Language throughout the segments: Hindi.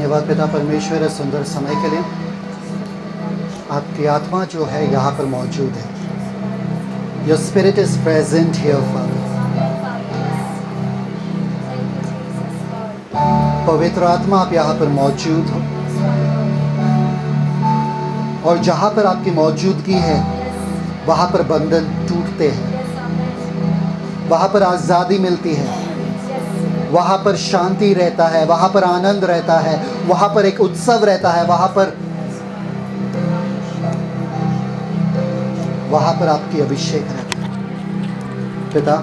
धन्यवाद पिता परमेश्वर इस सुंदर समय के लिए। आपकी आत्मा जो है यहाँ पर मौजूद है। Your spirit is present here, Father. पवित्र आत्मा आप यहाँ पर मौजूद हो और जहाँ पर आपकी मौजूदगी है वहाँ पर बंधन टूटते हैं, वहाँ पर आज़ादी मिलती है, वहाँ पर शांति रहता है, वहाँ पर आनंद रहता है, वहाँ पर एक उत्सव रहता है, वहाँ पर आपकी अभिषेक रहता है। पिता,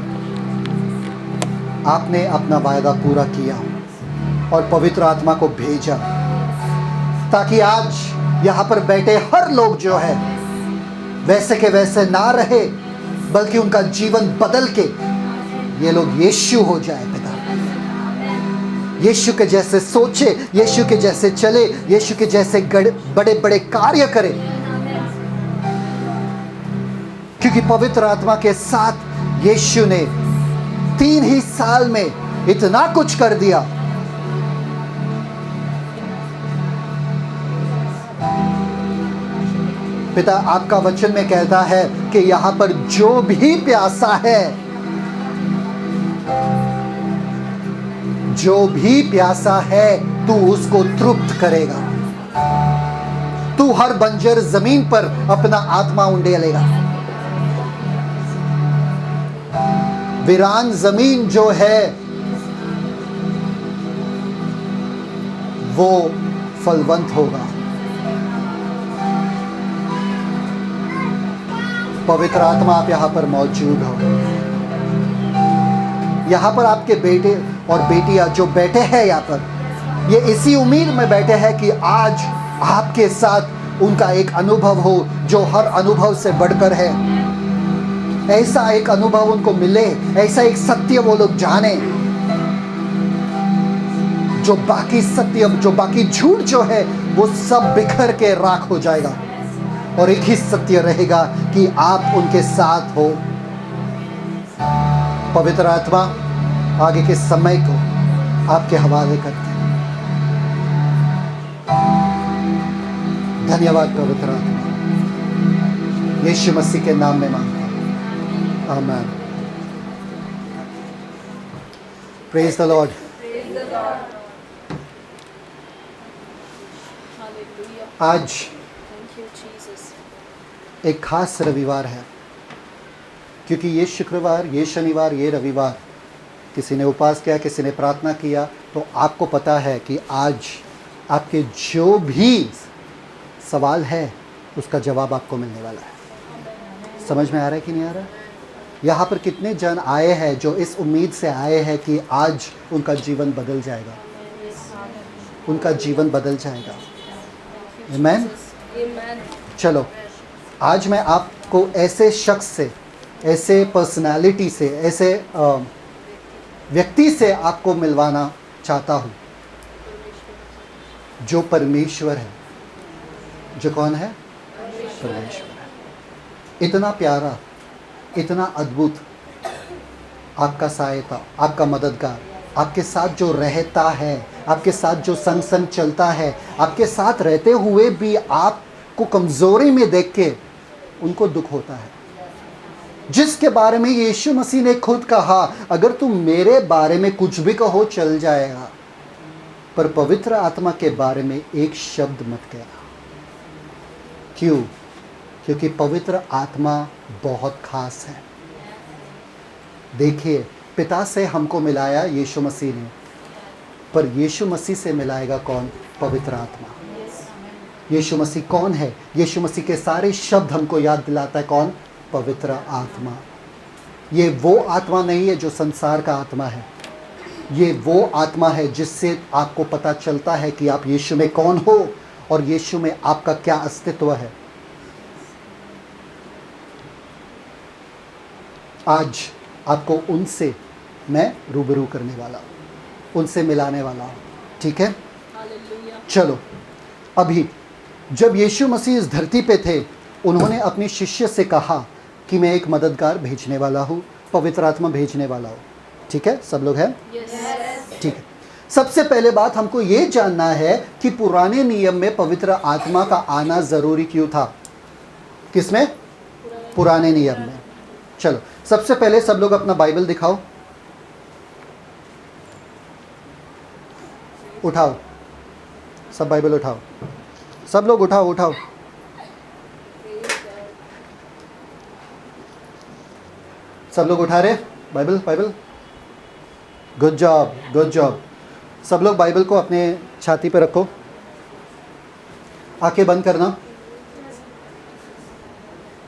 आपने अपना वायदा पूरा किया और पवित्र आत्मा को भेजा ताकि आज यहाँ पर बैठे हर लोग जो है वैसे के वैसे ना रहे, बल्कि उनका जीवन बदल के ये लोग यीशु हो जाए। पिता, यीशु के जैसे सोचे, यीशु के जैसे चले, यीशु के जैसे बड़े बड़े कार्य करे, क्योंकि पवित्र आत्मा के साथ यीशु ने 3 ही साल में इतना कुछ कर दिया। पिता, आपका वचन में कहता है कि यहाँ पर जो भी प्यासा है, जो भी प्यासा है तू उसको तृप्त करेगा। तू हर बंजर जमीन पर अपना आत्मा उंडेलेगा। वीरान जमीन जो है वो फलवंत होगा। पवित्र आत्मा आप यहाँ पर मौजूद हो। यहाँ पर आपके बेटे और बेटियां जो बैठे हैं यहाँ पर, ये इसी उम्मीद में बैठे हैं कि आज आपके साथ उनका एक अनुभव हो जो हर अनुभव से बढ़कर है। ऐसा एक अनुभव उनको मिले, ऐसा एक सत्य वो लोग जाने, जो बाकी सत्य, जो बाकी झूठ जो है वो सब बिखर के राख हो जाएगा और एक ही सत्य रहेगा कि आप उनके साथ हो। पवित्र आत्मा, आगे के समय को आपके हवाले करते हैं। धन्यवाद पवित्र आत्मा, यीशु मसीह के नाम में मांगते हैं, आमीन। Praise the Lord. आज एक खास रविवार है, क्योंकि ये शुक्रवार, ये शनिवार, ये रविवार किसी ने उपवास किया, किसी ने प्रार्थना किया, तो आपको पता है कि आज आपके जो भी सवाल है उसका जवाब आपको मिलने वाला है। समझ में आ रहा है कि नहीं आ रहा है? यहाँ पर कितने जन आए हैं जो इस उम्मीद से आए हैं कि आज उनका जीवन बदल जाएगा, उनका जीवन बदल जाएगा। आमीन। चलो, आज मैं आपको ऐसे शख्स से, ऐसे पर्सनालिटी से, ऐसे व्यक्ति से आपको मिलवाना चाहता हूँ जो परमेश्वर है। जो कौन है? परमेश्वर है। इतना प्यारा, इतना अद्भुत, आपका सहायता, आपका मददगार, आपके साथ जो रहता है, आपके साथ जो संग संग चलता है, आपके साथ रहते हुए भी आपको कमज़ोरी में देख के उनको दुख होता है, जिसके बारे में यीशु मसीह ने खुद कहा, अगर तुम मेरे बारे में कुछ भी कहो चल जाएगा, पर पवित्र आत्मा के बारे में एक शब्द मत कहना। क्यों? क्योंकि पवित्र आत्मा बहुत खास है। देखिए, पिता से हमको मिलाया यीशु मसीह ने, पर यीशु मसीह से मिलाएगा कौन? पवित्र आत्मा। यीशु मसीह कौन है? यीशु मसीह के सारे शब्द हमको याद दिलाता है कौन? पवित्र आत्मा। ये वो आत्मा नहीं है जो संसार का आत्मा है, ये वो आत्मा है जिससे आपको पता चलता है कि आप यीशु में कौन हो और यीशु में आपका क्या अस्तित्व है। आज आपको उनसे मैं रूबरू करने वाला हूँ, उनसे मिलाने वाला हूँ। ठीक है? चलो, अभी जब यीशु मसीह इस धरती पे थे, उन्होंने अपने शिष्य से कहा कि मैं एक मददगार भेजने वाला हूँ, पवित्र आत्मा भेजने वाला हूँ। ठीक है? सब लोग हैं? ठीक है। सबसे पहले बात हमको ये जानना है कि पुराने नियम में पवित्र आत्मा का आना ज़रूरी क्यों था? किसमें? पुराने नियम में। चलो सबसे पहले सब लोग अपना बाइबल दिखाओ, उठाओ, सब बाइबल उठाओ, सब लोग उठाओ उठाओ। सब लोग उठा रहे Bible? Bible, good job good job. सब लोग बाइबल को अपने छाती पे रखो, आंखें बंद करना,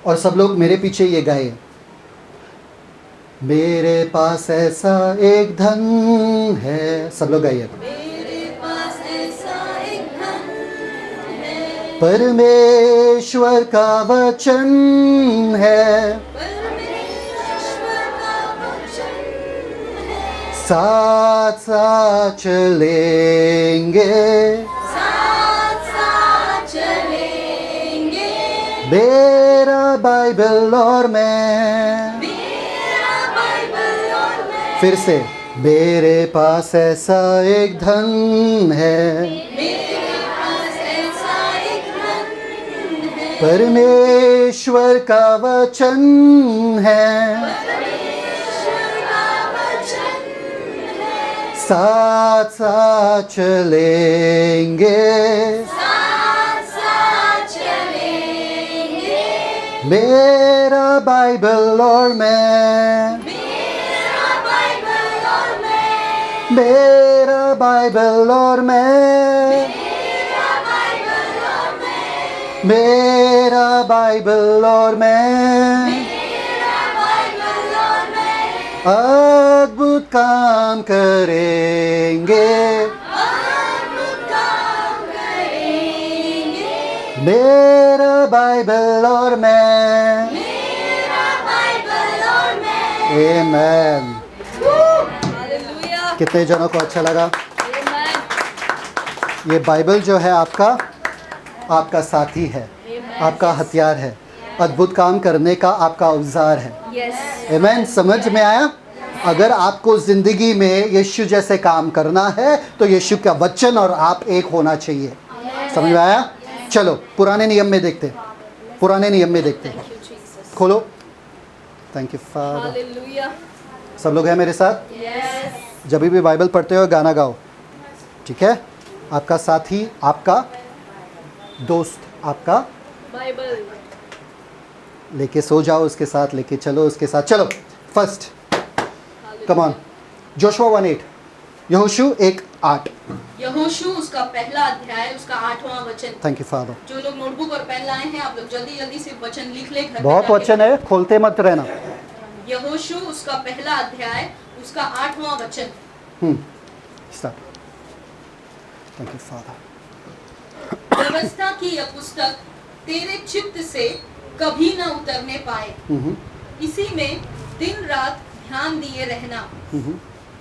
और सब लोग मेरे पीछे ये गाए, मेरे पास ऐसा एक धन है। सब लोग गाइए, मेरे पास ऐसा एक धन है, परमेश्वर का वचन है, परमेश्वर का वचन है, साथ साथ चलेंगे, साथ साथ चलेंगे, मेरा बाइबल और मैं। मेरा बाइबल और मैं। फिर से, मेरे पास ऐसा एक धन है, मेरे पास ऐसा एक धन है, परमेश्वर का वचन है, परमेश्वर का वचन है, साथ साथ चलेंगे, साथ साथ चलेंगे, मेरा बाइबल और मैं। मेरा बाइबल और मैं। मेरा बाइबल और मैं। मेरा बाइबल और मैं। मेरा बाइबल और मैं। मेरा बाइबल और मैं। अद्भुत काम करेंगे, अद्भुत काम करेंगे, मेरा बाइबल और मैं। मेरा बाइबल और मैं। आमेन। हालेलुया। कितने जनों को अच्छा लगा? आमेन। ये बाइबल जो है आपका साथी है, आपका हथियार है, अद्भुत काम करने का आपका औजार है। यस। आमेन। समझ में आया? अगर आपको ज़िंदगी में यीशु जैसे काम करना है तो यीशु का वचन और आप एक होना चाहिए। समझ में आया? चलो पुराने नियम में देखते हैं, पुराने नियम में देखते हैं। खोलो। Thank you father. हालेलुया। सब लोग हैं मेरे साथ? यस। जब भी बाइबल पढ़ते हो गाना गाओ, ठीक है? आपका साथी, आपका दोस्त, आपका बाइबल। लेके सो जाओ उसके साथ, लेके चलो उसके साथ। चलो फर्स्ट कम ऑन, जोशुआ 1:8, यहोशू 1:8। यहोशू उसका पहला अध्याय उसका 8वां वचन। Thank you father. जो लोग नोटबुक और पेन लाए हैं आप लोग जल्दी जल्दी से वचन लिख ले घर पे बहुत जाके। वचन है, खोलते मत रहना। यहोशू उसका पहला अध्याय उसका 8वां वचन। स्टार्ट। Thank you father. व्यवस्था की यह पुस्तक तेरे चित्त से कभी न उतरने पाए, इसी में दिन रात ध्यान दिए रहना,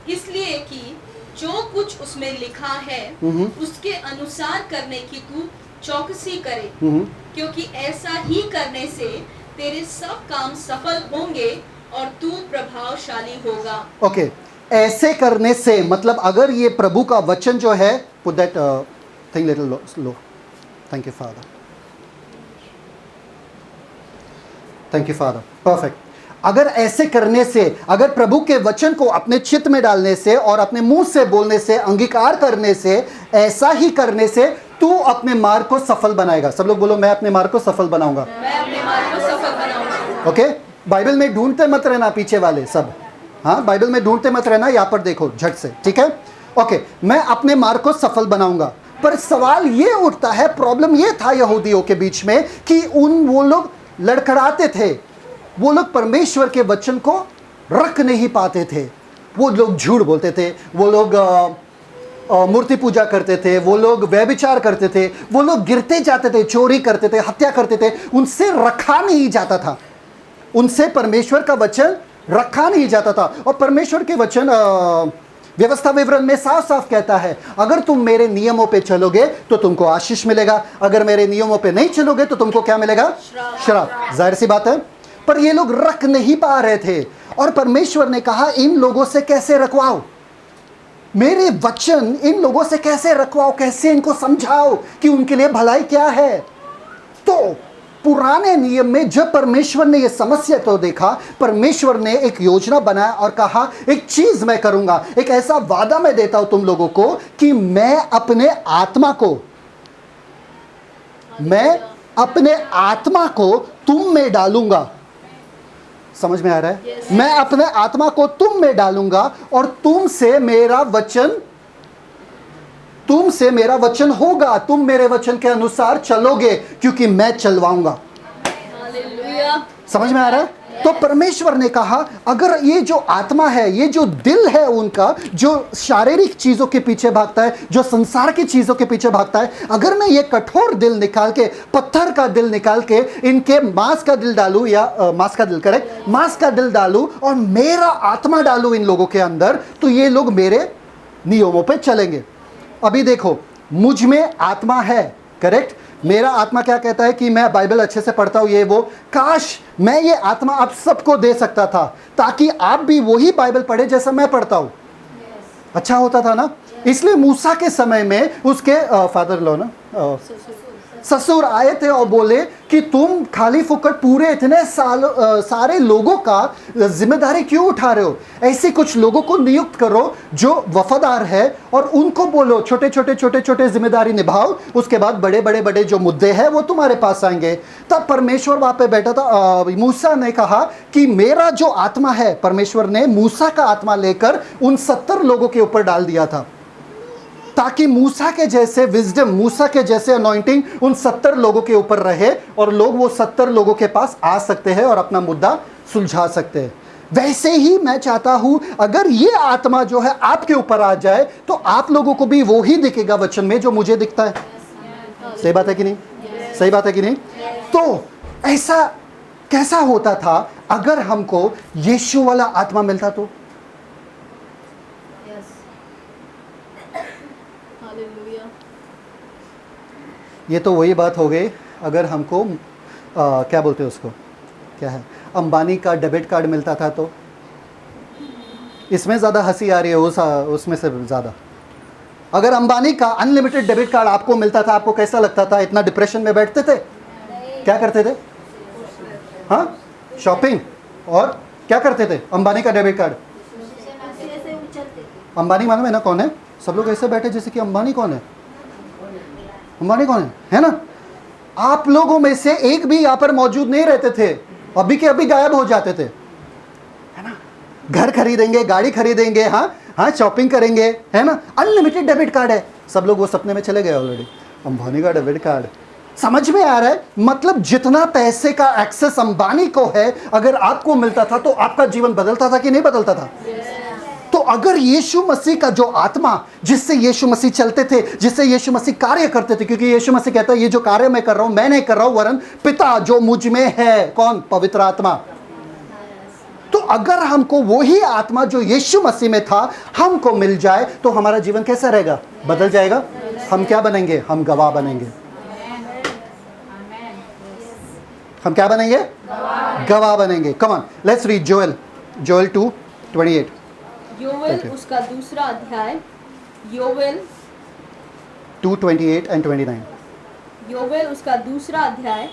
इसलिए कि जो कुछ उसमें लिखा है उसके अनुसार करने की तू चौकसी करे, क्योंकि ऐसा ही करने से तेरे सब काम सफल होंगे और तू प्रभावशाली होगा। ओके, ऐसे करने से मतलब अगर ये प्रभु का वचन जो है, put that thing little low. Thank you father. Thank you father. Perfect. अगर ऐसे करने से, अगर प्रभु के वचन को अपने चित्त में डालने से और अपने मुंह से बोलने से, अंगीकार करने से, ऐसा ही करने से तू अपने मार्ग को सफल बनाएगा। सब लोग बोलो, मैं अपने मार्ग को सफल बनाऊंगा। मैं अपने मार्ग को सफल बनाऊंगा। ओके, बाइबल में ढूंढते मत रहना पीछे वाले सब। हाँ, बाइबल में ढूंढते मत रहना, यहाँ पर देखो झट से, ठीक है? ओके, मैं अपने मार्ग को सफल बनाऊंगा। पर सवाल ये उठता है, प्रॉब्लम ये था यहूदियों के बीच में कि वो लोग लड़खड़ाते थे, वो लोग परमेश्वर के वचन को रख नहीं पाते थे। वो लोग झूठ बोलते थे, वो लोग मूर्ति पूजा करते थे, वो लोग व्यभिचार करते थे, वो लोग गिरते जाते थे, चोरी करते थे, हत्या करते थे। उनसे रखा नहीं जाता था, उनसे परमेश्वर का वचन रखा नहीं जाता था। और परमेश्वर के वचन व्यवस्था विवरण में साफ साफ कहता है, अगर तुम मेरे नियमों पे चलोगे तो तुमको आशीष मिलेगा, अगर मेरे नियमों पे नहीं चलोगे तो तुमको क्या मिलेगा? श्राप। जाहिर सी बात है। पर ये लोग रख नहीं पा रहे थे और परमेश्वर ने कहा इन लोगों से कैसे रखवाओ, मेरे वचन इन लोगों से कैसे रखवाओ, कैसे इनको समझाओ कि उनके लिए भलाई क्या है। तो पुराने नियम में जब परमेश्वर ने यह समस्या को देखा, परमेश्वर ने एक योजना बनाया और कहा एक चीज मैं करूंगा, एक ऐसा वादा मैं देता हूं तुम लोगों को कि मैं अपने आत्मा को तुम में डालूंगा। समझ में आ रहा है? मैं अपने आत्मा को तुम में डालूंगा और तुमसे मेरा वचन होगा, तुम मेरे वचन के अनुसार चलोगे क्योंकि मैं चलवाऊंगा। समझ में आ रहा है? तो परमेश्वर ने कहा अगर ये जो आत्मा है, ये जो दिल है उनका, जो शारीरिक चीजों के पीछे भागता है, जो संसार की चीजों के पीछे भागता है, अगर मैं ये कठोर दिल निकाल के, पत्थर का दिल निकाल के इनके मांस का दिल डालूं, या मांस का दिल डालूं और मेरा आत्मा डालूं इन लोगों के अंदर, तो ये लोग मेरे नियमों पे चलेंगे। अभी देखो, मुझ में आत्मा है, करेक्ट। मेरा आत्मा क्या कहता है कि मैं बाइबल अच्छे से पढ़ता हूं, ये वो। काश मैं ये आत्मा आप सबको दे सकता था ताकि आप भी वही बाइबल पढ़े जैसा मैं पढ़ता हूं। अच्छा होता था ना। इसलिए मूसा के समय में उसके फादर लो ना ससुर आए थे और बोले कि तुम खाली फुकट पूरे इतने सारे लोगों का जिम्मेदारी क्यों उठा रहे हो? ऐसे कुछ लोगों को नियुक्त करो जो वफादार है और उनको बोलो छोटे छोटे जिम्मेदारी निभाओ, उसके बाद बड़े जो मुद्दे हैं वो तुम्हारे पास आएंगे। तब परमेश्वर वहां पे बैठा था। मूसा ने कहा कि मेरा जो आत्मा है, परमेश्वर ने मूसा का आत्मा लेकर उन 70 लोगों के ऊपर डाल दिया था ताकि मूसा के जैसे विजडम, मूसा के जैसे अनॉइंटिंग उन 70 लोगों के ऊपर रहे और लोग वो 70 लोगों के पास आ सकते हैं और अपना मुद्दा सुलझा सकते हैं। वैसे ही मैं चाहता हूं अगर ये आत्मा जो है आपके ऊपर आ जाए तो आप लोगों को भी वो ही दिखेगा वचन में जो मुझे दिखता है। सही बात है कि नहीं? सही बात है कि नहीं? तो ऐसा कैसा होता था अगर हमको यीशु वाला आत्मा मिलता तो? ये तो वही बात हो गई अगर हमको क्या बोलते हैं उसको, क्या है, अंबानी का डेबिट कार्ड मिलता था तो। इसमें ज़्यादा हंसी आ रही है उसमें से ज़्यादा। अगर अंबानी का अनलिमिटेड डेबिट कार्ड आपको मिलता था, आपको कैसा लगता था? इतना डिप्रेशन में बैठते थे? क्या करते थे? हाँ, शॉपिंग। और क्या करते थे? अंबानी का डेबिट कार्ड। अंबानी मालूम है ना कौन है? सब लोग ऐसे बैठे जैसे कि अंबानी कौन है, अंबानी कौन है ना? आप लोगों में से एक भी यहाँ पर मौजूद नहीं रहते थे, अभी के अभी गायब हो जाते थे, है ना? घर खरीदेंगे, गाड़ी खरीदेंगे, हाँ शॉपिंग करेंगे, है ना? अनलिमिटेड डेबिट कार्ड है। सब लोग वो सपने में चले गए ऑलरेडी। अंबानी का डेबिट कार्ड, समझ में आ रहा है? मतलब जितना पैसे का एक्सेस अंबानी को है, अगर आपको मिलता था तो आपका जीवन बदलता था कि नहीं बदलता था? तो अगर यीशु मसीह का जो आत्मा, जिससे यीशु मसीह चलते थे, जिससे यीशु मसीह कार्य करते थे, क्योंकि यीशु मसीह कहता है ये जो कार्य मैं कर रहा हूं मैं नहीं कर रहा हूं वरन पिता जो मुझ में है, कौन? पवित्र आत्मा। तो अगर हमको वही आत्मा जो यीशु मसीह में था हमको मिल जाए तो हमारा जीवन कैसा रहेगा? बदल जाएगा। हम क्या बनेंगे? हम गवाह बनेंगे। हम क्या बनेंगे? गवाह बनेंगे। Come on, let's read Joel 2:28। योवेल उसका दूसरा अध्याय, योवेल 2:28 and 29। योवेल उसका दूसरा अध्याय,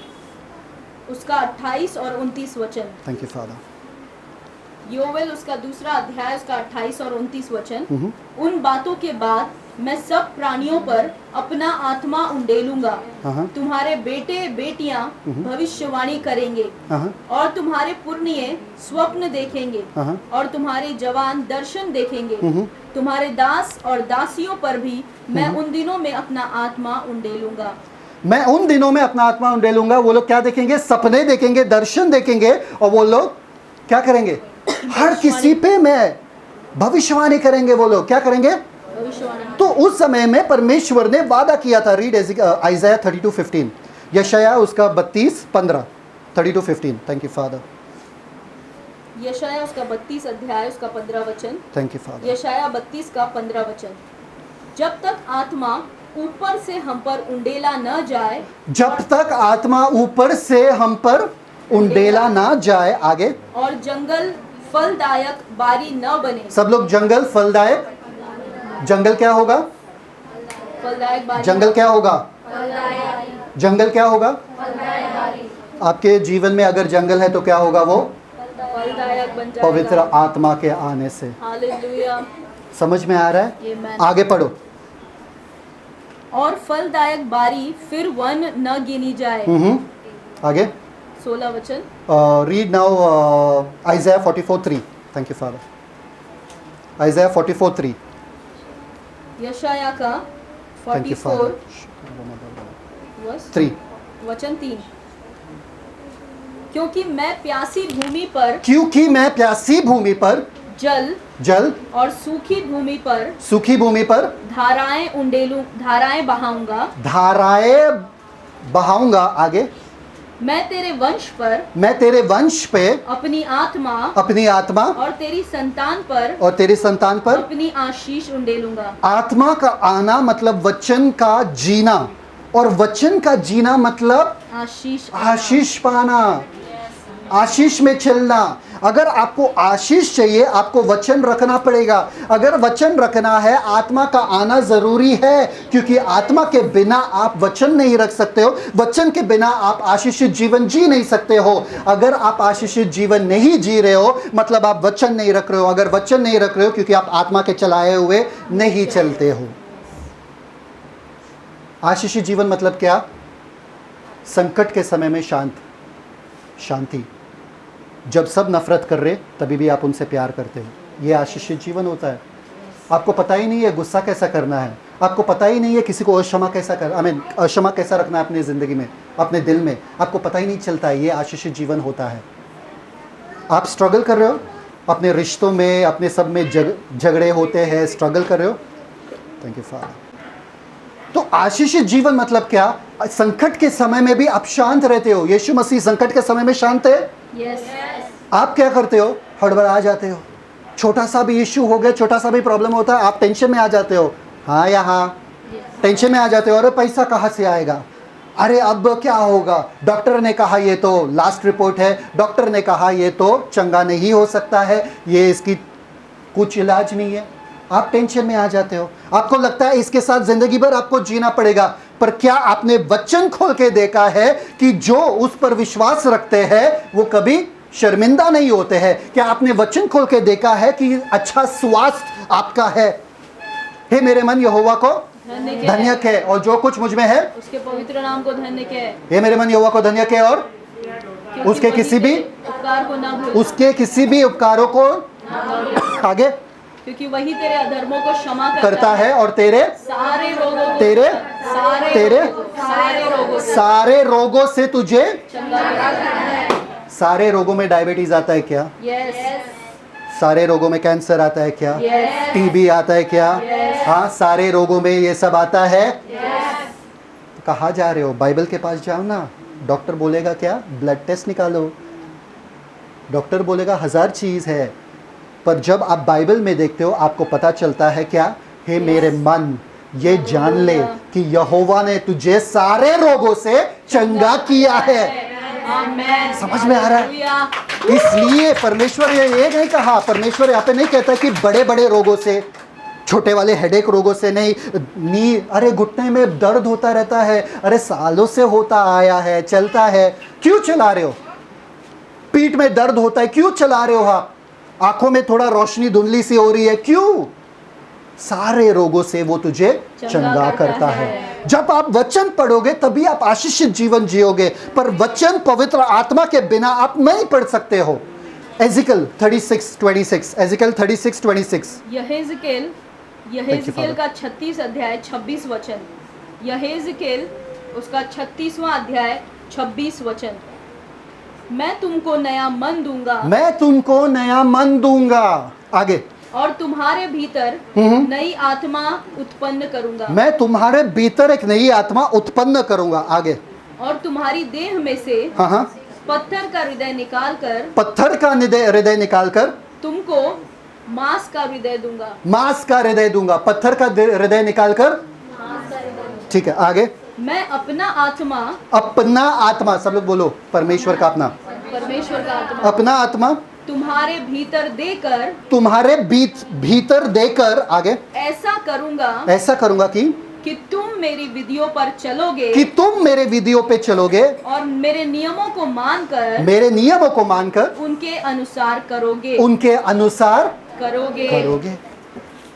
उसका 28 और 29 वचन। Thank you father. योवेल उसका दूसरा अध्याय, उसका 28 और 29 वचन। उन बातों के बाद मैं सब प्राणियों पर अपना आत्मा उंडेलूंगा। तुम्हारे बेटे बेटियां भविष्यवाणी करेंगे और तुम्हारे पुरनिये स्वप्न देखेंगे और तुम्हारे जवान दर्शन देखेंगे। तुम्हारे दास और दासियों पर भी मैं उन दिनों में अपना आत्मा उंडेलूंगा। मैं उन दिनों में अपना आत्मा उंडेलूंगा। वो लोग क्या देखेंगे? सपने देखेंगे, दर्शन देखेंगे और वो लोग क्या करेंगे? हर किसी पे मैं भविष्यवाणी करेंगे। वो लोग क्या करेंगे? तो उस समय में परमेश्वर ने वादा किया था। रीड आइज़ाया 32:15, यशाया उसका 32:15, 32:15। Thank you father. यशाया उसका 32 अध्याय, उसका 15 वचन। Thank you father. यशाया 32 का 15 वचन। जब तक आत्मा ऊपर से हम पर उंडेला न जाए, जब तक आत्मा ऊपर से हम पर उंडेला ना जाए, आगे, और जंगल फलदायक बारी न बने। सब लोग जंगल फलदायक जंगल क्या होगा? फलदायक बारी। जंगल क्या होगा? जंगल क्या होगा? आपके जीवन में अगर जंगल है तो क्या होगा? वो फलदायक बन जाएगा। पवित्र आत्मा के आने से। हालेलुया। समझ में आ रहा है? आमेन। आगे पढ़ो। और फलदायक बारी फिर वन न गिनी जाए। आगे 16 वचन। Read now आइज़ाया 44:3। Thank you father. आइज़ाया 44:3। यशाया का थैंक यू 44 फादर। वर्स 3। वचन 3। क्योंकि मैं प्यासी भूमि पर क्योंकि मैं प्यासी भूमि पर जल और सूखी भूमि पर सूखी भूमि पर धाराएं बहाऊंगा। धाराएं बहाऊंगा। आगे मैं तेरे वंश पे अपनी आत्मा और तेरी संतान पर अपनी आशीष उंडेलूंगा। आत्मा का आना मतलब वचन का जीना, और वचन का जीना मतलब आशीष पाना, आशीष में चलना। अगर आपको आशीष चाहिए आपको वचन रखना पड़ेगा। अगर वचन रखना है आत्मा का आना जरूरी है, क्योंकि आत्मा के बिना आप वचन नहीं रख सकते हो। वचन के बिना आप आशीषित जीवन जी नहीं सकते हो। अगर आप आशीषित जीवन नहीं जी रहे हो मतलब आप वचन नहीं रख रहे हो। अगर वचन नहीं रख रहे हो क्योंकि आप आत्मा के चलाए हुए नहीं चलते हो। आशीषित जीवन मतलब क्या? संकट के समय में शांति। जब सब नफरत कर रहे तभी भी आप उनसे प्यार करते हो, ये आशीषित जीवन होता है। आपको पता ही नहीं है गुस्सा कैसा करना है, आपको पता ही नहीं है किसी को अक्षमा कैसा रखना है अपनी ज़िंदगी में, अपने दिल में, आपको पता ही नहीं चलता है। ये आशीषित जीवन होता है। आप स्ट्रगल कर रहे हो अपने रिश्तों में, अपने सब में झगड़े होते हैं, स्ट्रगल कर रहे हो। Thank you father. तो आशीषित जीवन मतलब क्या? संकट के समय में भी आप शांत रहते हो। यीशु मसीह संकट के समय में शांत है। yes. आप क्या करते हो? हड़बड़ा जाते हो। छोटा सा भी इश्यू हो गया, छोटा सा भी प्रॉब्लम होता है, आप टेंशन में आ जाते हो। हाँ या हाँ? टेंशन में आ जाते हो। अरे पैसा कहाँ से आएगा? अरे अब क्या होगा? डॉक्टर ने कहा ये तो लास्ट रिपोर्ट है, डॉक्टर ने कहा ये तो चंगा नहीं हो सकता है, ये इसकी कुछ इलाज नहीं है। आप टेंशन में आ जाते हो। आपको लगता है इसके साथ जिंदगी भर आपको जीना पड़ेगा। पर क्या आपने वचन खोल के देखा है कि जो उस पर विश्वास रखते हैं वो कभी शर्मिंदा नहीं होते हैं? क्या आपने वचन खोल के देखा है कि अच्छा स्वास्थ्य आपका है? हे मेरे मन यहोवा को धन्य कहे और जो कुछ मुझ में है उसके पवित्र नाम को धन्य कहे। हे मेरे मन यहोवा को धन्य कहे और उसके किसी भी उपकार को ना भूल, उसके किसी भी उपकारों को आगे, क्योंकि वही तेरे अधर्मों को क्षमा करता है और तेरे सारे रोगों को सारे रोगों से तुझे। चंगा करता है। सारे रोगों में डायबिटीज आता है क्या? सारे रोगों में कैंसर आता है क्या? टीबी आता है क्या? हाँ, सारे रोगों में ये सब आता है। तो कहाँ जा रहे हो? बाइबल के पास जाओ ना। डॉक्टर बोलेगा क्या? ब्लड टेस्ट निकालो। डॉक्टर बोलेगा 1000 चीज़ है, पर जब आप बाइबल में देखते हो आपको पता चलता है क्या? हे मेरे मन, ये जान ले कि यहोवा ने तुझे सारे रोगों से चंगा किया है। समझ में आ रहा है? इसलिए परमेश्वर ये नहीं कहा, परमेश्वर यहाँ पे नहीं कहता कि बड़े बड़े रोगों से, छोटे वाले हेडेक रोगों से नहीं। अरे घुटने में दर्द होता रहता है, अरे सालों से होता आया है, चलता है, क्यों चला रहे हो? पीठ में दर्द होता है, क्यों चला रहे हो आप? आंखों में थोड़ा रोशनी धुंधली सी हो रही है, क्यों? सारे रोगों से वो तुझे चंगा करता है। जब आप वचन पढ़ोगे तभी आप आशीषित जीवन जियोगे, पर वचन पवित्र आत्मा के बिना आप नहीं पढ़ सकते हो। एजिकल 36:26, एजिकल 36:26। यहेजकेल का 36 अध्याय 26 वचन। यहेजकेल उसका 36वां अध्याय 26 वचन। मैं तुमको नया मन दूंगा। आगे, और तुम्हारे भीतर नई आत्मा उत्पन्न करूंगा। मैं तुम्हारे भीतर एक नई आत्मा उत्पन्न करूंगा। आगे, और तुम्हारी देह में से पत्थर का हृदय निकाल कर तुमको मांस का हृदय दूंगा। पत्थर का हृदय निकाल कर, ठीक है। आगे, मैं अपना आत्मा, सब लोग बोलो, परमेश्वर का आत्मा, अपना तुम्हारे भीतर देकर तुम्हारे भीतर देकर आगे ऐसा करूंगा कि तुम मेरी विधियों पर चलोगे कि तुम मेरे विधियों पे चलोगे और मेरे नियमों को मानकर उनके अनुसार करोगे।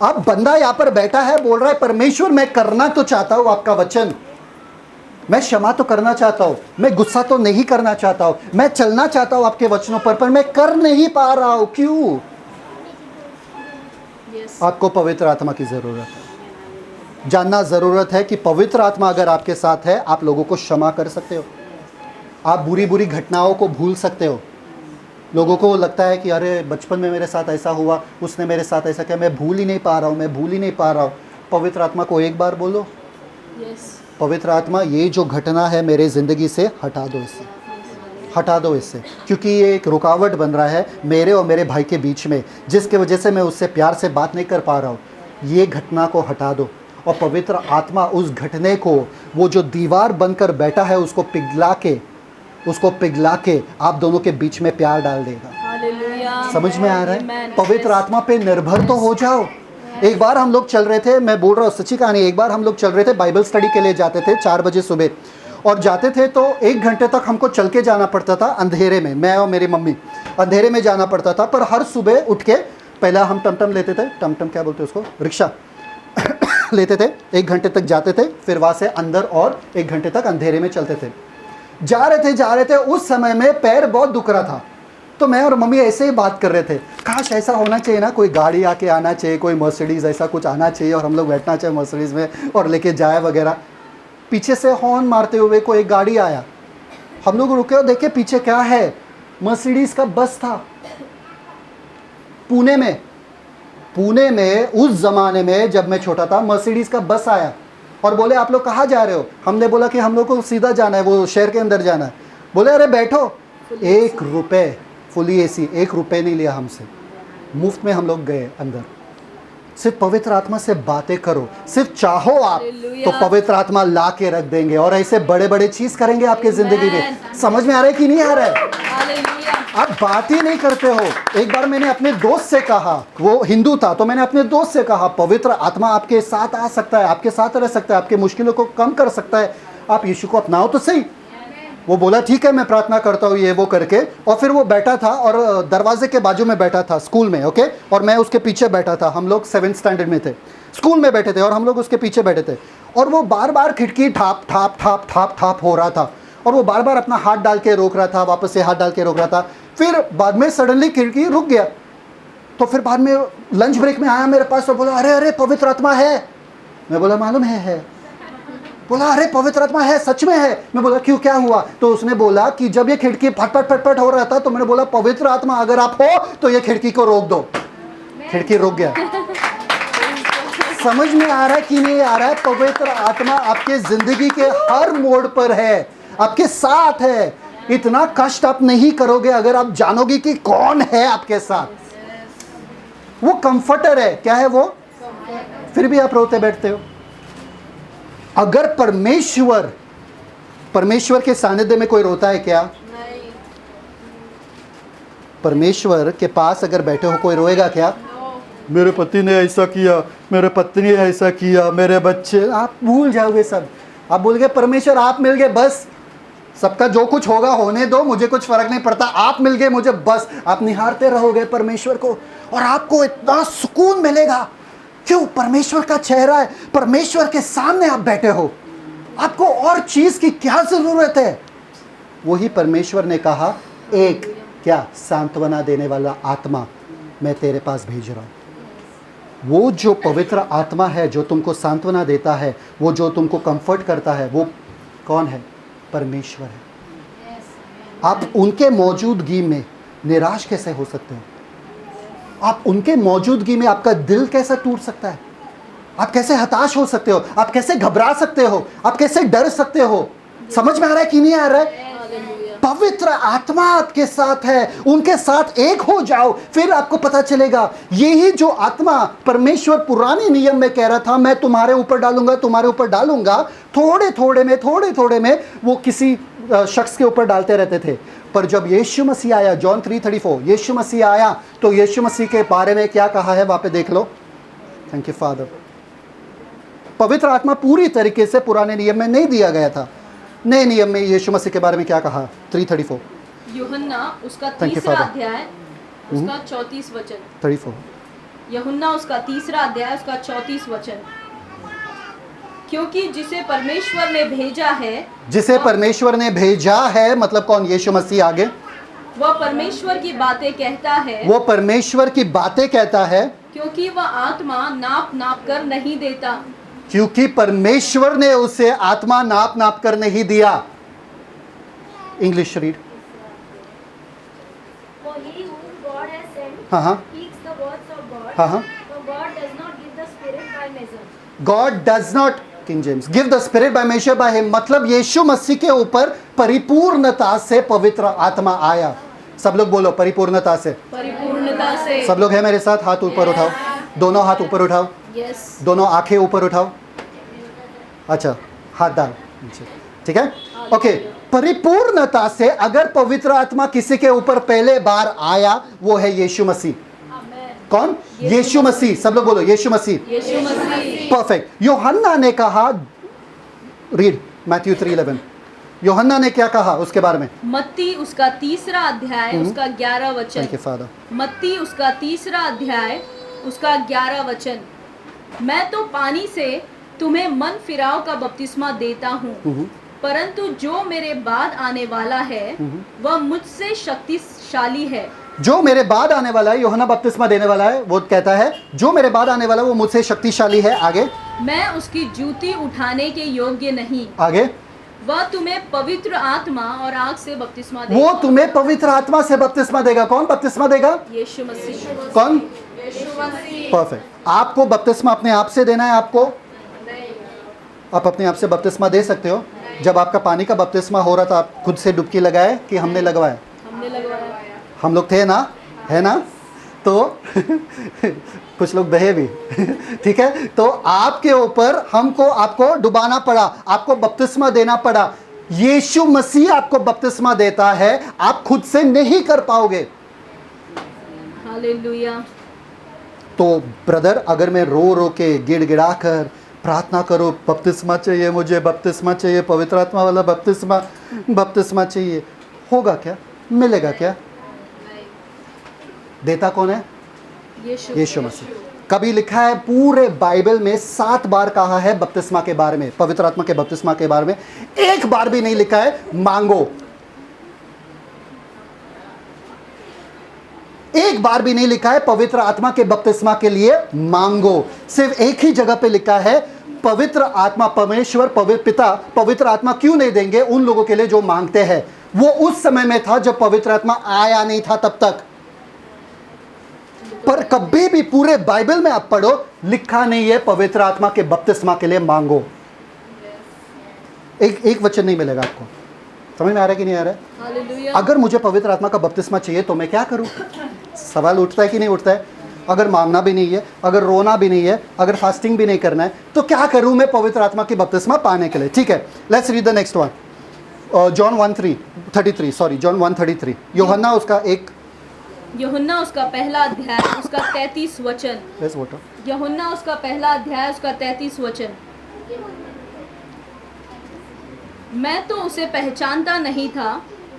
अब बंदा यहाँ पर बैठा है, बोल रहा है परमेश्वर मैं करना तो चाहता हूँ आपका वचन, मैं क्षमा तो करना चाहता हूँ, मैं गुस्सा तो नहीं करना चाहता हूँ, मैं चलना चाहता हूँ आपके वचनों पर मैं कर नहीं पा रहा हूँ। क्यों? आपको पवित्र आत्मा की जरूरत है। जानना जरूरत है कि पवित्र आत्मा अगर आपके साथ है, आप लोगों को क्षमा कर सकते हो, आप बुरी बुरी घटनाओं को भूल सकते हो। लोगों को लगता है कि अरे बचपन में मेरे साथ ऐसा हुआ, उसने मेरे साथ ऐसा किया, मैं भूल ही नहीं पा रहा हूँ, पवित्र आत्मा को एक बार बोलो, पवित्र आत्मा ये जो घटना है मेरे ज़िंदगी से हटा दो इससे, क्योंकि ये एक रुकावट बन रहा है मेरे और मेरे भाई के बीच में, जिसके वजह से मैं उससे प्यार से बात नहीं कर पा रहा हूँ। ये घटना को हटा दो और पवित्र आत्मा उस घटने को, वो जो दीवार बनकर बैठा है उसको पिघला के आप दोनों के बीच में प्यार डाल देगा। समझ में आ रहा है? पवित्र आत्मा पे निर्भर तो हो जाओ। एक बार हम लोग चल रहे थे, मैं बोल रहा हूँ सच्ची कहानी, एक बार हम लोग चल रहे थे, बाइबल स्टडी के लिए जाते थे 4 बजे सुबह, और जाते थे तो 1 घंटे तक हमको चल के जाना पड़ता था अंधेरे में, मैं और मेरी मम्मी अंधेरे में जाना पड़ता था। पर हर सुबह उठ के पहला हम टमटम लेते थे, टमटम क्या बोलते हैं उसको, रिक्शा लेते थे, 1 घंटे तक जाते थे, फिर वहाँ से अंदर और 1 घंटे तक अंधेरे में चलते थे। जा रहे थे, उस समय में पैर बहुत दुख रहा था, तो मैं और मम्मी ऐसे ही बात कर रहे थे, काश ऐसा होना चाहिए ना, कोई गाड़ी आके आना चाहिए, कोई मर्सिडीज़ ऐसा कुछ आना चाहिए और हम लोग बैठना चाहिए मर्सिडीज़ में और लेके जाए वगैरह। पीछे से हॉर्न मारते हुए कोई एक गाड़ी आया, हम लोग रुके और देखे पीछे क्या है, मर्सिडीज़ का बस था। पुणे में उस ज़माने में जब मैं छोटा था, मर्सिडीज़ का बस आया और बोले आप लोग कहाँ जा रहे हो? हमने बोला कि हम लोग को सीधा जाना है, वो शहर के अंदर जाना है। बोले अरे बैठो, 1 रुपये फुली एसी, 1 रुपये नहीं लिया हमसे, मुफ्त में हम लोग गए अंदर। सिर्फ पवित्र आत्मा से बातें करो, सिर्फ चाहो आप तो पवित्र आत्मा ला के रख देंगे और ऐसे बड़े बड़े चीज़ करेंगे आपके ज़िंदगी में। समझ में आ रहा है कि नहीं आ रहा है? आप बात ही नहीं करते हो। एक बार मैंने अपने दोस्त से कहा, वो हिंदू था, तो मैंने अपने दोस्त से कहा पवित्र आत्मा आपके साथ आ सकता है, आपके साथ रह सकता है, आपके मुश्किलों को कम कर सकता है, आप यीशु को अपनाओ तो सही। वो बोला ठीक है मैं प्रार्थना करता हूँ, ये वो करके। और फिर वो बैठा था और दरवाजे के बाजू में बैठा था स्कूल में, ओके, और मैं उसके पीछे बैठा था। हम लोग 7th स्टैंडर्ड में थे, स्कूल में बैठे थे और हम लोग उसके पीछे बैठे थे। और वो बार बार खिड़की ठाप ठाप ठाप ठाप ठाप हो रहा था और वो बार बार अपना हाथ डाल के रोक रहा था, वापस से हाथ डाल के रोक रहा था। फिर बाद में सडनली खिड़की रुक गया। तो फिर बाद में लंच ब्रेक में आया मेरे पास और बोला अरे अरे पवित्र आत्मा है। मैं बोला मालूम है। बोला अरे पवित्र आत्मा है, सच में है। मैं बोला क्यों, क्या हुआ? तो उसने बोला कि जब ये खिड़की फटफट फटफट हो रहा था तो मैंने बोला पवित्र आत्मा अगर आप हो तो ये खिड़की को रोक दो। खिड़की रुक गया। समझ में आ रहा है कि नहीं आ रहा है? पवित्र आत्मा आपके जिंदगी के हर मोड़ पर है, आपके साथ है। इतना कष्ट आप नहीं करोगे अगर आप जानोगे कि कौन है आपके साथ। वो कंफर्टर है। क्या है वो? फिर भी आप रोते बैठते हो। अगर परमेश्वर के सानिध्य में कोई रोता है क्या? नहीं। परमेश्वर के पास अगर बैठे हो कोई रोएगा क्या? मेरे पति ने ऐसा किया, मेरे पत्नी ने ऐसा किया, मेरे बच्चे, आप भूल जाओगे सब। आप भूल गए परमेश्वर, आप मिल गए बस। सबका जो कुछ होगा होने दो, मुझे कुछ फर्क नहीं पड़ता, आप मिल गए मुझे बस। आप निहारते रहोगे परमेश्वर को और आपको इतना सुकून मिलेगा। क्यों? परमेश्वर का चेहरा है, परमेश्वर के सामने आप बैठे हो। आपको और चीज की क्या जरूरत है? वही परमेश्वर ने कहा, एक क्या सांत्वना देने वाला आत्मा मैं तेरे पास भेज रहा हूं। वो जो पवित्र आत्मा है जो तुमको सांत्वना देता है, वो जो तुमको कंफर्ट करता है, वो कौन है? परमेश्वर है। आप उनके मौजूदगी में निराश कैसे हो सकते हो? आप उनके मौजूदगी में आपका दिल कैसा टूट सकता है? आप कैसे हताश हो सकते हो? आप कैसे घबरा सकते हो? आप कैसे डर सकते हो? समझ में आ रहा है कि नहीं आ रहा है? पवित्र आत्मा आपके साथ है, उनके साथ एक हो जाओ, फिर आपको पता चलेगा। यही जो आत्मा परमेश्वर पुराने नियम में कह रहा था, मैं तुम्हारे ऊपर डालूंगा, तुम्हारे ऊपर डालूंगा, थोड़े थोड़े में वो किसी शख्स के ऊपर डालते रहते थे। पर जब यीशु मसीह आया, जॉन 3:34, यीशु मसीह आया तो यीशु मसीह के बारे में क्या कहा है वहां पे देख लो। Thank you father. पवित्र आत्मा पूरी तरीके से पुराने नियम में नहीं दिया गया था। नए नियम में यीशु मसीह के बारे में क्या कहा? 3:34 यूहन्ना उसका Thank you, तीसरा Father. अध्याय उसका 34 वचन। 34 यूहन्ना उसका तीसरा अध्याय उसका 34 वचन। क्योंकि जिसे परमेश्वर ने भेजा है, जिसे परमेश्वर ने भेजा है मतलब कौन? यीशु मसीह। आगे, वह परमेश्वर की बातें कहता है, वो परमेश्वर की बातें कहता है क्योंकि वह आत्मा नाप नाप कर नहीं देता। क्योंकि परमेश्वर ने उसे आत्मा नाप नाप कर नहीं दिया। English read. For he whom God has sent हाँ speaks the words of God. हाँ। For God does not give the Spirit by measure. God does not, King James, give the Spirit by measure by him, मतलब यीशु मसीह के ऊपर परिपूर्णता से पवित्र आत्मा आया। सब लोग बोलो परिपूर्णता से। परिपूर्णता से। सब लोग है मेरे साथ? हाथ ऊपर उठाओ, दोनों हाथ ऊपर उठाओ, यस। दोनों आंखें ऊपर उठाओ। अच्छा, हाथ डाल नीचे, ठीक है? ओके, परिपूर्णता से अगर पवित्र आत्मा किसी के ऊपर पहले बार आया वो है यीशु मसीह। कौन? यीशु मसीह। सब लोग बोलो यीशु मसीह। यीशु मसीह। परफेक्ट। यूहन्ना ने कहा, रीड मैथ्यू 3:11, यूहन्ना ने क्या कहा उसके बारे में? मत्ती उसका तीसरा अध्याय उसका 11 वचन। Thank you father. मत्ती उसका तीसरा अध्याय उसका 11 वचन। मैं तो पानी से तुम्हें मन फिराव का बपतिस्मा देता हूँ, परंतु जो मेरे बाद आने वाला है वह मुझसे शक्तिशाली है। जो मेरे बाद आने वाला है, यूहन्ना बपतिस्मा देने वाला है, वो कहता है जो मेरे बाद आने वाला है वो मुझसे शक्तिशाली है। आगे, मैं उसकी जूती उठाने के योग्य नहीं। आगे, वह तुम्हें पवित्र आत्मा और आग से बपतिस्मा वो देगा। तुम्हें पवित्र आत्मा से बपतिस्मा देगा। कौन बपतिस्मा देगा? यीशु मसीह। कौन? यीशु मसीह। परफेक्ट। आपको बपतिस्मा अपने आप से देना है? आपको, आप अपने आप से बपतिस्मा दे सकते हो। जब आपका पानी का बपतिस्मा हो रहा था आप खुद से डुबकी लगाए कि हमने लगवाया? हमने लगवाया। हम लोग थे ना, है ना? तो कुछ लोग बहे भी ठीक है। तो आपके ऊपर आपको डुबाना पड़ा, आपको बपतिस्मा देना पड़ा। यीशु मसीह आपको बपतिस्मा देता है, आप खुद से नहीं कर पाओगे। हालेलुया। तो ब्रदर, अगर मैं रो रो के गिड़गिड़ा कर प्रार्थना करो बपतिस्मा चाहिए मुझे, बपतिस्मा चाहिए, पवित्र आत्मा वाला बपतिस्मा चाहिए, होगा क्या? मिलेगा क्या? देता कौन है? यीशु मसीह। कभी लिखा है पूरे बाइबल में 7 बार कहा है बपतिस्मा के बारे में, पवित्र आत्मा के बपतिस्मा के बारे में। एक बार भी नहीं लिखा है मांगो। एक बार भी नहीं लिखा है पवित्र आत्मा के बपतिस्मा के लिए मांगो। सिर्फ एक ही जगह पे लिखा है पवित्र आत्मा, परमेश्वर पवित्र पिता पवित्र आत्मा क्यों नहीं देंगे उन लोगों के लिए जो मांगते हैं। वो उस समय में था जब पवित्र आत्मा आया नहीं था तब तक। पर कभी भी पूरे बाइबल में आप पढ़ो, लिखा नहीं है पवित्र आत्मा के बपतिस्मा के लिए मांगो। एक वचन नहीं मिलेगा आपको। समझ में आ रहा है कि नहीं आ रहा है? हालेलुया। अगर मुझे पवित्र आत्मा का बपतिस्मा चाहिए तो मैं क्या करूं? सवाल उठता है कि नहीं उठता है? अगर मांगना भी नहीं है, अगर रोना भी नहीं है, अगर फास्टिंग भी नहीं करना है, तो क्या करूं मैं पवित्र आत्मा की बपतिस्मा पाने के लिए? ठीक है, let's read the next one. John 1:33, sorry, John 1:33। यूहन्ना उसका पहला अध्याय उसका 33 वचन। यूहन्ना उसका पहला अध्याय उसका 33 वचन। मैं तो उसे पहचानता नहीं था,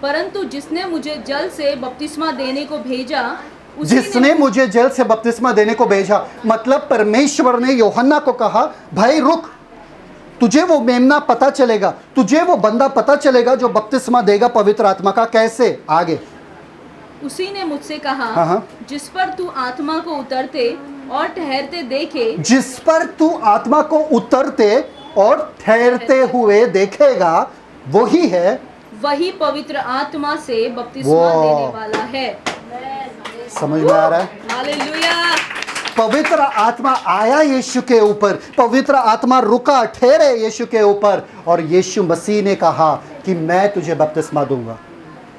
परंतु जिसने मुझे जल से बपतिस्मा देने को भेजा, जिसने मुझे जल से बपतिस्मा देने को भेजा, मतलब परमेश्वर ने यूहन्ना को कहा भाई रुक, तुझे वो मेमना पता चलेगा, तुझे वो बंदा पता चलेगा जो बपतिस्मा देगा पवित्र आत्मा का। कैसे? आगे, उसी ने मुझसे कहा, जिस पर तू आत्मा को उतरते और ठहरते देखे, जिस पर तू आत्मा को उतरते और ठहरते हुए देखेगा वही है, वही पवित्र आत्मा से बपतिस्मा देने वाला है। समझ में आ रहा है? हालेलुया। पवित्र आत्मा आया यीशु के ऊपर, पवित्र आत्मा रुका, ठहरे यीशु के ऊपर, और यीशु मसीह ने कहा कि मैं तुझे बपतिस्मा दूंगा।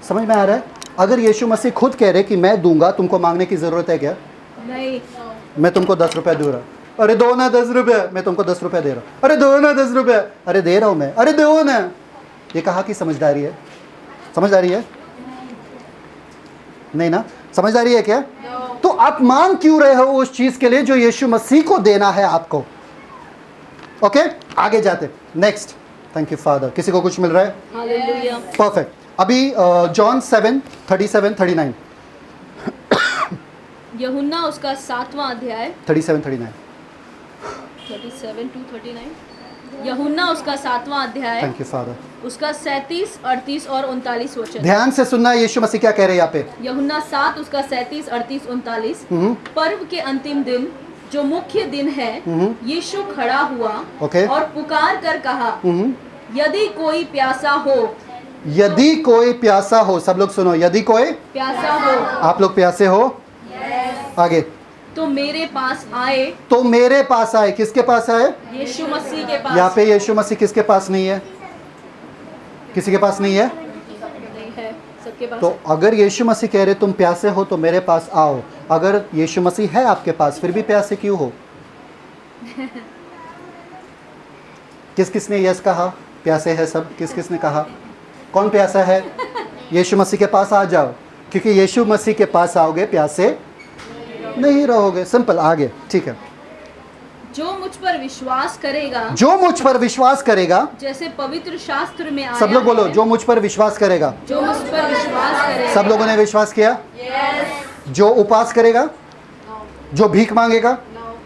समझ में आ रहा है? अगर यीशु मसीह खुद कह रहे कि मैं दूंगा, तुमको मांगने की जरूरत है क्या? नहीं। मैं तुमको 10 रुपए दूं रहा, अरे दो ना 10 रुपए, मैं तुमको 10 रुपए दे रहा हूं, अरे दो ना 10 रुपए, अरे दे रहा हूं मैं, अरे दो ना। ये कहा कि समझदारी है? समझदारी है? नहीं ना, समझदारी है क्या? तो आप मांग क्यों रहे हो उस चीज के लिए जो यीशु मसीह को देना है आपको? ओके, आगे जाते, नेक्स्ट। Thank you father. किसी को कुछ मिल रहा है? हालेलुया। परफेक्ट। अभी जॉन 7:37-39। यूहन्ना उसका 7वां अध्याय 37-39। 37 to 39। यूहन्ना उसका 7वां अध्याय थैंक यू फादर। उसका 37, 38 और 39 वचन। ध्यान से सुनना, यीशु मसीह क्या कह रहे हैं यहाँ पे। यूहन्ना 7 उसका 37, 38, 39। पर्व के अंतिम दिन जो मुख्य दिन है, यीशु खड़ा हुआ ओके। और पुकार कर कहा, यदि कोई प्यासा हो, यदि कोई प्यासा हो, सब लोग सुनो, यदि कोई प्यासा हो, आप लोग प्यासे हो, आगे, तो मेरे पास आए। तो मेरे पास आए। किसके पास आए? यीशु मसीह के यहाँ पास। पे यीशु मसीह किसके पास नहीं है? किसी के पास नहीं है? नहीं है, सबके पास। तो अगर यीशु मसीह कह रहे तुम प्यासे हो तो मेरे पास आओ, अगर यीशु मसीह है आपके पास फिर भी प्यासे क्यों हो? किस किसने यस कहा? प्यासे है सब। किस किसने कहा? कौन प्यासा है? यीशु मसीह के पास आ जाओ, क्योंकि यीशु मसीह के पास आओगे प्यासे नहीं रहोगे। सिंपल। आगे, ठीक है। जो मुझ पर विश्वास करेगा, जो मुझ पर विश्वास करेगा, जैसे पवित्र शास्त्र में आया सब लोग बोलो, है, जो मुझ पर विश्वास करेगा। जो मुझ पर विश्वास करेगा। सब लोगों ने विश्वास किया? जो उपास करेगा, जो भीख मांगेगा,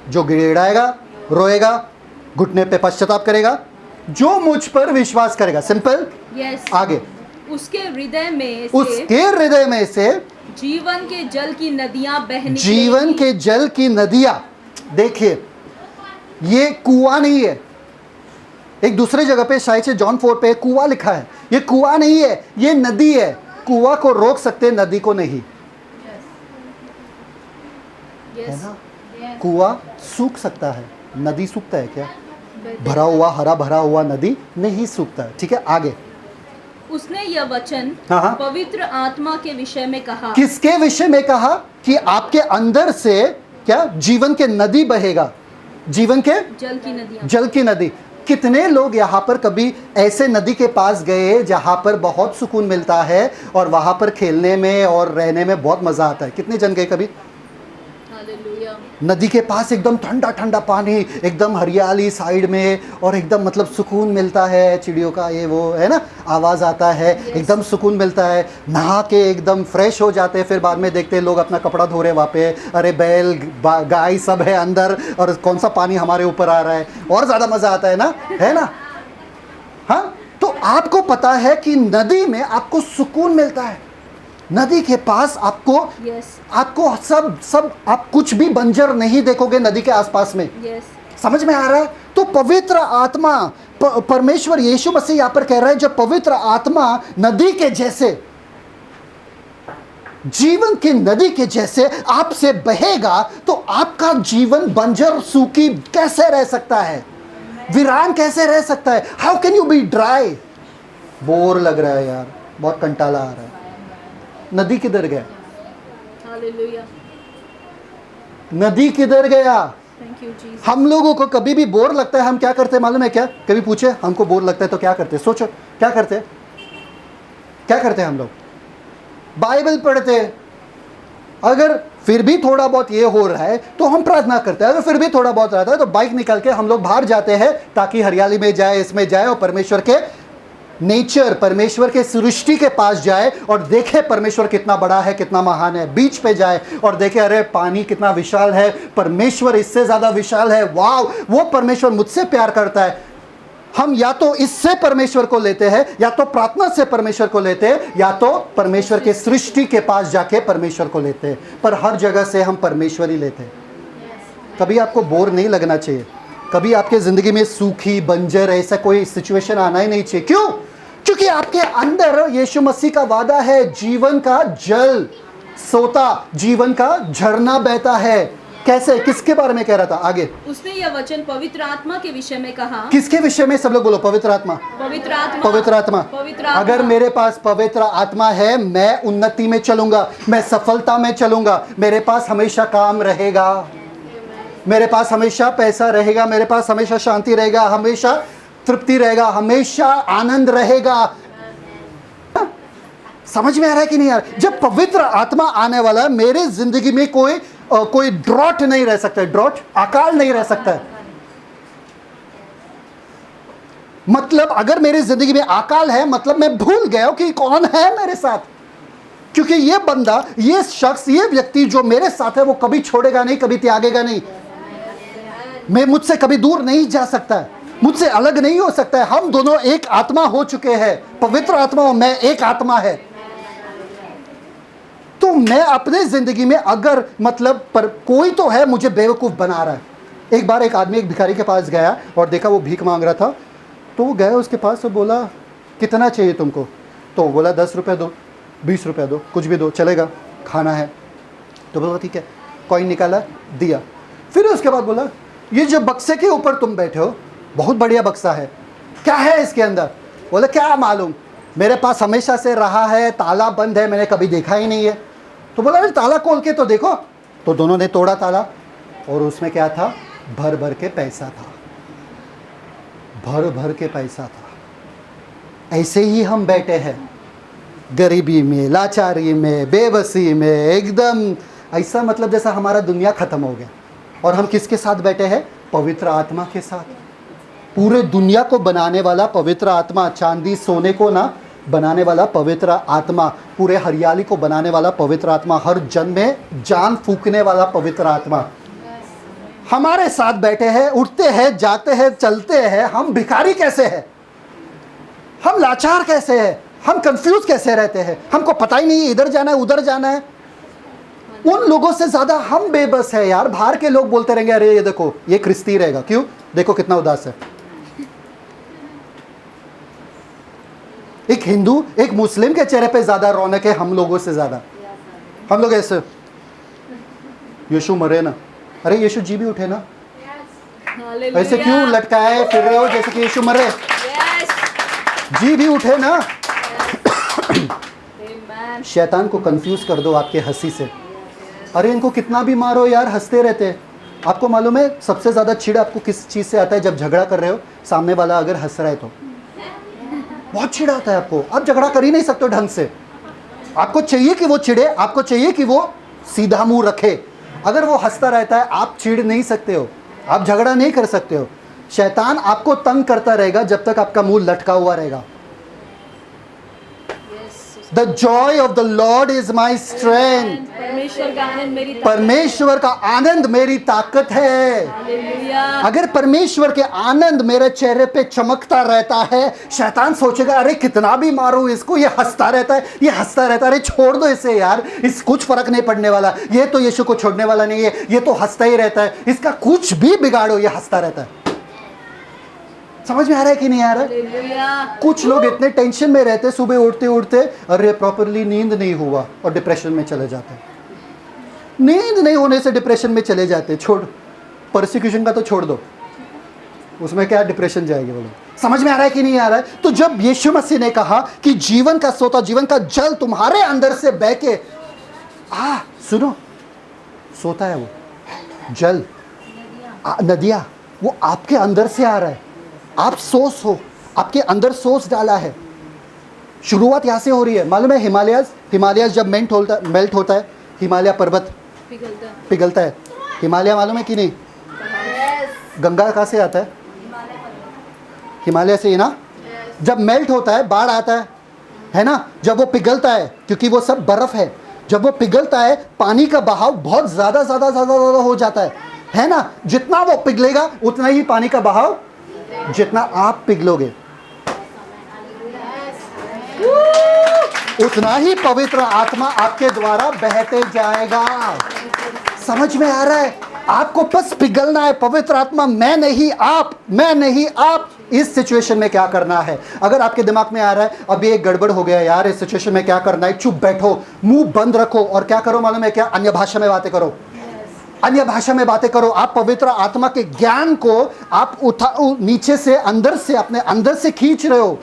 जो गिड़गिड़ाएगा, रोएगा, घुटने पे पश्चाताप करेगा, जो मुझ पर विश्वास करेगा। सिंपल। यस। आगे, उसके हृदय में से उसके हृदय में से जीवन के जल की नदियां बह निकलेंगी। जीवन के जल की नदियां। देखिए, ये कुआं नहीं है। एक दूसरे जगह पे शायद से जॉन 4 पे कुआं लिखा है। ये कुआं नहीं है, ये नदी है। कुआं को रोक सकते, नदी को नहीं, है यस। ना? कुआं सूख सकता है, नदी सूखता है क्या? भरा हुआ, हरा भरा हुआ नदी नहीं सूखता है। ठीक है, आगे। उसने यह वचन हाँ। पवित्र आत्मा के विषय में कहा। किसके विषय में कहा? कि आपके अंदर से क्या जीवन के नदी बहेगा। जीवन के जल की नदियां। जल की नदी। कितने लोग यहाँ पर कभी ऐसे नदी के पास गए जहाँ पर बहुत सुकून मिलता है और वहाँ पर खेलने में और रहने में बहुत मज़ा आता है? कितने जन गए कभी? हालेलुया। नदी के पास एकदम ठंडा ठंडा पानी, एकदम हरियाली साइड में, और एकदम मतलब सुकून मिलता है, चिड़ियों का ये वो है ना, आवाज़ आता है, एकदम सुकून मिलता है। नहा के एकदम फ्रेश हो जाते हैं, फिर बाद में देखते हैं लोग अपना कपड़ा धो रहे वहाँ पे, अरे बैल गाय सब है अंदर, और कौन सा पानी हमारे ऊपर आ रहा है, और ज़्यादा मज़ा आता है ना, है ना? हाँ, तो आपको पता है कि नदी में आपको सुकून मिलता है। नदी के पास आपको यस। आपको सब आप कुछ भी बंजर नहीं देखोगे नदी के आसपास में। यस। समझ में आ रहा है? तो पवित्र आत्मा, परमेश्वर यीशु मसीह यहाँ पर कह रहा है, जब पवित्र आत्मा नदी के जैसे, जीवन की नदी के जैसे आपसे बहेगा, तो आपका जीवन बंजर सूखी कैसे रह सकता है? वीरान कैसे रह सकता है? How can you be dry? Bore लग रहा है यार, बहुत कंटाला आ रहा है। नदी किधर गया? हालेलुया। नदी किधर गया? Thank you Jesus. हम लोगों को कभी भी बोर लगता है, हम क्या करते हैं मालूम है क्या? कभी पूछे हमको बोर लगता है तो क्या करते हैं? सोचो, क्या करते हैं? क्या करते हैं हम लोग? बाइबल पढ़ते हैं। अगर फिर भी थोड़ा बहुत ये हो रहा है तो हम प्रार्थना करते हैं। अगर फिर भी थोड़ा बहुत रहता है तो बाइक निकाल के हम लोग बाहर जाते हैं, ताकि हरियाली में जाए, इसमें जाए, और परमेश्वर के नेचर, परमेश्वर के सृष्टि के पास जाए और देखे परमेश्वर कितना बड़ा है, कितना महान है। बीच पे जाए और देखे, अरे पानी कितना विशाल है, परमेश्वर इससे ज़्यादा विशाल है, वाह, वो परमेश्वर मुझसे प्यार करता है। हम या तो इससे परमेश्वर को लेते हैं, या तो प्रार्थना से परमेश्वर को लेते हैं, या तो परमेश्वर के सृष्टि के पास जाके परमेश्वर को लेते हैं। पर हर जगह से हम परमेश्वर ही लेते हैं। कभी आपको बोर नहीं लगना चाहिए। कभी आपके ज़िंदगी में सूखी, बंजर ऐसा कोई सिचुएशन आना ही नहीं चाहिए। क्यों? क्योंकि आपके अंदर यीशु मसीह का वादा है, जीवन का जल सोता, जीवन का झरना बहता है। कैसे? किसके बारे में कह रहा था? आगे। उसने यह वचन पवित्र आत्मा के विषय में कहा। किसके विषय में? सब लोग बोलो, पवित्र आत्मा। पवित्र आत्मा। पवित्र आत्मा। पवित्र आत्मा। अगर मेरे पास पवित्र आत्मा है, मैं उन्नति में चलूंगा, मैं सफलता में चलूंगा, मेरे पास हमेशा काम रहेगा, मेरे पास हमेशा पैसा रहेगा, मेरे पास हमेशा शांति रहेगा, हमेशा तृप्ति रहेगा, हमेशा आनंद रहेगा। समझ में आ रहा है कि नहीं आ रहा है? जब पवित्र आत्मा आने वाला है, मेरे जिंदगी में कोई ड्रॉट नहीं रह सकता है, ड्रॉट अकाल नहीं रह सकता है। मतलब अगर मेरी जिंदगी में अकाल है, मतलब मैं भूल गया हूं कि कौन है मेरे साथ, क्योंकि ये बंदा, ये शख्स, ये व्यक्ति जो मेरे साथ है वो कभी छोड़ेगा नहीं, कभी त्यागेगा नहीं। मैं मुझसे कभी दूर नहीं जा सकता है, मुझसे अलग नहीं हो सकता है। हम दोनों एक आत्मा हो चुके हैं, पवित्र आत्मा और मैं एक आत्मा है। तो मैं अपने जिंदगी में अगर मतलब पर कोई तो है मुझे बेवकूफ बना रहा है। एक बार एक आदमी एक भिखारी के पास गया और देखा वो भीख मांग रहा था, तो वो गया उसके पास और बोला कितना चाहिए तुमको? तो वो बोला 10 रुपये दो, 20 रुपये दो, कुछ भी दो चलेगा, खाना है। तो बोला ठीक है, कॉइन निकाला, दिया। फिर उसके बाद बोला ये जो बक्से के ऊपर तुम बैठे हो बहुत बढ़िया बक्सा है, क्या है इसके अंदर? बोले क्या मालूम, मेरे पास हमेशा से रहा है, ताला बंद है, मैंने कभी देखा ही नहीं है। तो बोला अरे ताला खोल के तो देखो। तो दोनों ने तोड़ा ताला और उसमें क्या था? भर भर के पैसा था, भर भर के पैसा था। ऐसे ही हम बैठे हैं, गरीबी में, लाचारी में, बेबसी में, एकदम ऐसा मतलब जैसा हमारा दुनिया ख़त्म हो गया। और हम किसके साथ बैठे हैं? पवित्र आत्मा के साथ। पूरे दुनिया को बनाने वाला पवित्र आत्मा, चांदी सोने को ना बनाने वाला पवित्र आत्मा, पूरे हरियाली को बनाने वाला पवित्र आत्मा, हर जन में जान फूकने वाला पवित्र आत्मा हमारे साथ बैठे हैं, उठते हैं, जाते हैं, चलते हैं। हम भिखारी कैसे हैं? हम लाचार कैसे हैं? हम कंफ्यूज कैसे रहते हैं? हमको पता ही नहीं इधर जाना है उधर जाना है। उन लोगों से ज्यादा हम बेबस है यार। बाहर के लोग बोलते रहेंगे अरे ये देखो ये ख्रिस्ती रहेगा, क्यों? देखो कितना उदास है। एक हिंदू, एक मुस्लिम के चेहरे पे ज्यादा रौनक है हम लोगों से ज्यादा। हम लोग ऐसे, यीशु मरे ना, अरे यीशु जी भी उठे ना, ऐसे क्यों लटकाए फिर रहे हो जैसे कि यीशु मरे? जी भी उठे ना। शैतान को कंफ्यूज कर दो आपके हंसी से। अरे इनको कितना भी मारो यार, हंसते रहते हैं। आपको मालूम है सबसे ज़्यादा चिढ़ आपको किस चीज़ से आता है? जब झगड़ा कर रहे हो, सामने वाला अगर हंस रहा है तो बहुत चिढ़ आता है आपको। आप झगड़ा कर ही नहीं सकते ढंग से। आपको चाहिए कि वो चिढ़े, आपको चाहिए कि वो सीधा मुंह रखे। अगर वो हंसता रहता है आप चिढ़ नहीं सकते हो, आप झगड़ा नहीं कर सकते हो। शैतान आपको तंग करता रहेगा जब तक आपका मुंह लटका हुआ रहेगा। The joy of the Lord is my strength. परमेश्वर का आनंद मेरी ताकत है। अगर परमेश्वर के आनंद मेरे चेहरे पे चमकता रहता है, शैतान सोचेगा अरे कितना भी मारो इसको, ये हंसता रहता है, ये हंसता रहता है, अरे छोड़ दो इसे यार, इस कुछ फर्क नहीं पड़ने वाला, ये तो यीशु को छोड़ने वाला नहीं है, ये तो हंसता ही रहता है, इसका कुछ भी बिगाड़ो ये हंसता रहता है। समझ में आ रहा है कि नहीं आ रहा है? कुछ लोग इतने टेंशन में रहते, सुबह उठते उठते अरे प्रॉपरली नींद नहीं हुआ और डिप्रेशन में चले जाते हैं। नींद नहीं होने से डिप्रेशन में चले जाते हैं। छोड़, परसिक्यूशन का तो छोड़ दो, उसमें क्या डिप्रेशन जाएगी बोलो। समझ में आ रहा है कि नहीं आ रहा है? तो जब यीशु मसीह ने कहा कि जीवन का सोता, जीवन का जल तुम्हारे अंदर से बह के सुनो, सोता है वो जल, नदियां, वो आपके अंदर से आ रहा है। आप सोर्स हो, आपके अंदर सोर्स डाला है। शुरुआत यहाँ से हो रही है। मालूम है हिमालयाज जब मेल्ट होता है, हिमालय पर्वत पिघलता है। हिमालय मालूम है कि नहीं? गंगा कहाँ से आता है? हिमालय से ही ना। जब मेल्ट होता है, बाढ़ आता है ना, जब वो पिघलता है, क्योंकि वो सब बर्फ है, जब वो पिघलता है पानी का बहाव बहुत ज़्यादा हो जाता है ना। जितना वो पिघलेगा उतना ही पानी का बहाव, जितना आप पिघलोगे उतना ही पवित्र आत्मा आपके द्वारा बहते जाएगा। समझ में आ रहा है? आपको बस पिघलना है। पवित्र आत्मा, मैं नहीं आप, मैं नहीं आप। इस सिचुएशन में क्या करना है? अगर आपके दिमाग में आ रहा है अभी एक गड़बड़ हो गया यार, इस सिचुएशन में क्या करना है, चुप बैठो, मुंह बंद रखो और क्या करो मालूम है क्या? अन्य भाषा में बातें करो, अन्य भाषा में बातें करो। आप पवित्र आत्मा के ज्ञान को आप नीचे से, अंदर से, अपने अंदर से खींच रहे हो।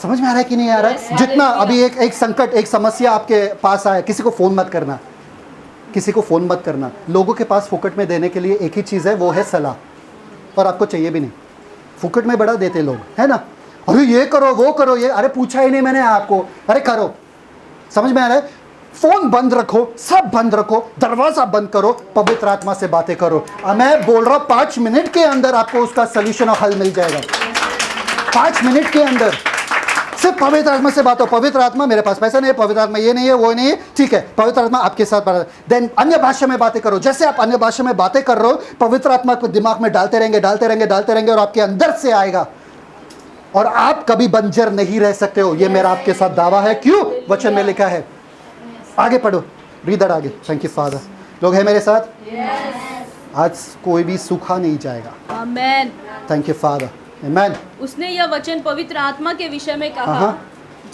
समझ में आ रहा है कि नहीं आ रहा है? जितना अभी एक संकट, एक समस्या आपके पास आए, किसी को फ़ोन मत करना, किसी को फ़ोन मत करना। लोगों के पास फुकट में देने के लिए एक ही चीज़ है, वो है सलाह, और आपको चाहिए भी नहीं। फुकट में बड़ा देते लोग, है ना। अरे ये करो वो करो, ये अरे पूछा ही नहीं मैंने आपको, अरे करो। समझ में आ रहा है? फोन बंद रखो, सब बंद रखो, दरवाजा बंद करो, पवित्र आत्मा से बातें करो। मैं बोल रहा हूं 5 मिनट के अंदर आपको उसका सोल्यूशन और हल मिल जाएगा। 5 मिनट के अंदर सिर्फ पवित्र आत्मा से बात हो। पवित्र आत्मा मेरे पास पैसा नहीं है, पवित्र आत्मा ये नहीं है वो नहीं है, ठीक है, पवित्र आत्मा आपके साथ बात। देन अन्य भाषा में बातें करो। जैसे आप अन्य भाषा में बातें कर रहे हो, पवित्र आत्मा को दिमाग में डालते रहेंगे और आपके अंदर से आएगा और आप कभी बंजर नहीं रह सकते हो। ये मेरा आपके साथ दावा है। क्यों? वचन में लिखा है। आगे पढ़ो, रीडर आगे। Thank you father. लोग हैं मेरे साथ? आज कोई भी सूखा नहीं जाएगा। आमेन। Thank you father. आमेन। उसने यह वचन पवित्र आत्मा के विषय में कहा,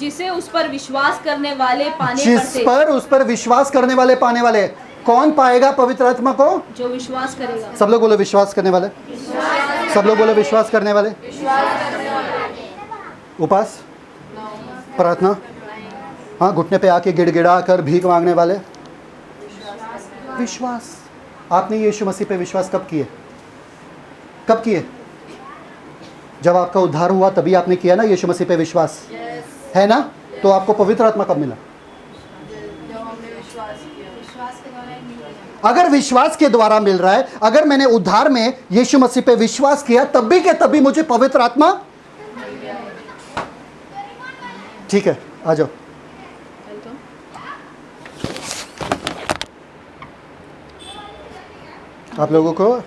जिसे उस पर विश्वास करने वाले पाने जिस पड़ते। पर उस पर विश्वास करने वाले पाने वाले। कौन पाएगा पवित्र आत्मा को? जो विश्वास करेगा। सब लोग बोलो विश्वास करने वाले। सब लोग बोलो विश्वास करने वाले। उपास, प्रार्थना, हाँ, घुटने पे आके गिड़गिड़ा कर भीख मांगने वाले। विश्वास। आपने यीशु मसीह पे विश्वास कब किए? कब किए? जब आपका उद्धार हुआ तभी आपने किया ना यीशु मसीह पे विश्वास, है ना? तो आपको पवित्र आत्मा कब मिला? अगर विश्वास के द्वारा मिल रहा है, अगर मैंने उद्धार में यीशु मसीह पे विश्वास किया तभी के तभी मुझे पवित्र आत्मा। ठीक है, आ जाओ। आप लोगों को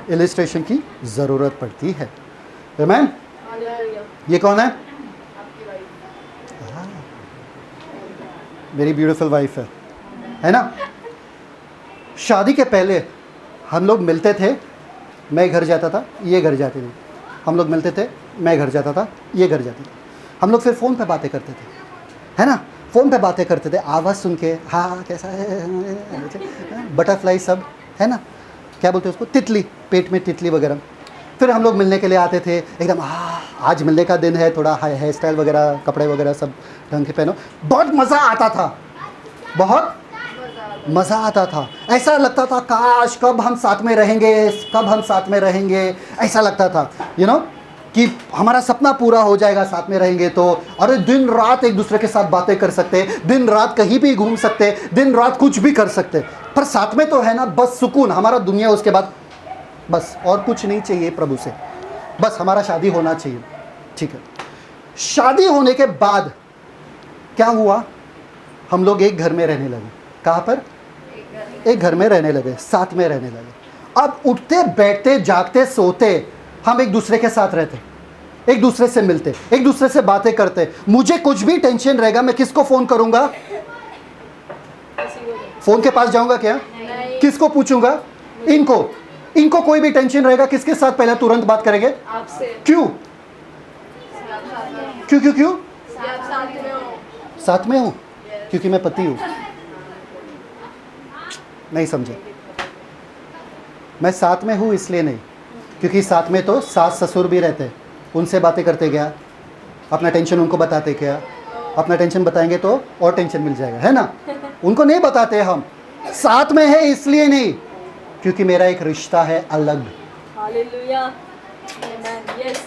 इलिस्ट्रेशन की जरूरत पड़ती है। आमेन। ये कौन है? मेरी ब्यूटीफुल वाइफ है ना? शादी के पहले हम लोग मिलते थे, मैं घर जाता था, ये घर जाती थी। हम लोग मिलते थे, मैं घर जाता था, ये घर जाती थी। हम लोग फिर फ़ोन पे बातें करते थे, है ना? फ़ोन पे बातें करते थे, आवाज़ सुन के, हाँ कैसा है, बटरफ्लाई सब, है ना? क्या बोलते हैं उसको? तितली, पेट में तितली वगैरह। फिर हम लोग मिलने के लिए आते थे, एकदम आज मिलने का दिन है, थोड़ा हेयर स्टाइल वगैरह, कपड़े वगैरह सब ढंग के पहनो। बहुत मज़ा आता था, बहुत मज़ा आता था। ऐसा लगता था काश कब हम साथ में रहेंगे, कब हम साथ में रहेंगे, ऐसा लगता था कि हमारा सपना पूरा हो जाएगा साथ में रहेंगे तो। अरे दिन रात एक दूसरे के साथ बातें कर सकते, दिन रात कहीं भी घूम सकते, दिन रात कुछ भी कर सकते, पर साथ में तो है ना, बस सुकून। हमारा दुनिया उसके बाद बस और कुछ नहीं चाहिए प्रभु से, बस हमारा शादी होना चाहिए। ठीक है, शादी होने के बाद क्या हुआ? हम लोग एक घर में रहने लगे। कहाँ पर? एक घर में रहने लगे, साथ में रहने लगे। अब उठते बैठते जागते सोते हम एक दूसरे के साथ रहते, एक दूसरे से मिलते, एक दूसरे से बातें करते। मुझे कुछ भी टेंशन रहेगा, मैं किसको फ़ोन करूंगा? फ़ोन के पास जाऊंगा क्या? किसको पूछूंगा? इनको कोई भी टेंशन रहेगा, किसके साथ पहले तुरंत बात करेंगे? आपसे। क्यों? क्यों? साथ में हूँ क्योंकि मैं पति हूँ। नहीं समझे? मैं साथ में हूँ इसलिए नहीं, क्योंकि साथ में तो सास ससुर भी रहते, उनसे बातें करते गया, अपना टेंशन उनको बताते गया। अपना टेंशन बताएंगे तो और टेंशन मिल जाएगा, है ना? उनको नहीं बताते हम। साथ में है इसलिए नहीं, क्योंकि मेरा एक रिश्ता है अलग। हालेलुया। आमेन। यस।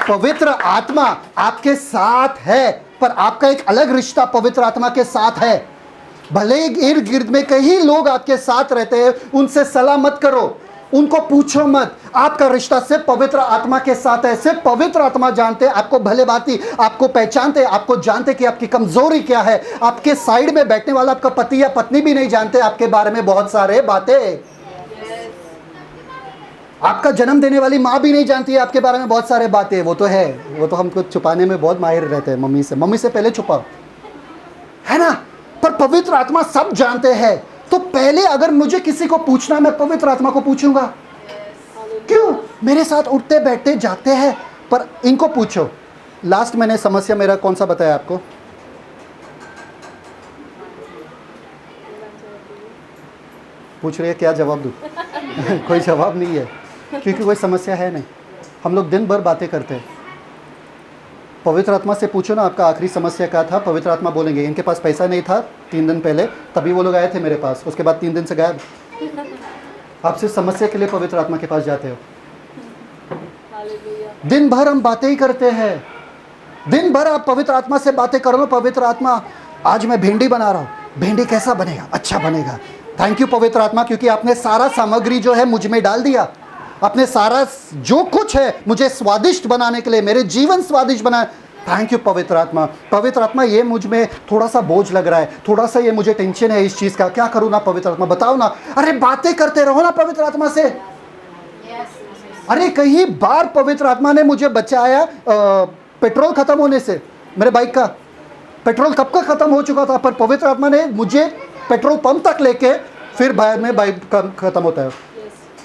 पवित्र आत्मा आपके साथ है, पर आपका एक अलग रिश्ता पवित्र आत्मा के साथ है। भले इर्द गिर्द में कई लोग आपके साथ रहते हैं, उनसे सलाह मत करो, उनको पूछो मत। आपका रिश्ता सिर्फ पवित्र आत्मा के साथ है। सिर्फ पवित्र आत्मा जानते, आपको भले भांति आपको पहचानते, आपको जानते कि आपकी कमजोरी क्या है। आपके साइड में बैठने वाला आपका पति या पत्नी भी नहीं जानते आपके बारे में बहुत सारे बातें। आपका जन्म देने वाली माँ भी नहीं जानती है आपके बारे में बहुत सारे बातें। वो तो है, वो तो हमको छुपाने में बहुत माहिर रहते हैं। मम्मी से पहले छुपाओ, है ना? पर पवित्र आत्मा सब जानते हैं। तो पहले अगर मुझे किसी को पूछना, मैं पवित्र आत्मा को पूछूंगा। क्यों? मेरे साथ उठते बैठते जागते हैं, पर इनको पूछो। लास्ट मैंने समस्या मेरा कौन सा बताया आपको? पूछ रही है क्या जवाब दूं? कोई जवाब नहीं है, क्योंकि कोई समस्या है नहीं। हम लोग दिन भर बातें करते हैं। पवित्र आत्मा से पूछो ना आपका आखिरी समस्या क्या था, पवित्र आत्मा बोलेंगे इनके पास पैसा नहीं था 3 दिन पहले, तभी वो लोग आए थे मेरे पास, उसके बाद 3 दिन से गायब। आप सिर्फ समस्या के लिए पवित्र आत्मा के पास जाते हो। दिन भर हम बातें ही करते हैं, दिन भर आप पवित्र आत्मा से बातें करो, पवित्र आत्मा आज मैं भिंडी बना रहा हूँ, भिंडी कैसा बनेगा, अच्छा बनेगा। थैंक यू पवित्र आत्मा, क्योंकि आपने सारा सामग्री जो है मुझ में डाल दिया, आपने सारा जो कुछ है मुझे स्वादिष्ट बनाने के लिए, मेरे जीवन स्वादिष्ट बना। थैंक यू पवित्र आत्मा। पवित्र आत्मा ये मुझ में थोड़ा सा बोझ लग रहा है, थोड़ा सा ये मुझे टेंशन है इस चीज़ का, क्या करूँ ना पवित्र आत्मा, बताओ ना। अरे बातें करते रहो ना पवित्र आत्मा से। अरे कई बार पवित्र आत्मा ने मुझे बचाया पेट्रोल खत्म होने से, मेरे बाइक का पेट्रोल कब का खत्म हो चुका था, पर पवित्र आत्मा ने मुझे पेट्रोल पंप तक लेके फिर बाद में बाइक खत्म होता है।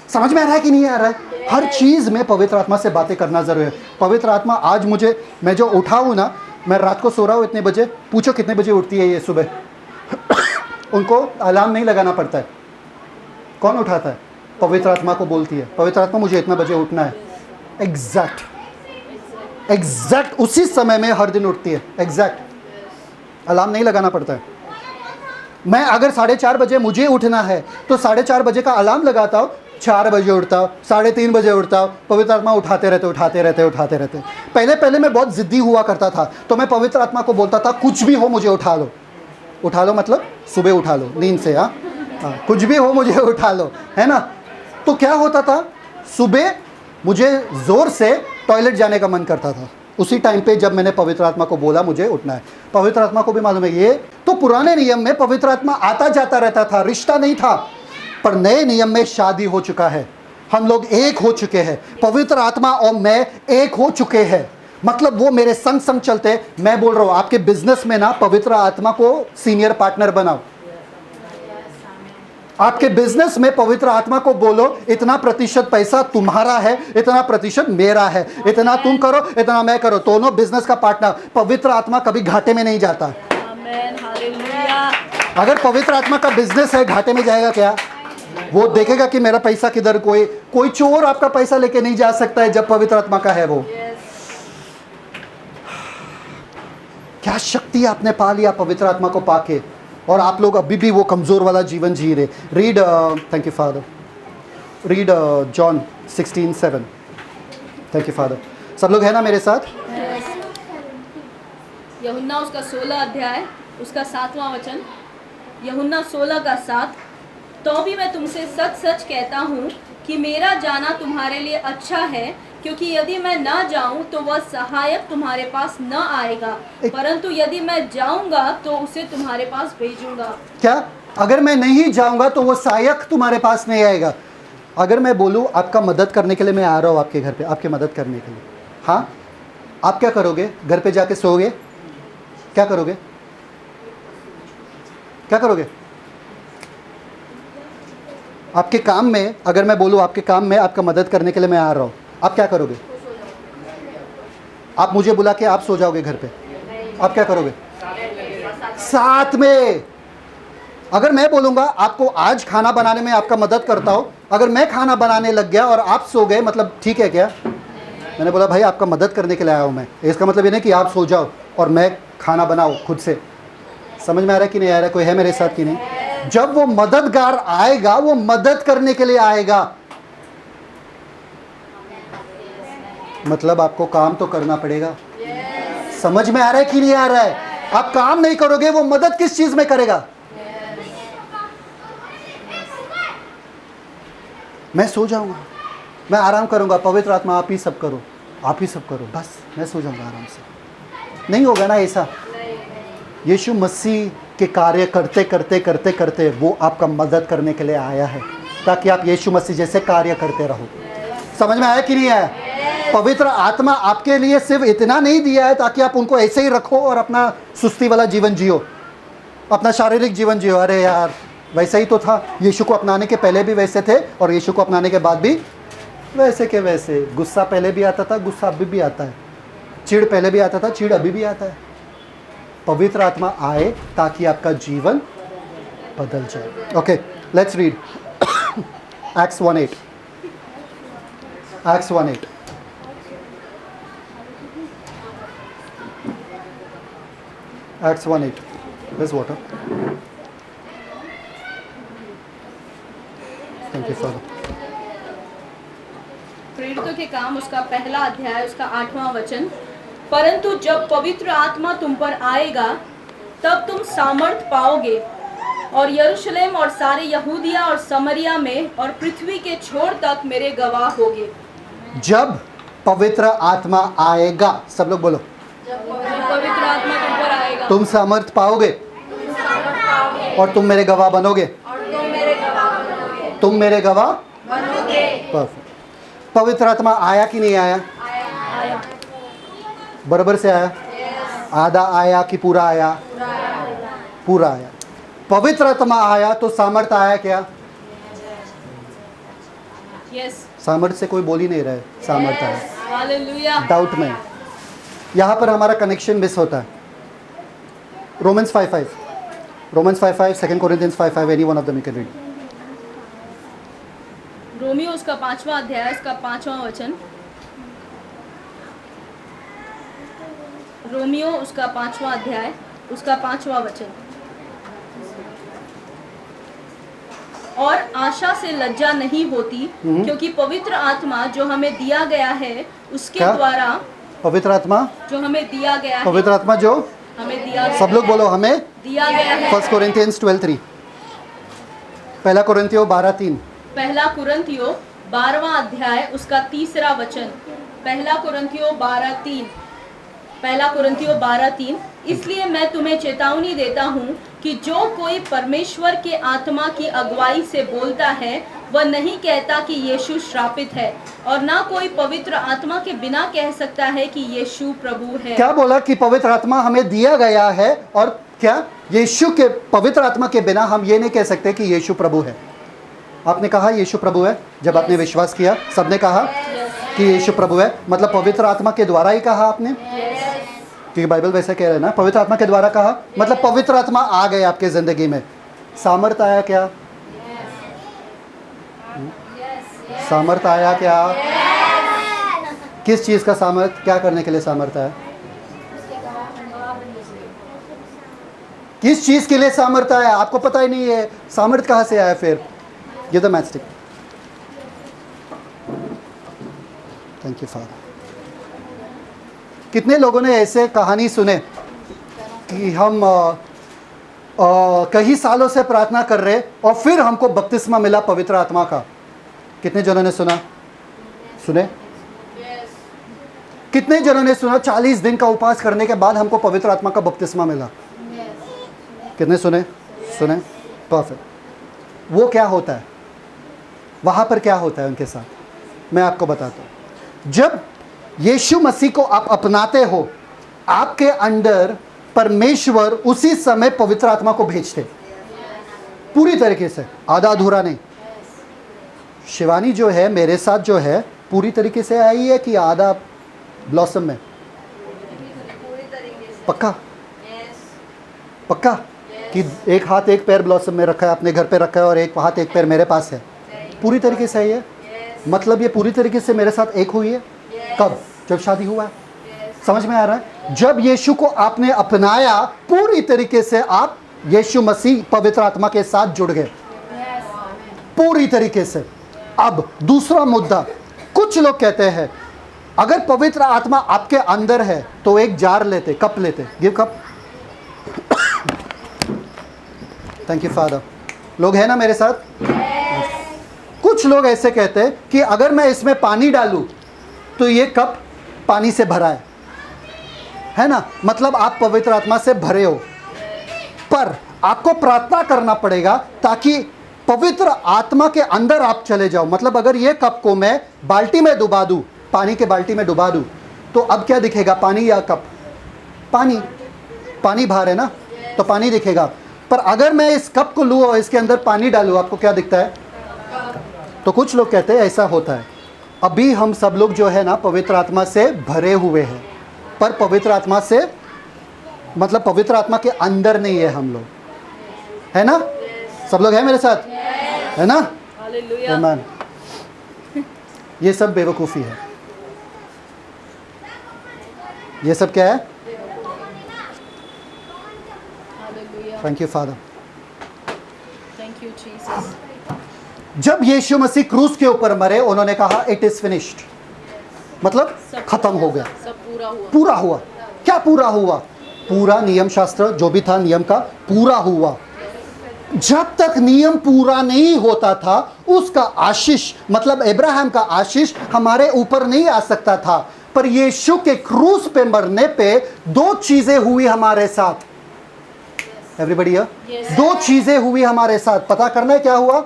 समझ में आ रहा है कि नहीं आ रहा है? हर चीज़ में पवित्र आत्मा से बातें करना ज़रूरी है। पवित्र आत्मा आज मुझे, मैं जो उठा हूँ ना, मैं रात को सो रहा हूँ इतने बजे, पूछो कितने बजे उठती है ये सुबह? उनको अलार्म नहीं लगाना पड़ता है। कौन उठाता है? पवित्र आत्मा को बोलती है, पवित्र आत्मा मुझे इतना बजे उठना है। एग्जैक्ट उसी समय में हर दिन उठती है, एग्जैक्ट। अलार्म नहीं लगाना पड़ता है। मैं अगर 4:30 बजे मुझे उठना है तो 4:30 बजे का अलार्म लगाता हूँ, 4 बजे उठता हूँ, 3:30 बजे उठता हूँ। पवित्र आत्मा उठाते रहते। पहले मैं बहुत ज़िद्दी हुआ करता था, तो मैं पवित्र आत्मा को बोलता था कुछ भी हो मुझे उठा लो, मतलब सुबह उठा लो नींद से। हाँ, कुछ भी हो मुझे उठा लो, है ना। तो क्या होता था, सुबह मुझे ज़ोर से टॉयलेट जाने का मन करता था, उसी टाइम पे जब मैंने पवित्र आत्मा को बोला मुझे उठना है। पवित्र आत्मा को भी मालूम है, ये तो पुराने नियम में पवित्र आत्मा आता जाता रहता था, रिश्ता नहीं था। पर नए नियम में शादी हो चुका है, हम लोग एक हो चुके हैं, पवित्र आत्मा और मैं एक हो चुके हैं। मतलब वो मेरे संग संग चलते। मैं बोल रहा हूँ आपके बिजनेस में ना पवित्र आत्मा को सीनियर पार्टनर बनाओ। आपके बिजनेस में पवित्र आत्मा को बोलो इतना प्रतिशत पैसा तुम्हारा है, इतना प्रतिशत मेरा है, इतना तुम करो, इतना मैं करो, दोनों बिजनेस का पार्टनर। पवित्र आत्मा कभी घाटे में नहीं जाता। आमेन, हालेलुया। अगर पवित्र आत्मा का बिजनेस है, घाटे में जाएगा क्या? वो देखेगा कि मेरा पैसा किधर, कोई चोर आपका पैसा लेके नहीं जा सकता है जब पवित्र आत्मा का है वो। क्या शक्ति आपने पा लिया पवित्र आत्मा को पाके, और आप लोग अभी भी वो कमज़ोर वाला जीवन जी रहे। Read, thank you father, read John 16:7। Thank you father. सब लोग है ना मेरे साथ? यूहन्ना उसका 16 अध्याय उसका 7वां वचन, यूहन्ना 16 का 7। तो भी मैं तुमसे सच सच कहता हूँ कि मेरा जाना तुम्हारे लिए अच्छा है, क्योंकि यदि मैं ना जाऊं तो वह सहायक तुम्हारे पास न आएगा, परंतु यदि मैं जाऊंगा तो उसे तुम्हारे पास भेजूंगा। क्या? अगर मैं नहीं जाऊंगा तो वो सहायक तुम्हारे पास नहीं आएगा। अगर मैं बोलूं आपका मदद करने के लिए मैं आ रहा हूं आपके घर पे, आपकी मदद करने के लिए, हाँ, आप क्या करोगे? घर पे जाके सोओगे? क्या करोगे? क्या करोगे? आपके काम में, अगर मैं बोलूं आपके काम में आपका मदद करने के लिए मैं आ रहा हूं, आप क्या करोगे? आप मुझे बुला के आप सो जाओगे घर पे, आप क्या करोगे? साथ में। अगर मैं बोलूँगा आपको आज खाना बनाने में आपका मदद करता हूँ, अगर मैं खाना बनाने लग गया और आप सो गए, मतलब ठीक है क्या? मैंने बोला भाई आपका मदद करने के लिए आया हूँ मैं, इसका मतलब ये नहीं कि आप सो जाओ और मैं खाना बनाऊँ खुद से। समझ में आ रहा है कि नहीं आ रहा है? कोई है मेरे साथ कि नहीं? जब वो मददगार आएगा वो मदद करने के लिए आएगा, मतलब आपको काम तो करना पड़ेगा। समझ में आ रहा है कि नहीं आ रहा है? आप काम नहीं करोगे वो मदद किस चीज में करेगा? मैं सो जाऊंगा, मैं आराम करूंगा, पवित्र आत्मा आप ही सब करो, आप ही सब करो, बस मैं सो जाऊंगा आराम से। नहीं होगा ना ऐसा। यीशु मसीह के कार्य करते करते करते करते वो आपका मदद करने के लिए आया है, ताकि आप यीशु मसीह जैसे कार्य करते रहो। समझ में आया कि नहीं आया? पवित्र आत्मा आपके लिए सिर्फ इतना नहीं दिया है ताकि आप उनको ऐसे ही रखो और अपना सुस्ती वाला जीवन जियो, अपना शारीरिक जीवन जियो। अरे यार वैसा ही तो था, यीशु को अपनाने के पहले भी वैसे थे और यीशु को अपनाने के बाद भी वैसे के वैसे। गुस्सा पहले भी आता था, गुस्सा अभी भी आता है, चिढ़ पहले भी आता था, चिढ़ अभी भी आता है। पवित्र आत्मा आए ताकि आपका जीवन बदल जाए। Okay, let's read acts 1:8। Acts 1:8। Acts 1:8. Where's water? Thank you, Father. प्रेरितों के काम उसका पहला अध्याय उसका 8वां वचन। परंतु जब पवित्र आत्मा तुम पर आएगा तब तुम सामर्थ पाओगे और यरूशलेम और सारे यहूदिया और समरिया में और पृथ्वी के छोर तक मेरे गवाह होगे। जब पवित्र आत्मा आएगा, सब लोग बोलो, जब पवित्र आत्मा तुम पर आएगा तुम सामर्थ पाओगे और तुम मेरे गवाह बनोगे। तुम मेरे गवाह परफेक्ट। पवित्र आत्मा आया कि नहीं आया? बराबर से आया? आधा आया कि पूरा आया? पूरा आया। पवित्र आत्मा आया तो सामर्थ आया क्या? यस, सामर्थ से कोई बोल ही नहीं रहा है, सामर्थ आया। हालेलुया। डाउट में यहाँ पर हमारा कनेक्शन मिस होता है। Romans 5:5, Romans 5:5, 2 Corinthians 5:5, any one of them you can read. Romeo उसका 5वां अध्याय उसका 5वां वचन। रोमियो उसका 5वां अध्याय उसका 5वां वचन। और आशा से लज्जा नहीं होती क्योंकि पवित्र आत्मा जो हमें दिया गया है उसके क्या? द्वारा, पवित्र आत्मा, जो हमें दिया गया है, पवित्र आत्मा जो हमें दिया गया सब लोग बोलो, हमें दिया गया है। 1 कोरिंथियंस 12:3, पहला कोरिन्थियों 12:3। पहला कुरिन्थियों 12वां अध्याय उसका 3रा वचन। पहला कुरिन्थियों 12:3, पहला कुरिन्थियों 12:3। इसलिए मैं तुम्हें चेतावनी देता हूँ कि जो कोई परमेश्वर के आत्मा की अगुवाई से बोलता है वह नहीं कहता कि यीशु श्रापित है, और ना कोई पवित्र आत्मा के बिना कह सकता है कि यीशु प्रभु है। क्या बोला कि पवित्र आत्मा हमें दिया गया है, और क्या यीशु के पवित्र आत्मा के बिना हम ये नहीं कह सकते कि यीशु प्रभु है। आपने कहा यीशु प्रभु है, जब आपने विश्वास किया सबने कहा कि यीशु प्रभु है, मतलब पवित्र आत्मा के द्वारा ही कहा आपने, क्योंकि बाइबल वैसे कह रहे हैं ना, पवित्र आत्मा के द्वारा कहा, मतलब पवित्र आत्मा आ गए आपके जिंदगी में। सामर्थ आया क्या? सामर्थ आया क्या? किस चीज का सामर्थ? क्या करने के लिए सामर्थ आया? किस चीज के लिए सामर्थ आया? आपको पता ही नहीं है सामर्थ कहां से आया। फिर give the matchstick. Thank you father. कितने लोगों ने ऐसे कहानी सुने कि हम कई सालों से प्रार्थना कर रहे और फिर हमको बपतिस्मा मिला पवित्र आत्मा का? कितने जनों ने सुना? सुने? कितने जनों ने सुना 40 दिन का उपवास करने के बाद हमको पवित्र आत्मा का बपतिस्मा मिला? कितने सुने? सुने? परफेक्ट। वो क्या होता है वहां पर? क्या होता है उनके साथ? मैं आपको बताता हूं। जब यीशु मसीह को आप अपनाते हो, आपके अंदर परमेश्वर उसी समय पवित्र आत्मा को भेजते, पूरी तरीके से, आधा अधूरा नहीं। शिवानी जो है मेरे साथ जो है पूरी तरीके से आई है कि आधा ब्लॉसम में? पक्का? पक्का कि एक हाथ एक पैर ब्लॉसम में रखा है, अपने घर पे रखा है, और एक हाथ एक पैर मेरे पास है? पूरी तरीके से आई है। मतलब ये पूरी तरीके से मेरे साथ एक हुई है। कब? जब शादी हुआ है। समझ में आ रहा है? जब यीशु को आपने अपनाया, पूरी तरीके से आप यीशु मसीह पवित्र आत्मा के साथ जुड़ गए, पूरी तरीके से। अब दूसरा मुद्दा, कुछ लोग कहते हैं अगर पवित्र आत्मा आपके अंदर है तो एक जार लेते, कप लेते, give cup. Thank you father. लोग हैं ना मेरे साथ? कुछ लोग ऐसे कहते हैं कि अगर मैं इसमें पानी डालूं तो ये कप पानी से भरा है ना, मतलब आप पवित्र आत्मा से भरे हो। पर आपको प्रार्थना करना पड़ेगा ताकि पवित्र आत्मा के अंदर आप चले जाओ। मतलब अगर ये कप को मैं बाल्टी में डुबा दूं, पानी के बाल्टी में डुबा दूं, तो अब क्या दिखेगा? पानी या कप? पानी। पानी बाहर है ना, तो पानी दिखेगा। पर अगर मैं इस कप को लूँ और इसके अंदर पानी डालूँ, आपको क्या दिखता है? तो कुछ लोग कहते हैं ऐसा होता है। अभी हम सब लोग जो है ना पवित्र आत्मा से भरे हुए हैं, पर पवित्र आत्मा से, मतलब पवित्र आत्मा के अंदर नहीं है हम लोग, है ना? सब लोग हैं मेरे साथ? है ना? हालेलुया। आमीन। ये सब बेवकूफ़ी है। ये सब क्या है? Hallelujah. Thank you father. Thank you Jesus. जब यीशु मसीह क्रूस के ऊपर मरे, उन्होंने कहा इट इज फिनिश्ड, मतलब खत्म हो गया, सब पूरा हुआ। पूरा हुआ। क्या पूरा हुआ? पूरा नियम शास्त्र जो भी था नियम का पूरा हुआ। जब तक नियम पूरा नहीं होता था, उसका आशीष मतलब अब्राहम का आशीष हमारे ऊपर नहीं आ सकता था। पर यीशु के क्रूस पे मरने पे दो चीजें हुई हमारे साथ। एवरीबडी दो चीजें हुई हमारे साथ। पता करना है क्या हुआ?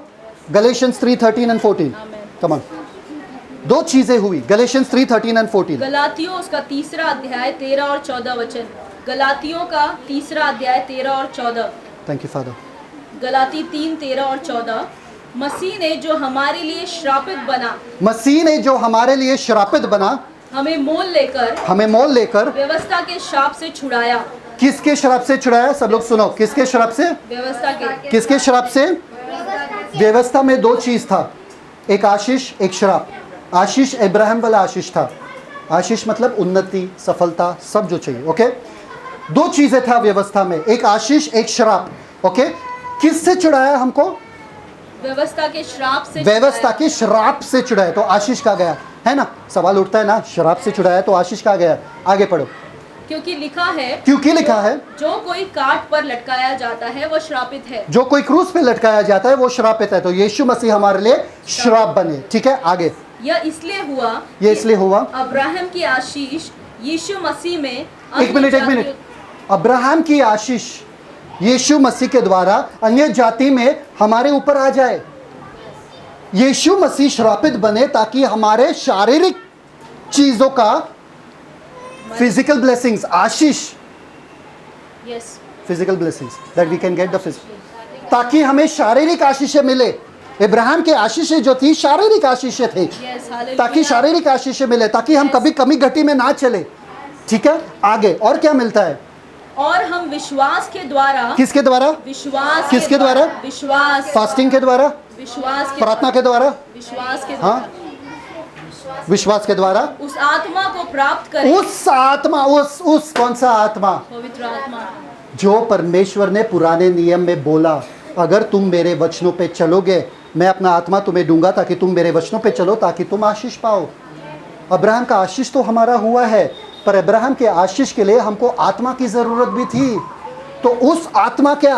Galatians 3:13 and 14। Come on. दो चीजें हुई। Galatians 3:13 and 14। गलातियों उसका तीसरा अध्याय 13 और 14 वचन। गलातियों का तीसरा अध्याय 13 और 14। Thank you father. गलाती 3, 13 और 14। मसीह ने जो हमारे लिए श्रापित बना, मसीह ने जो हमारे लिए श्रापित बना, हमें मोल लेकर व्यवस्था के श्राप से छुड़ाया। किसके श्राप से छुड़ाया? सब लोग सुनो, किसके श्राप से? व्यवस्था के। किसके श्राप से? व्यवस्था में दो चीज था, एक आशीष, एक श्राप। आशीष अब्राहम वाला आशीष था। आशीष मतलब उन्नति, सफलता, सब जो चाहिए। ओके, दो चीजें था व्यवस्था में, एक आशीष, एक श्राप। ओके, किससे छुड़ाया हमको? व्यवस्था के श्राप से। व्यवस्था के श्राप से छुड़ाया। तो आशीष कहाँ गया? है ना, सवाल उठता है ना, श्राप से छुड़ाया तो आशीष कहाँ गया? आगे पढ़ो। क्योंकि लिखा है, क्योंकि लिखा है, जो कोई काट पर लटकाया जाता है वो श्रापित है। जो कोई क्रूस पे लटकाया जाता है वो श्रापित है। तो यीशु मसीह हमारे लिए श्राप बने। ठीक है, आगे। यह इसलिए हुआ, ये इसलिए हुआ, अब्राहम की आशीष यीशु मसीह में। एक मिनट। अब्राहम की आशीष यीशु मसीह के द्वारा अन्य जाति में हमारे ऊपर आ जाए। यीशु मसीह श्रापित बने ताकि हमारे शारीरिक चीजों का फिजिकल ब्लेसिंग्स, आशीष, yes, physical blessings that we can get the physical, ताकि हमें शारीरिक आशीषें मिले। इब्राहिम के आशीषें जो थी शारीरिक आशीषें थी, ताकि शारीरिक आशीषें मिले, ताकि हम कभी कमी घटी में ना चले। ठीक है, आगे और क्या मिलता है? और हम विश्वास के द्वारा। किसके द्वारा? विश्वास। किसके द्वारा? विश्वास। फास्टिंग के द्वारा, विश्वास। प्रार्थना के द्वारा, विश्वास के। हाँ, विश्वास के द्वारा उस आत्मा को प्राप्त करें। उस आत्मा, उस कौन सा आत्मा? पवित्र आत्मा, जो परमेश्वर ने पुराने नियम में बोला, अगर तुम मेरे वचनों पे चलोगे, मैं अपना आत्मा तुम्हें दूंगा ताकि तुम मेरे वचनों पे चलो, ताकि तुम आशीष पाओ। अब्राहम का आशीष तो हमारा हुआ है, पर अब्राहम के आशीष के लिए हमको आत्मा की जरूरत भी थी। तो उस आत्मा क्या?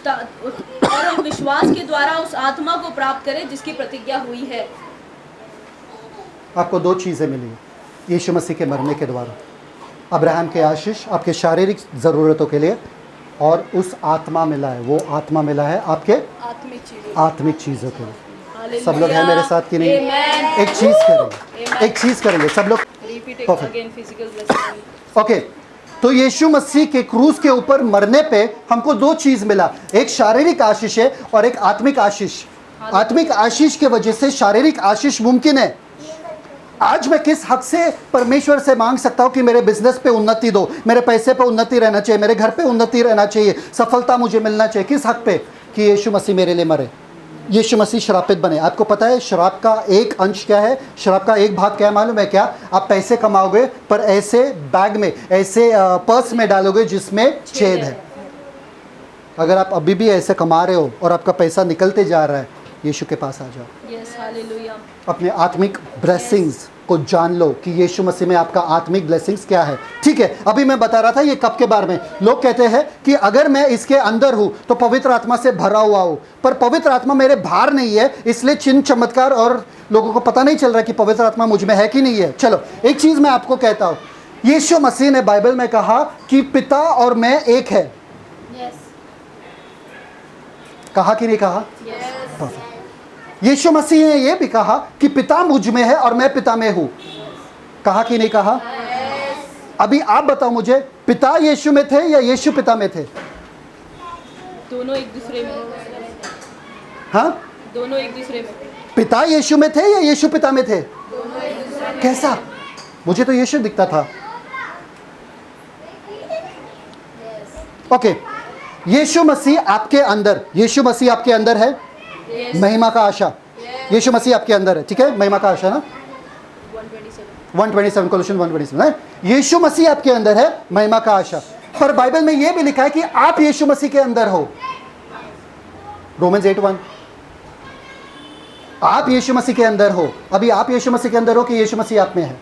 और हम विश्वास के द्वारा उस आत्मा को प्राप्त करें जिसकी प्रतिज्ञा हुई है। आपको दो चीज़ें मिली यीशु मसीह के मरने के द्वारा। अब्राहम के आशीष आपके शारीरिक ज़रूरतों के लिए, और उस आत्मा मिला है, वो आत्मा मिला है आपके आत्मिक चीज़ों के लिए। सब लोग हैं मेरे साथ कि नहीं? एक चीज़ करेंगे सब लोग। ओके, तो यीशु मसीह के क्रूस के ऊपर मरने पे हमको दो चीज़ मिला, एक शारीरिक आशीष है और एक आत्मिक आशीष। आत्मिक आशीष के वजह से शारीरिक आशीष मुमकिन है। आज मैं किस हक से परमेश्वर से मांग सकता हूँ कि मेरे बिजनेस पे उन्नति दो, मेरे पैसे पे उन्नति रहना चाहिए, मेरे घर पे उन्नति रहना चाहिए, सफलता मुझे मिलना चाहिए? किस हक पे? कि यीशु मसीह मेरे लिए मरे, यीशु मसीह श्रापित बने। आपको पता है श्राप का एक अंश क्या है? श्राप का एक भाग क्या मालूम है क्या? आप पैसे कमाओगे पर ऐसे बैग में, ऐसे पर्स में डालोगे जिसमें छेद है। अगर आप अभी भी ऐसे कमा रहे हो और आपका पैसा निकलते जा रहा है, यीशु के पास आ जाओ। Yes, hallelujah. अपने आत्मिक ब्लेसिंग्स को जान लो कि यीशु मसीह में आपका आत्मिक ब्लेसिंग्स क्या है। ठीक है, अभी मैं बता रहा था ये कब के बारे में। लोग कहते हैं कि अगर मैं इसके अंदर हूँ तो पवित्र आत्मा से भरा हुआ हूँ, पर पवित्र आत्मा मेरे बाहर नहीं है, इसलिए चिन्ह चमत्कार और लोगों को पता नहीं चल रहा कि पवित्र आत्मा मुझ में है कि नहीं है। चलो एक चीज़ मैं आपको कहता हूँ, यीशु मसीह ने बाइबल में कहा कि पिता और मैं एक है। कहा कि नहीं कहा? यीशु मसीह ने यह भी कहा कि पिता मुझ में है और मैं पिता में हूं। कहा कि नहीं कहा? अभी आप बताओ मुझे, पिता यीशु में थे या यीशु पिता में थे? दोनों एक दूसरे में। हाँ, दोनों एक दूसरे में। पिता यीशु में थे या यीशु पिता में थे? कैसा? मुझे तो यीशु दिखता था। ओके, यीशु मसीह आपके अंदर, यीशु मसीह आपके अंदर है। महिमा का आशा, यीशु मसीह आपके अंदर है। ठीक है, महिमा का आशा ना 127 कोलोसियन 127 है। यीशु मसीह आपके अंदर है, महिमा का आशा। पर बाइबल में यह भी लिखा है कि आप यीशु मसीह के अंदर हो। रोमन्स 8:1। आप यीशु मसीह के अंदर हो, अभी आप यीशु मसीह के अंदर हो कि यीशु मसीह आप में है?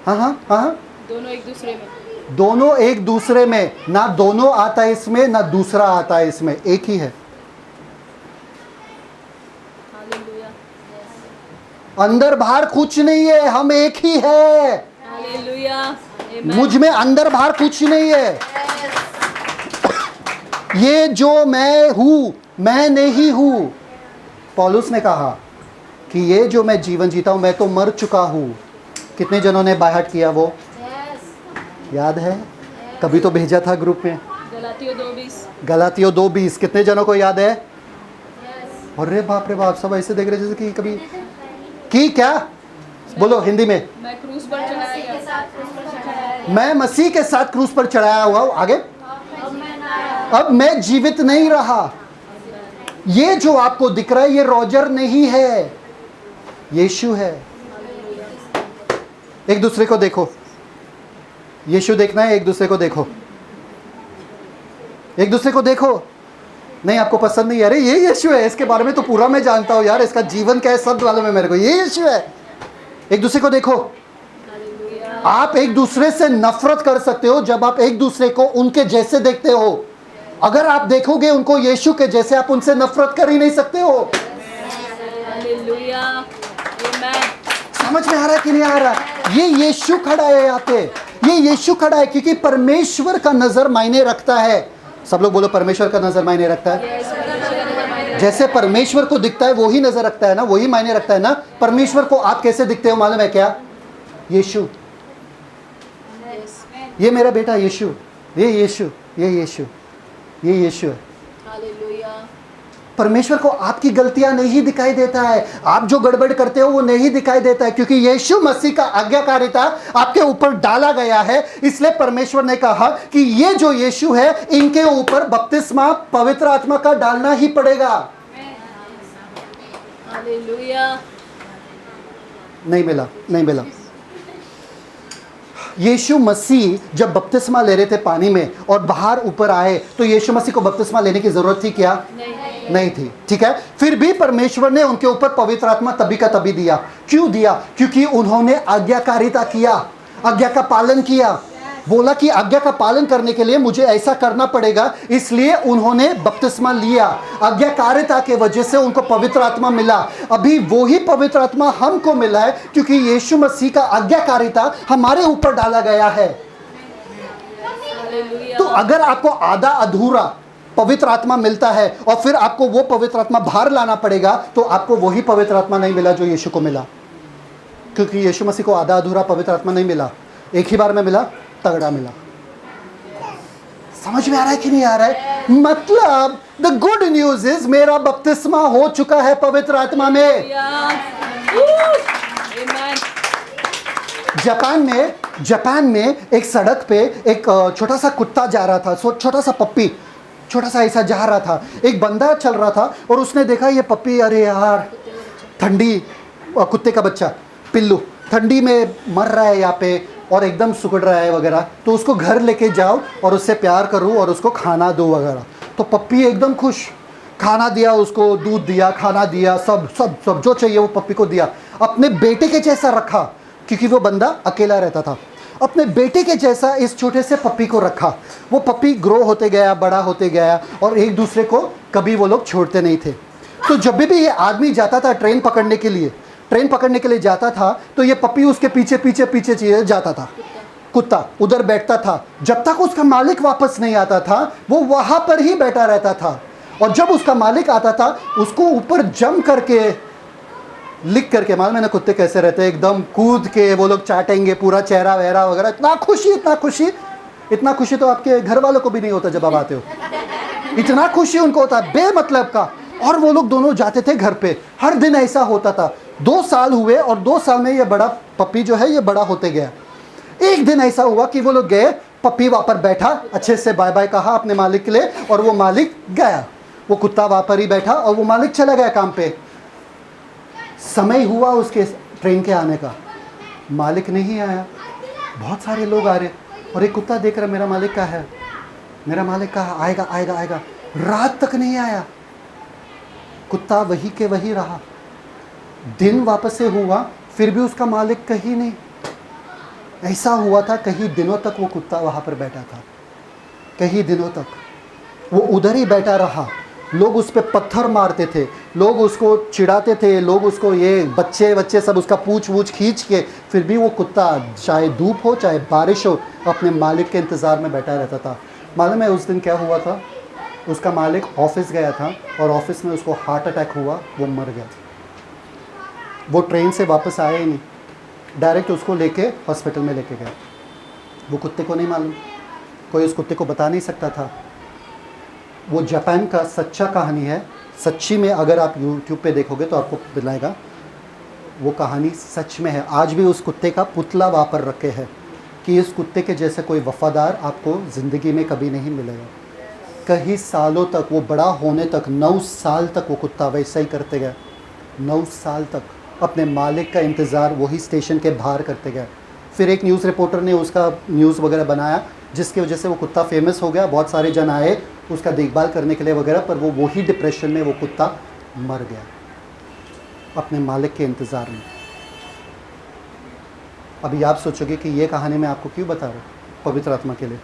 हाँ हाँ हाँ, दोनों एक दूसरे में। दोनों एक दूसरे में, ना दोनों आता है इसमें ना दूसरा आता है इसमें, एक ही है। हालेलुया, अंदर बाहर कुछ नहीं है, हम एक ही है। हालेलुया, आमेन। मुझ में अंदर बाहर कुछ नहीं है। ये जो मैं हूं, मैं नहीं हूं। पौलुस ने कहा कि ये जो मैं जीवन जीता हूं, मैं तो मर चुका हूं। कितने जनों ने बाहट किया वो याद है? कभी तो भेजा था ग्रुप में। गलातियों 2:20। गलातियों 2:20 कितने जनों को याद है? अरे बाप रे बाप, सब ऐसे देख रहे जैसे कि कभी कि क्या बोलो हिंदी में। मैं क्रूस पर चढ़ाया गया। मैं मसीह के साथ क्रूस पर चढ़ाया हुआ हूं। आगे, अब मैं जीवित नहीं रहा। ये जो आपको दिख रहा है ये रॉजर नहीं है, यीशु है। एक दूसरे को देखो, यीशु देखना है, एक दूसरे को देखो, एक दूसरे को देखो। नहीं आपको पसंद नहीं है? अरे ये यीशु है, इसके बारे में तो पूरा मैं जानता हूं यार, इसका जीवन क्या है सब मालूम है मेरे को, ये यीशु है। एक दूसरे को देखो। आप एक दूसरे से नफरत कर सकते हो जब आप एक दूसरे को उनके जैसे देखते हो। अगर आप देखोगे उनको यीशु के जैसे, आप उनसे नफरत कर ही नहीं सकते हो। हालेलुया, आमेन। समझ में आ रहा है कि नहीं आ रहा? ये यीशु खड़ा है यहाँ पे, ये यीशु खड़ा है क्योंकि परमेश्वर का नजर मायने रखता है। सब लोग बोलो परमेश्वर का नजर मायने रखता है। जैसे परमेश्वर को दिखता है वही नजर रखता है ना, वही मायने रखता है ना। परमेश्वर को आप कैसे दिखते हो मालूम है क्या? यीशु, ये मेरा बेटा यीशु, ये यीशु, ये यीशु, ये यीशु है। हालेलुया, परमेश्वर को आपकी गलतियां नहीं दिखाई देता है, आप जो गड़बड़ करते हो वो नहीं दिखाई देता है, क्योंकि यीशु मसीह का आज्ञाकारिता आपके ऊपर डाला गया है। इसलिए परमेश्वर ने कहा कि ये जो यीशु है इनके ऊपर बपतिस्मा पवित्र आत्मा का डालना ही पड़ेगा। हालेलुया, नहीं मिला, नहीं मिला। यीशु मसीह जब बपतिस्मा ले रहे थे पानी में और बाहर ऊपर आए तो यीशु मसीह को बपतिस्मा लेने की जरूरत थी क्या? नहीं थी। ठीक है, फिर भी परमेश्वर ने उनके ऊपर पवित्र आत्मा तभी का तभी दिया। क्यों दिया? क्योंकि उन्होंने आज्ञाकारिता किया, आज्ञा का पालन किया। बोला कि आज्ञा का पालन करने के लिए मुझे ऐसा करना पड़ेगा, इसलिए उन्होंने बपतिस्मा लिया। आज्ञाकारिता के वजह से उनको पवित्र आत्मा मिला। अभी वही पवित्र आत्मा हमको मिला है क्योंकि यीशु मसीह का आज्ञाकारिता हमारे ऊपर डाला गया है। तो अगर आपको आधा अधूरा पवित्र आत्मा मिलता है और फिर आपको वो पवित्र आत्मा बाहर लाना पड़ेगा, तो आपको वही पवित्र आत्मा नहीं मिला जो यीशु को मिला, क्योंकि यीशु मसीह को आधा अधूरा पवित्र आत्मा नहीं मिला, एक ही बार में मिला, तगड़ा मिला। समझ में आ रहा है कि नहीं आ रहा है? मतलब द गुड न्यूज इज मेरा बपतिस्मा हो चुका है पवित्र आत्मा में। जापान में एक सड़क पे एक छोटा सा कुत्ता जा रहा था, छोटा सा पप्पी, छोटा सा ऐसा जा रहा था। एक बंदा चल रहा था और उसने देखा ये पप्पी, अरे यार ठंडी, कुत्ते का बच्चा पिल्लू ठंडी में मर रहा है यहाँ पे और एकदम सुकड़ रहा है वगैरह, तो उसको घर लेके जाओ और उससे प्यार करो और उसको खाना दो वगैरह। तो पप्पी एकदम खुश, खाना दिया उसको, दूध दिया, खाना दिया, सब सब सब जो चाहिए वो पप्पी को दिया। अपने बेटे के जैसा रखा, क्योंकि वो बंदा अकेला रहता था। अपने बेटे के जैसा इस छोटे से पप्पी को रखा। वो पप्पी ग्रो होते गया, बड़ा होते गया और एक दूसरे को कभी वो लोग छोड़ते नहीं थे। तो जब भी ये आदमी जाता था ट्रेन पकड़ने के लिए जाता था, तो ये पप्पी उसके पीछे पीछे पीछे जाता था। कुत्ता उधर बैठता था, जब तक उसका मालिक वापस नहीं आता था वो वहाँ पर ही बैठा रहता था। और जब उसका मालिक आता था उसको ऊपर जम करके लिख करके, मालूम है ना कुत्ते कैसे रहते हैं, एकदम कूद के वो लोग चाटेंगे पूरा चेहरा वहरा वगैरह। इतना खुशी तो आपके घर वालों को भी नहीं होता जब आप आते हो। इतना खुशी उनको होता है बेमतलब का। और वो लोग दोनों जाते थे घर पे, हर दिन ऐसा होता था। 2 साल हुए और 2 साल में ये बड़ा पप्पी जो है ये बड़ा होते गया। एक दिन ऐसा हुआ कि वो लोग गए, पप्पी वहाँ पर बैठा, अच्छे से बाय बाय कहा अपने मालिक के लिए और वो मालिक गया। वो कुत्ता वहाँ पर ही बैठा और वो मालिक चला गया काम पे। समय हुआ उसके ट्रेन के आने का, मालिक नहीं आया। बहुत सारे लोग आ रहे और एक कुत्ता देख रहा, मेरा मालिक कहाँ है, मेरा मालिक कहाँ, आएगा। रात तक नहीं आया। कुत्ता वही के वही रहा। दिन वापस से हुआ, फिर भी उसका मालिक कहीं नहीं। ऐसा हुआ था कई दिनों तक वो कुत्ता वहाँ पर बैठा था, कई दिनों तक वो उधर ही बैठा रहा। लोग उस पर पत्थर मारते थे, लोग उसको चिढ़ाते थे, लोग उसको ये बच्चे सब उसका पूछ वूछ खींच के, फिर भी वो कुत्ता चाहे धूप हो चाहे बारिश हो अपने मालिक के इंतज़ार में बैठा रहता था। मालूम है उस दिन क्या हुआ था? उसका मालिक ऑफिस गया था और ऑफिस में उसको हार्ट अटैक हुआ, वो मर गया। वो ट्रेन से वापस आया ही नहीं, डायरेक्ट उसको लेके हॉस्पिटल में लेके गया। वो कुत्ते को नहीं मालूम, कोई उस कुत्ते को बता नहीं सकता था। वो जापान का सच्चा कहानी है, सच्ची में अगर आप यूट्यूब पे देखोगे तो आपको मिलेगा। वो कहानी सच में है। आज भी उस कुत्ते का पुतला वहाँ पर रखे हैं कि इस कुत्ते के जैसे कोई वफ़ादार आपको ज़िंदगी में कभी नहीं मिलेगा। कई सालों तक, वो बड़ा होने तक, 9 साल तक वो कुत्ता वैसा ही करते गया। 9 साल तक अपने मालिक का इंतज़ार वही स्टेशन के बाहर करते गए। फिर एक न्यूज़ रिपोर्टर ने उसका न्यूज़ वगैरह बनाया, जिसकी वजह से वो कुत्ता फेमस हो गया। बहुत सारे जन आए उसका देखभाल करने के लिए वगैरह, पर वो वही डिप्रेशन में वो कुत्ता मर गया अपने मालिक के इंतज़ार में। अभी आप सोचोगे कि ये कहानी मैं आपको क्यों बता रहा हूँ? पवित्र आत्मा के लिए,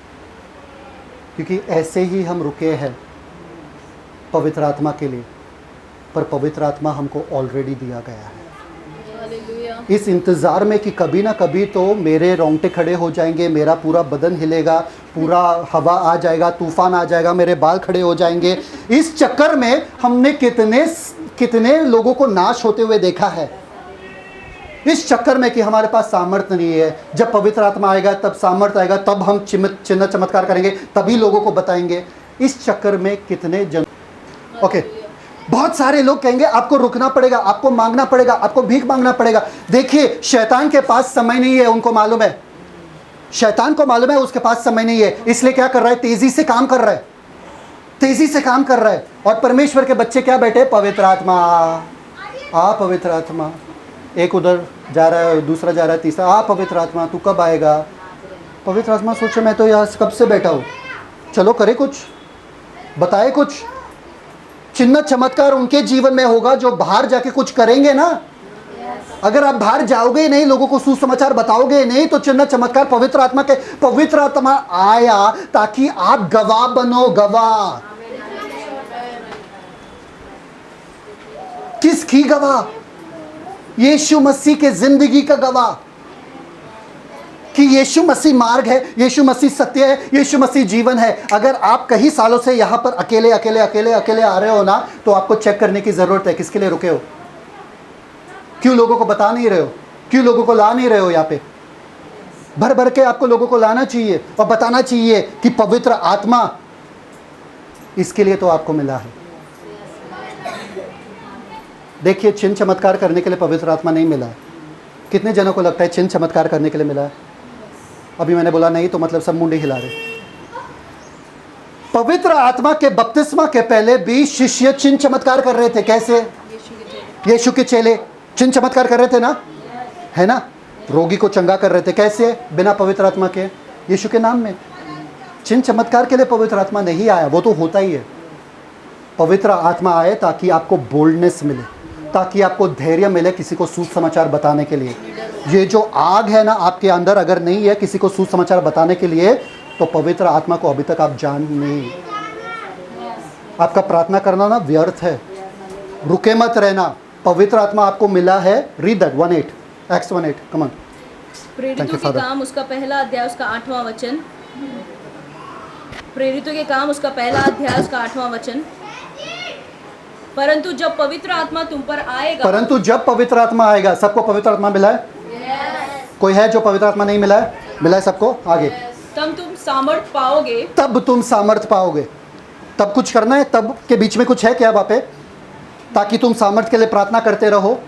क्योंकि ऐसे ही हम रुके हैं पवित्र आत्मा के लिए, पर पवित्र आत्मा हमको ऑलरेडी दिया गया है। इस इंतज़ार में कि कभी ना कभी तो मेरे रोंगटे खड़े हो जाएंगे, मेरा पूरा बदन हिलेगा, पूरा हवा आ जाएगा, तूफान आ जाएगा, मेरे बाल खड़े हो जाएंगे। इस चक्कर में हमने कितने लोगों को नाश होते हुए देखा है। इस चक्कर में कि हमारे पास सामर्थ्य नहीं है। जब पवित्र आत्मा आएगा तब सामर्थ्य आएगा, तब हम चिन्ह चमत्कार करेंगे, तभी लोगों को बताएंगे। इस चक्कर में कितने जन बहुत सारे लोग कहेंगे आपको रुकना पड़ेगा, आपको मांगना पड़ेगा, आपको भीख मांगना पड़ेगा। देखिए, शैतान के पास समय नहीं है, उनको मालूम है, शैतान को मालूम है उसके पास समय नहीं है, इसलिए क्या कर रहा है? तेजी से काम कर रहा है, तेजी से काम कर रहा है। और परमेश्वर के बच्चे क्या बैठे? पवित्र आत्मा आ, पवित्र आत्मा। एक उधर जा रहा है, दूसरा जा रहा है, तीसरा आ, पवित्र आत्मा तू कब आएगा? पवित्र आत्मा सोचे मैं तो यहाँ कब से बैठा हूँ, चलो करे कुछ, बताए कुछ। चिन्ह चमत्कार उनके जीवन में होगा जो बाहर जाके कुछ करेंगे ना। अगर आप बाहर जाओगे नहीं, लोगों को सुसमाचार बताओगे नहीं, तो चिन्ह चमत्कार पवित्र आत्मा आया ताकि आप गवाह बनो। गवाह किसकी गवाह? यीशु मसीह के जिंदगी का गवाह, कि यीशु मसीह मार्ग है, यीशु मसीह सत्य है, यीशु मसीह जीवन है। अगर आप कई सालों से यहाँ पर अकेले आ रहे हो ना, तो आपको चेक करने की ज़रूरत है किसके लिए रुके हो, क्यों लोगों को बता नहीं रहे हो, क्यों लोगों को ला नहीं रहे हो। यहाँ पे भर भर के आपको लोगों को लाना चाहिए और बताना चाहिए कि पवित्र आत्मा, इसके लिए तो आपको मिला है। देखिए, चिन्ह चमत्कार करने के लिए पवित्र आत्मा नहीं मिला है। कितने जनों को लगता है चिन्ह चमत्कार करने के लिए मिला है? अभी मैंने बोला नहीं तो मतलब सब मुंडे हिला रहे। पवित्र आत्मा के बपतिस्मा के पहले भी शिष्य चिन्ह चमत्कार कर रहे थे। कैसे? यीशु के चेले चिन्ह चमत्कार कर रहे थे ना, है ना? रोगी को चंगा कर रहे थे। कैसे? बिना पवित्र आत्मा के, यीशु के नाम में। चिन्ह चमत्कार के लिए पवित्र आत्मा नहीं आया, वो तो होता ही है। पवित्र आत्मा आए ताकि आपको बोल्डनेस मिले, ताकि आपको धैर्य मिले किसी को सुसमाचार बताने के लिए। ये जो आग है ना आपके अंदर, अगर नहीं है किसी को सुसमाचार बताने के लिए, तो पवित्र आत्मा को अभी तक आप जान नहीं। आपका प्रार्थना करना ना व्यर्थ है। रुके मत रहना, पवित्र आत्मा आपको मिला है। Read that 1:8 Acts 1:8 come on. प्रेरितों के काम उसका पहला अध्याय उसका 8वां वचन। प्रेरितों के काम उसका पहला अध्याय उसका 8वां वचन। परंतु जब पवित्र आत्मा तुम पर आएगा, परंतु जब पवित्र आत्मा आएगा। सबको पवित्र आत्मा मिला है? कोई है जो पवित्र आत्मा नहीं मिला है? मिला है सबको। आगे, तब तुम सामर्थ पाओगे। तब तुम सामर्थ पाओगे। तब कुछ करना है? तब के बीच में कुछ है क्या वहाँ पे, ताकि तुम सामर्थ के लिए प्रार्थना करते रहो?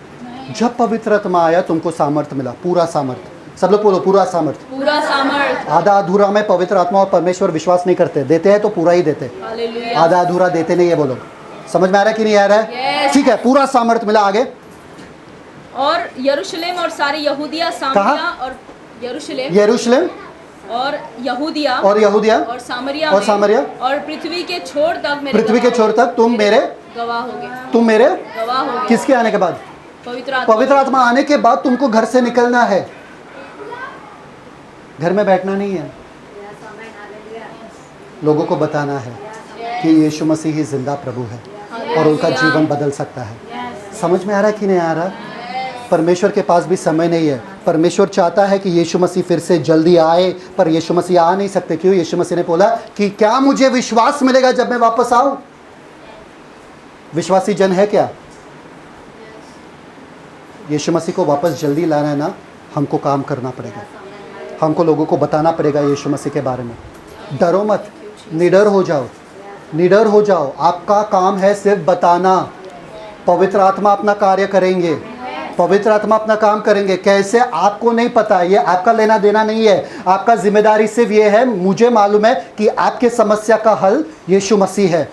जब पवित्र आत्मा आया तुमको सामर्थ मिला, पूरा सामर्थ। सब लोग बोलो, पूरा सामर्थ। पूरा सामर्थ। आधा अधूरा में पवित्र आत्मा और परमेश्वर विश्वास नहीं करते। देते हैं तो पूरा ही देते, हालेलुया। आधा अधूरा देते नहीं है। बोलो, समझ में आ रहा है कि नहीं आ रहा है? Yes. ठीक है, पूरा सामर्थ मिला। आगे, और यरूशलेम और सारी यहूदिया, सामरिया और यरूशलेम और यहूदिया और यहूदिया और सामरिया और में सामरिया और पृथ्वी के छोर तक तुम मेरे गवाह होगे, तुम मेरे गवाह होगे। किसके आने के बाद? पवित्र आत्मा पवित्र आत्मा आने के बाद तुमको घर से निकलना है, घर में बैठना नहीं है, लोगों को बताना है कि यीशु मसीह ही जिंदा प्रभु है और उनका जीवन बदल सकता है। समझ में आ रहा है कि नहीं आ रहा? परमेश्वर के पास भी समय नहीं है। परमेश्वर चाहता है कि यीशु मसीह फिर से जल्दी आए, पर यीशु मसीह आ नहीं सकते। क्यों? यीशु मसीह ने बोला कि क्या मुझे विश्वास मिलेगा जब मैं वापस आऊं? विश्वासी जन है क्या? यीशु मसीह को वापस जल्दी लाना है ना, हमको काम करना पड़ेगा, हमको लोगों को बताना पड़ेगा यीशु मसीह के बारे में। डरो मत, निडर हो जाओ, निडर हो जाओ। आपका काम है सिर्फ बताना। पवित्र आत्मा अपना कार्य करेंगे, पवित्र आत्मा अपना काम करेंगे। कैसे आपको नहीं पता, ये आपका लेना देना नहीं है। आपका जिम्मेदारी सिर्फ ये है, मुझे मालूम है कि आपके समस्या का हल यीशु मसीह है।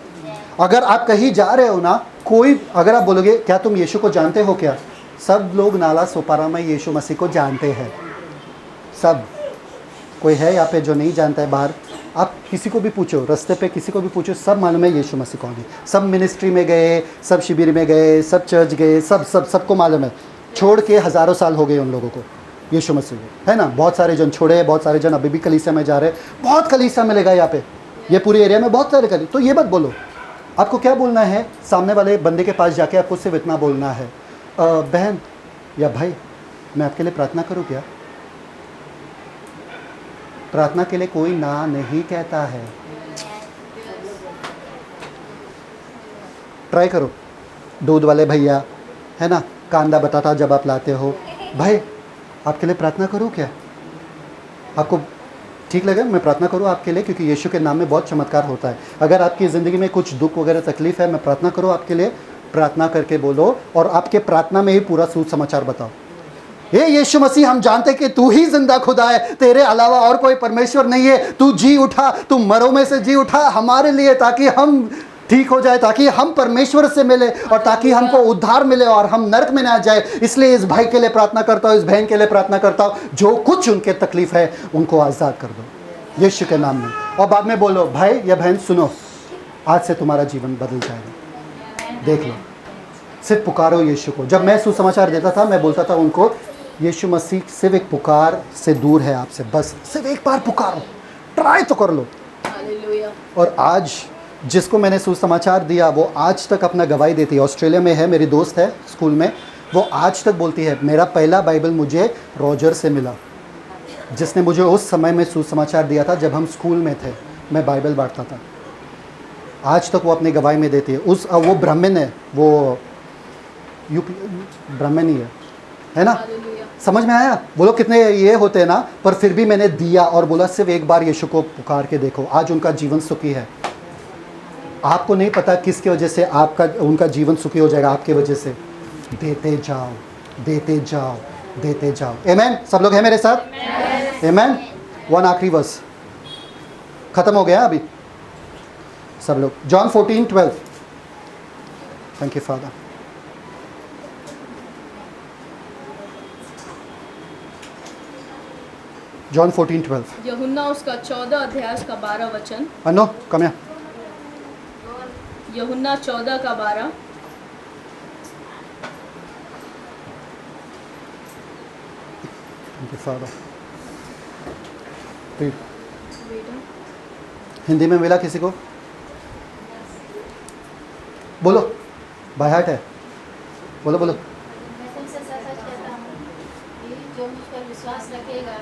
अगर आप कहीं जा रहे हो ना, कोई अगर आप बोलोगे क्या तुम यीशु को जानते हो क्या, सब लोग नाला सोपारा में यीशु मसीह को जानते हैं। सब, कोई है यहाँ पे जो नहीं जानता है बाहर? आप किसी को भी पूछो, रास्ते पे किसी को भी पूछो, सब मालूम है यीशु मसीह कौन है। सब मिनिस्ट्री में गए, सब शिविर में गए, सब चर्च गए, सबको मालूम है। छोड़ के हज़ारों साल हो गए उन लोगों को यीशु मसीह को, है ना। बहुत सारे जन छोड़े, बहुत सारे जन अभी भी कलीसिया में जा रहे हैं। बहुत कलीसिया मिलेगा यहाँ पे, ये पूरे एरिया में बहुत सारे कलीसिया। तो ये मत बोलो। आपको क्या बोलना है? सामने वाले बंदे के पास जाके आपको सिर्फ इतना बोलना है, बहन या भाई, मैं आपके लिए प्रार्थना करूँ क्या? प्रार्थना के लिए कोई ना नहीं कहता है। ट्राई करो। दूध वाले भैया, है ना, कांदा बताता जब आप लाते हो, भाई आपके लिए प्रार्थना करूं क्या? आपको ठीक लगे मैं प्रार्थना करूं आपके लिए? क्योंकि यीशु के नाम में बहुत चमत्कार होता है। अगर आपकी ज़िंदगी में कुछ दुख वगैरह तकलीफ है, मैं प्रार्थना करूं आपके लिए? प्रार्थना करके बोलो और आपके प्रार्थना में ही पूरा सुसमाचार बताओ। हे यीशु मसीह, हम जानते कि तू ही जिंदा खुदा है, तेरे अलावा और कोई परमेश्वर नहीं है। तू जी उठा, तू मरों में से जी उठा हमारे लिए, ताकि हम ठीक हो जाए, ताकि हम परमेश्वर से मिले और ताकि हमको उद्धार मिले और हम नरक में ना जाए। इसलिए इस भाई के लिए प्रार्थना करता हूँ, इस बहन के लिए प्रार्थना करता हूँ, जो कुछ उनके तकलीफ है उनको आज़ाद कर दो यीशु के नाम में। और बाद में बोलो, भाई या बहन सुनो, आज से तुम्हारा जीवन बदल जाएगा। देख लो, सिर्फ पुकारो यीशु को। जब मैं सुसमाचार देता था, मैं बोलता था उनको, यीशु मसीह सिर्फ एक पुकार से दूर है आपसे, बस सिर्फ एक बार पुकारो, ट्राई तो कर लो। हालेलुया। और आज जिसको मैंने सुसमाचार दिया वो आज तक अपना गवाही देती है। ऑस्ट्रेलिया में है, मेरी दोस्त है स्कूल में, वो आज तक बोलती है मेरा पहला बाइबल मुझे रॉजर से मिला, जिसने मुझे उस समय में सुसमाचार दिया था जब हम स्कूल में थे, मैं बाइबल बांटता था। आज तक वो अपनी गवाही में देती है। वो ब्राह्मण है, वो यूपी ब्राह्मण ही है ना। समझ में आया? बोलो कितने ये होते हैं ना, पर फिर भी मैंने दिया और बोला सिर्फ एक बार यीशु को पुकार के देखो। आज उनका जीवन सुखी है। आपको नहीं पता किसकी वजह से उनका जीवन सुखी हो जाएगा, आपके वजह से। देते जाओ, देते जाओ, देते जाओ। आमीन। सब लोग हैं मेरे साथ? आमीन। वन आखिरी वर्स खत्म हो गया अभी सब लोग। John 14:12। Thank you father. John 14:12। यूहन्ना उसका 14 अध्याय का 12 वचन। अनो कम यहाँ। यूहन्ना 14 का 12। Thank you father. हिंदी में मिला किसी को? बोलो, बाय हार्ट है, बोलो बोलो। मैं तुमसे सच सच कहता हूँ कि जो मुझ पर विश्वास रखेगा,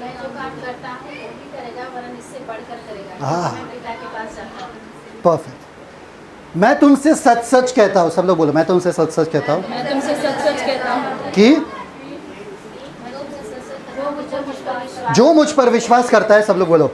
मैं जो काम करता हूँ वो भी करेगा, वरन इससे बढ़कर करेगा। हाँ। मैं पिता के पास जाता हूँ। परफेक्ट। मैं तुमसे सच सच कहता हूँ, सब लोग बोलो, मैं तुमसे सच सच कहता हूँ मैं तुमसे सच सच कहता हूँ कि मैं तुमसे सच सच कहता हूँ, जो मुझ पर विश्वास जो मुझ पर विश्वास करता है, सब लोग बोलो,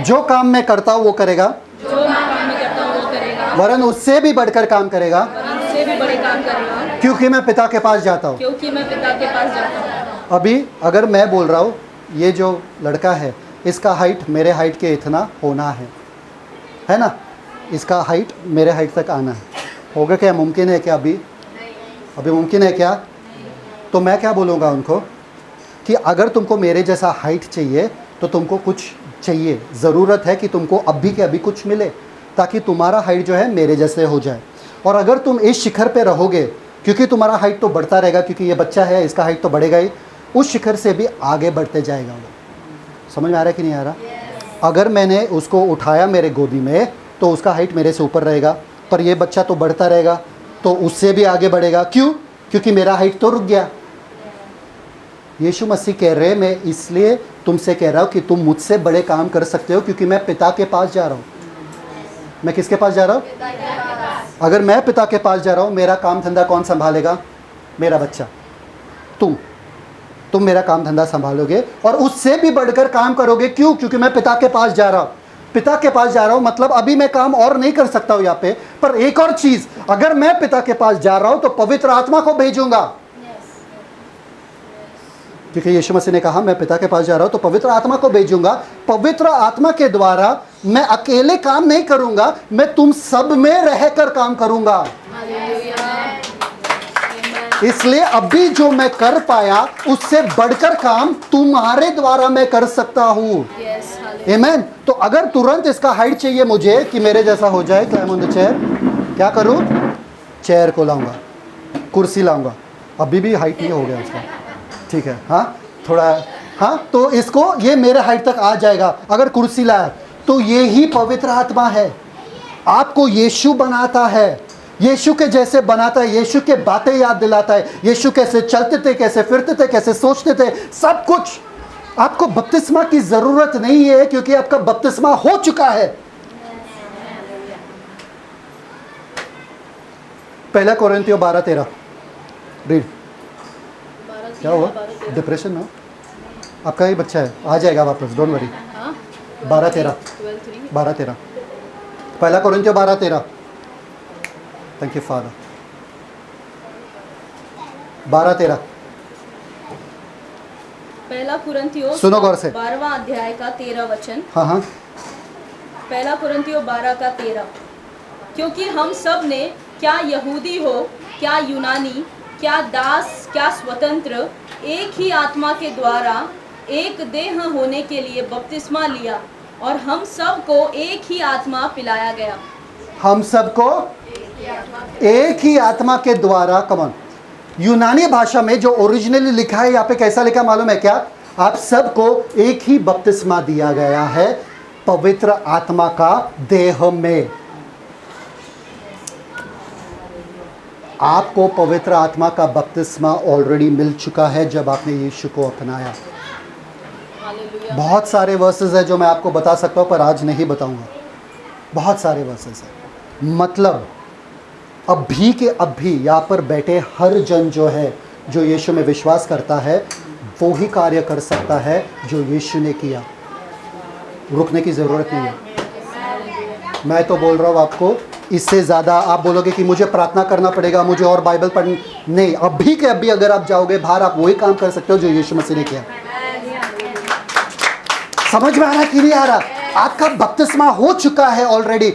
जो काम मैं करता हूँ वो करेगा, जो मैं काम में करता हूँ वो करेगा, वरन उससे भी बढ़कर काम करेगा, वरन उससे भी बड़े काम करेगा, क्योंकि मैं पिता के पास जाता हूँ। क्योंकि मैं पिता के पास जाता हूँ। अभी अगर मैं बोल रहा हूँ ये जो लड़का है इसका हाइट मेरे हाइट के इतना होना है ना, इसका हाइट मेरे हाइट तक आना है, होगा क्या? मुमकिन है क्या? अभी मुमकिन है क्या? तो मैं क्या बोलूँगा उनको कि अगर तुमको मेरे जैसा हाइट चाहिए तो तुमको कुछ चाहिए, ज़रूरत है कि तुमको अभी के अभी कुछ मिले। ताकि तुम्हारा हाइट जो है मेरे जैसे हो जाए। और अगर तुम इस शिखर पे रहोगे, क्योंकि तुम्हारा हाइट तो बढ़ता रहेगा, क्योंकि ये बच्चा है इसका हाइट तो बढ़ेगा ही, उस शिखर से भी आगे बढ़ते जाएगा वो। समझ में आ रहा है कि नहीं आ रहा? अगर मैंने उसको उठाया मेरे गोदी में तो उसका हाइट मेरे से ऊपर रहेगा, पर ये बच्चा तो बढ़ता रहेगा तो उससे भी आगे बढ़ेगा। क्यों? क्योंकि मेरा हाइट तो रुक गया। यीशु मसीह कह रहे हैं, मैं इसलिए तुमसे कह रहा हूँ कि तुम मुझसे बड़े काम कर सकते हो, क्योंकि मैं पिता के पास जा रहा हूँ। मैं किसके पास जा रहा हूँ? अगर मैं पिता के पास जा रहा हूँ, मेरा काम धंधा कौन संभालेगा? मेरा बच्चा, तुम मेरा काम धंधा संभालोगे और उससे भी बढ़कर काम करोगे। क्यों? क्योंकि मैं पिता के पास जा रहा हूँ। पिता के पास जा रहा हूँ मतलब अभी मैं काम और नहीं कर सकता हूँ यहाँ पे, पर एक और चीज, अगर मैं पिता के पास जा रहा हूँ तो पवित्र आत्मा को भेजूंगा, क्योंकि यीशु मसीह ने कहा मैं पिता के पास जा रहा हूँ तो पवित्र आत्मा को भेजूंगा। पवित्र आत्मा के द्वारा मैं अकेले काम नहीं करूंगा, मैं तुम सब में रहकर काम करूंगा। इसलिए अभी जो मैं कर पाया उससे बढ़कर काम तुम्हारे द्वारा मैं कर सकता हूँ। आमेन। तो अगर तुरंत इसका हाइट चाहिए मुझे कि मेरे जैसा हो जाए, क्लाइम ऑन द चेयर, क्या करूँ? चेयर को लाऊंगा, कुर्सी लाऊंगा। अभी भी हाइट नहीं हो गया उसका, ठीक है, हाँ थोड़ा, हाँ तो इसको ये मेरे हाइट तक आ जाएगा। अगर कुर्सी लाया तो ये ही पवित्र आत्मा है, आपको यीशु बनाता है, यीशु के जैसे बनाता है, यीशु के बातें याद दिलाता है, यीशु कैसे चलते थे, कैसे फिरते थे, कैसे सोचते थे, सब कुछ। आपको बपतिस्मा की जरूरत नहीं है क्योंकि आपका बपतिस्मा हो चुका है। पहला कोरिन्थियों 12:13 रीड। क्या हुआ? डिप्रेशन में आपका ही बच्चा है, आ जाएगा वापस, डोंट वरी। 12:13 पहला कोरिन्थियों 12:13। Thank you father. 12:13 पहला कुरिन्थियों सुनो गौर से। 12वां अध्याय का 13 वचन। हाँ, पहला कुरिन्थियों 12 का 13। क्योंकि हम सब ने, क्या यहूदी हो क्या यूनानी, क्या दास क्या स्वतंत्र, एक ही आत्मा के द्वारा एक देह होने के लिए बपतिस्मा लिया, और हम सब को एक ही आत्मा पिलाया गया। हम सबको एक ही आत्मा के द्वारा, कमन। यूनानी भाषा में जो ओरिजिनली लिखा है यहाँ पे कैसा लिखा मालूम है क्या? आप सबको एक ही बपतिस्मा दिया गया है पवित्र आत्मा का देह में। आपको पवित्र आत्मा का बपतिस्मा ऑलरेडी मिल चुका है जब आपने यीशु को अपनाया। बहुत सारे वर्सेस है जो मैं आपको बता सकता हूँ पर आज नहीं बताऊंगा। बहुत सारे वर्सेस है, मतलब अभी के अभी यहाँ पर बैठे हर जन जो है, जो यीशु में विश्वास करता है, वो ही कार्य कर सकता है जो यीशु ने किया। रुकने की ज़रूरत नहीं है। मैं तो बोल रहा हूँ आपको, इससे ज़्यादा आप बोलोगे कि मुझे प्रार्थना करना पड़ेगा, मुझे और बाइबल पढ़नी, नहीं, अभी के अभी अगर आप जाओगे बाहर, आप वही काम कर सकते हो जो यीशु मसीह ने किया। समझ में आ रहा कि नहीं आ रहा? आपका बपतिस्मा हो चुका है ऑलरेडी।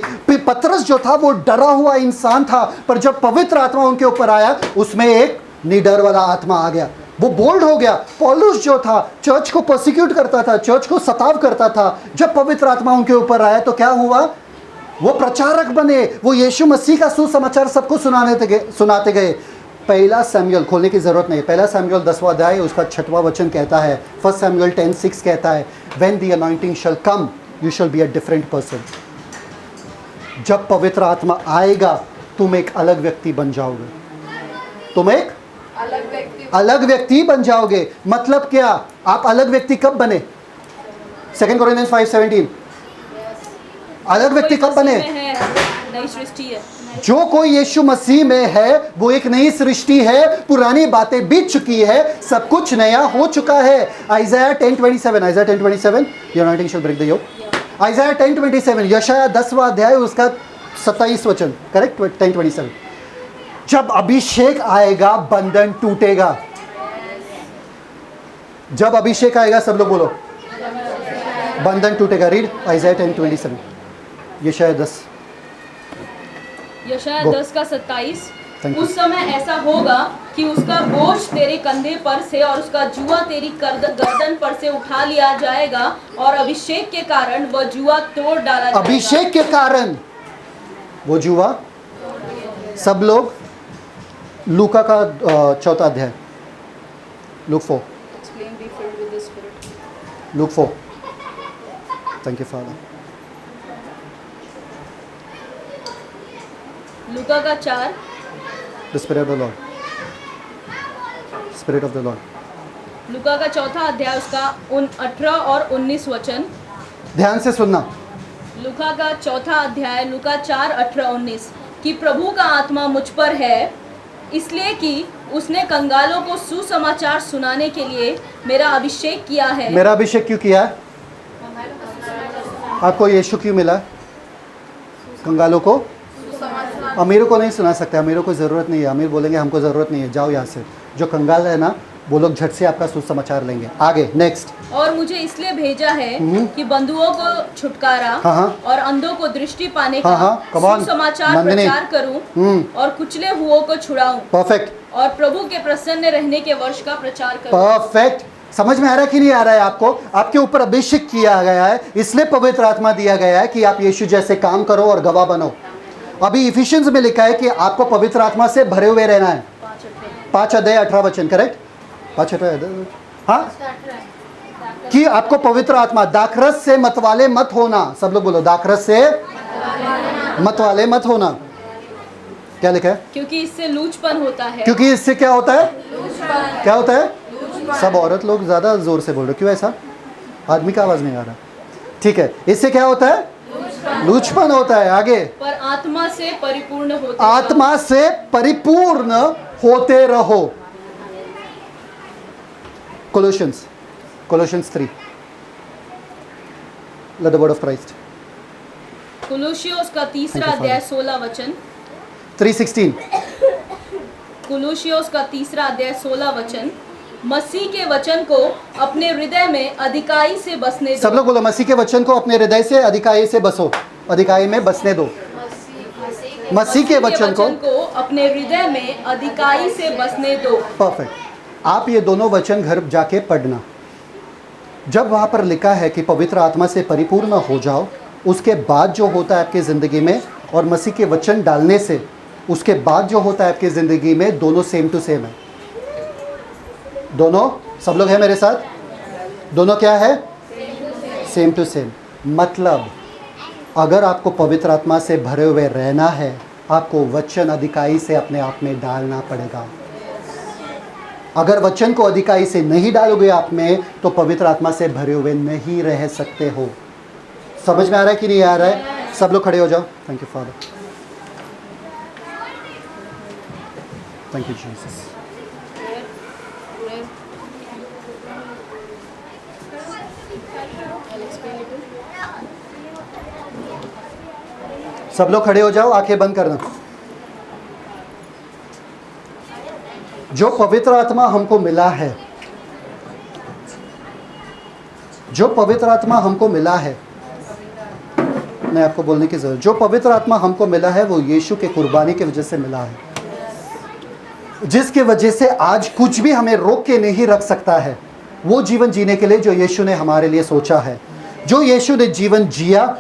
पतरस जो था वो डरा हुआ इंसान था, पर जब पवित्र आत्मा उनके ऊपर आया उसमें एक निडर वाला आत्मा आ गया, वो बोल्ड हो गया। पौलुस जो था चर्च को प्रोसिक्यूट करता था, चर्च को सताव करता था, जब पवित्र आत्मा उनके ऊपर आया तो क्या हुआ? वो प्रचारक बने, वो यीशु मसीह का सुसमाचार सबको सुनाते गए। पहला सैमुएल, खोलने की जरूरत नहीं, पहला सैमुएल 10वां अध्याय उसका 6वां वचन कहता है, 1 सैमुएल 10:6 कहता है, when the anointing shall come you shall be a different person. जब पवित्र आत्मा आएगा तुम एक अलग व्यक्ति बन जाओगे, तुम एक अलग व्यक्ति बन जाओगे। मतलब क्या? आप अलग व्यक्ति कब बने? 2 कोरिन्थियंस 5:17। अलग व्यक्ति कब बने? नई सृष्टि है। जो कोई यीशु मसीह में है वो एक नई सृष्टि है, पुरानी बातें बीत चुकी है, सब कुछ नया हो चुका है। Isaiah 10:27, Isaiah 10:27, your anointing shall break the yoke. Isaiah 10:27, यशाया 10वां अध्याय उसका 27 वचन, करेक्ट, 10:27। जब अभिषेक आएगा बंधन टूटेगा। जब अभिषेक आएगा सब लोग बोलो बंधन टूटेगा। रीड आइज़ाया 10:27, यशाया 10 10 का 27। उस समय ऐसा होगा कि उसका बोझ तेरे कंधे पर से और उसका जुआ तेरी गर्दन पर से उठा लिया जाएगा, और अभिषेक के कारण वह जुआ तोड़ डाला जाएगा। अभिषेक के कारण वो जुआ सब लोग लूका का 4 अध्याय, look 4, Explain, be filled with the Spirit. Look 4. Thank you father. लूका का 4, the spirit of the Lord, spirit of the Lord. लूका का 4 अध्याय उसका 18 और 19 वचन. ध्यान से सुनना. लूका का 4 अध्याय, लूका 4, 18, 19 कि प्रभु का आत्मा मुझ पर है, इसलिए कि उसने कंगालों को सुसमाचार सुनाने के लिए मेरा अभिषेक किया है. मेरा अभिषेक क्यों किया है? आपको यीशु क्यों मिला? कंगालों को, अमीरों को नहीं सुना सकते. अमीरों को ज़रूरत नहीं है. अमीर बोलेंगे हमको ज़रूरत नहीं है, जाओ यहाँ से. जो कंगाल है ना, वो लोग झट से आपका सुसमाचार लेंगे. आगे नेक्स्ट. और मुझे इसलिए भेजा है कि बंधुओं को छुटकारा हाँ. और अंधों को दृष्टि पाने का हाँ. Come on. सुसमाचार नंदिनी. प्रचार करूं और कुचले हुओं को छुड़ाऊं परफेक्ट, और प्रभु के प्रसन्न रहने के वर्ष का प्रचार करूं. परफेक्ट. समझ में आ रहा है कि नहीं आ रहा है आपको? आपके ऊपर अभिषेक किया गया है, इसलिए पवित्र आत्मा दिया गया है कि आप यीशु जैसे काम करो और गवाह बनो. अभी इफिशियंस में लिखा है कि आपको पवित्र आत्मा से भरे हुए रहना है. 5 अध्याय 18 वचन, करेक्ट? 5 अध्याय, हाँ, कि आपको पवित्र आत्मा, दाखरस से मतवाले मत होना. सब लोग बोलो, दाखरस से मतवाले मत होना. क्या लिखा है? क्योंकि इससे लूचपन होता है. क्योंकि इससे क्या होता है? क्या होता है? सब औरत लोग ज्यादा जोर से बोल रहे, क्यों ऐसा? आदमी का आवाज नहीं आ रहा. ठीक है, इससे क्या होता है? लूचपन होता है. आगे, पर आत्मा से परिपूर्ण होते आत्मा से परिपूर्ण होते रहो. Colossians 3, let the word of Christ. कुलुसियोस का 3 Thank you, अध्याय Father. 16 वचन. 3:16. कुलुसियोस का 3 अध्याय 16 वचन. मसीह के वचन को अपने हृदय में अधिकाई से बसने सब दो. लोग बोलो, मसीह के वचन को अपने हृदय से अधिकाई से बसो, अधिकाई में बसने दो. मसीह के वचन को अपने हृदय में अधिकाई से बसने दो. परफेक्ट. आप ये दोनों वचन घर जाके पढ़ना. जब वहाँ पर लिखा है कि पवित्र आत्मा से परिपूर्ण हो जाओ, उसके बाद जो होता है आपकी ज़िंदगी में, और मसीह के वचन डालने से उसके बाद जो होता है आपकी ज़िंदगी में, दोनों सेम टू सेम है. दोनों, सब लोग हैं मेरे साथ? दोनों क्या है? Same to same. मतलब अगर आपको पवित्र आत्मा से भरे हुए रहना है, आपको वचन अधिकाई से अपने आप में डालना पड़ेगा. अगर वचन को अधिकाई से नहीं डालोगे आप में, तो पवित्र आत्मा से भरे हुए नहीं रह सकते हो. समझ में आ रहा है कि नहीं आ रहा है? सब लोग खड़े हो जाओ. Thank you father. Thank you Jesus. सब लोग खड़े हो जाओ, आंखें बंद करना. जो पवित्र आत्मा हमको मिला है, जो पवित्र आत्मा हमको मिला है, मैं आपको बोलने की जरूरत, जो पवित्र आत्मा हमको मिला है वो यीशु के कुर्बानी की वजह से मिला है, जिसकी वजह से आज कुछ भी हमें रोक के नहीं रख सकता है वो जीवन जीने के लिए जो यीशु ने हमारे लिए सोचा है. जो यीशु ने जीवन जिया,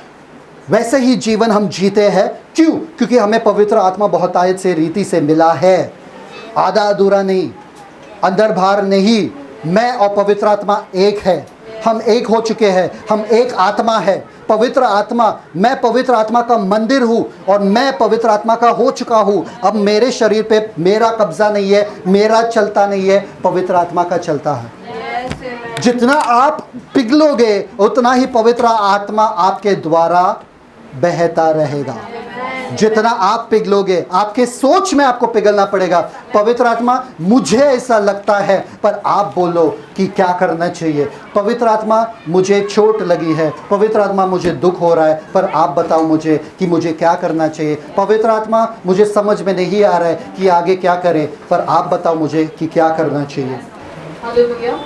वैसे ही जीवन हम जीते हैं. क्यों? क्योंकि हमें पवित्र आत्मा बहुतायत से रीति से मिला है. आधा अधूरा नहीं, अंदर बाहर नहीं. मैं और पवित्र आत्मा एक है. हम एक हो चुके हैं. हम एक आत्मा है. पवित्र आत्मा, मैं पवित्र आत्मा का मंदिर हूँ और मैं पवित्र आत्मा का हो चुका हूँ. अब मेरे शरीर पे मेरा कब्जा नहीं है, मेरा चलता नहीं है, पवित्र आत्मा का चलता है. जितना आप पिघलोगे उतना ही पवित्र आत्मा आपके द्वारा बहता रहेगा. जितना आप पिघलोगे, आपके सोच में आपको पिघलना पड़ेगा. पवित्र आत्मा, मुझे ऐसा लगता है, पर आप बोलो कि क्या करना चाहिए. पवित्र आत्मा, मुझे चोट लगी है. पवित्र आत्मा, मुझे दुख हो रहा है, पर आप बताओ मुझे कि मुझे क्या करना चाहिए. पवित्र आत्मा, मुझे समझ में नहीं आ रहा है कि आगे क्या करें, पर आप बताओ मुझे कि क्या करना चाहिए. हालेलुया.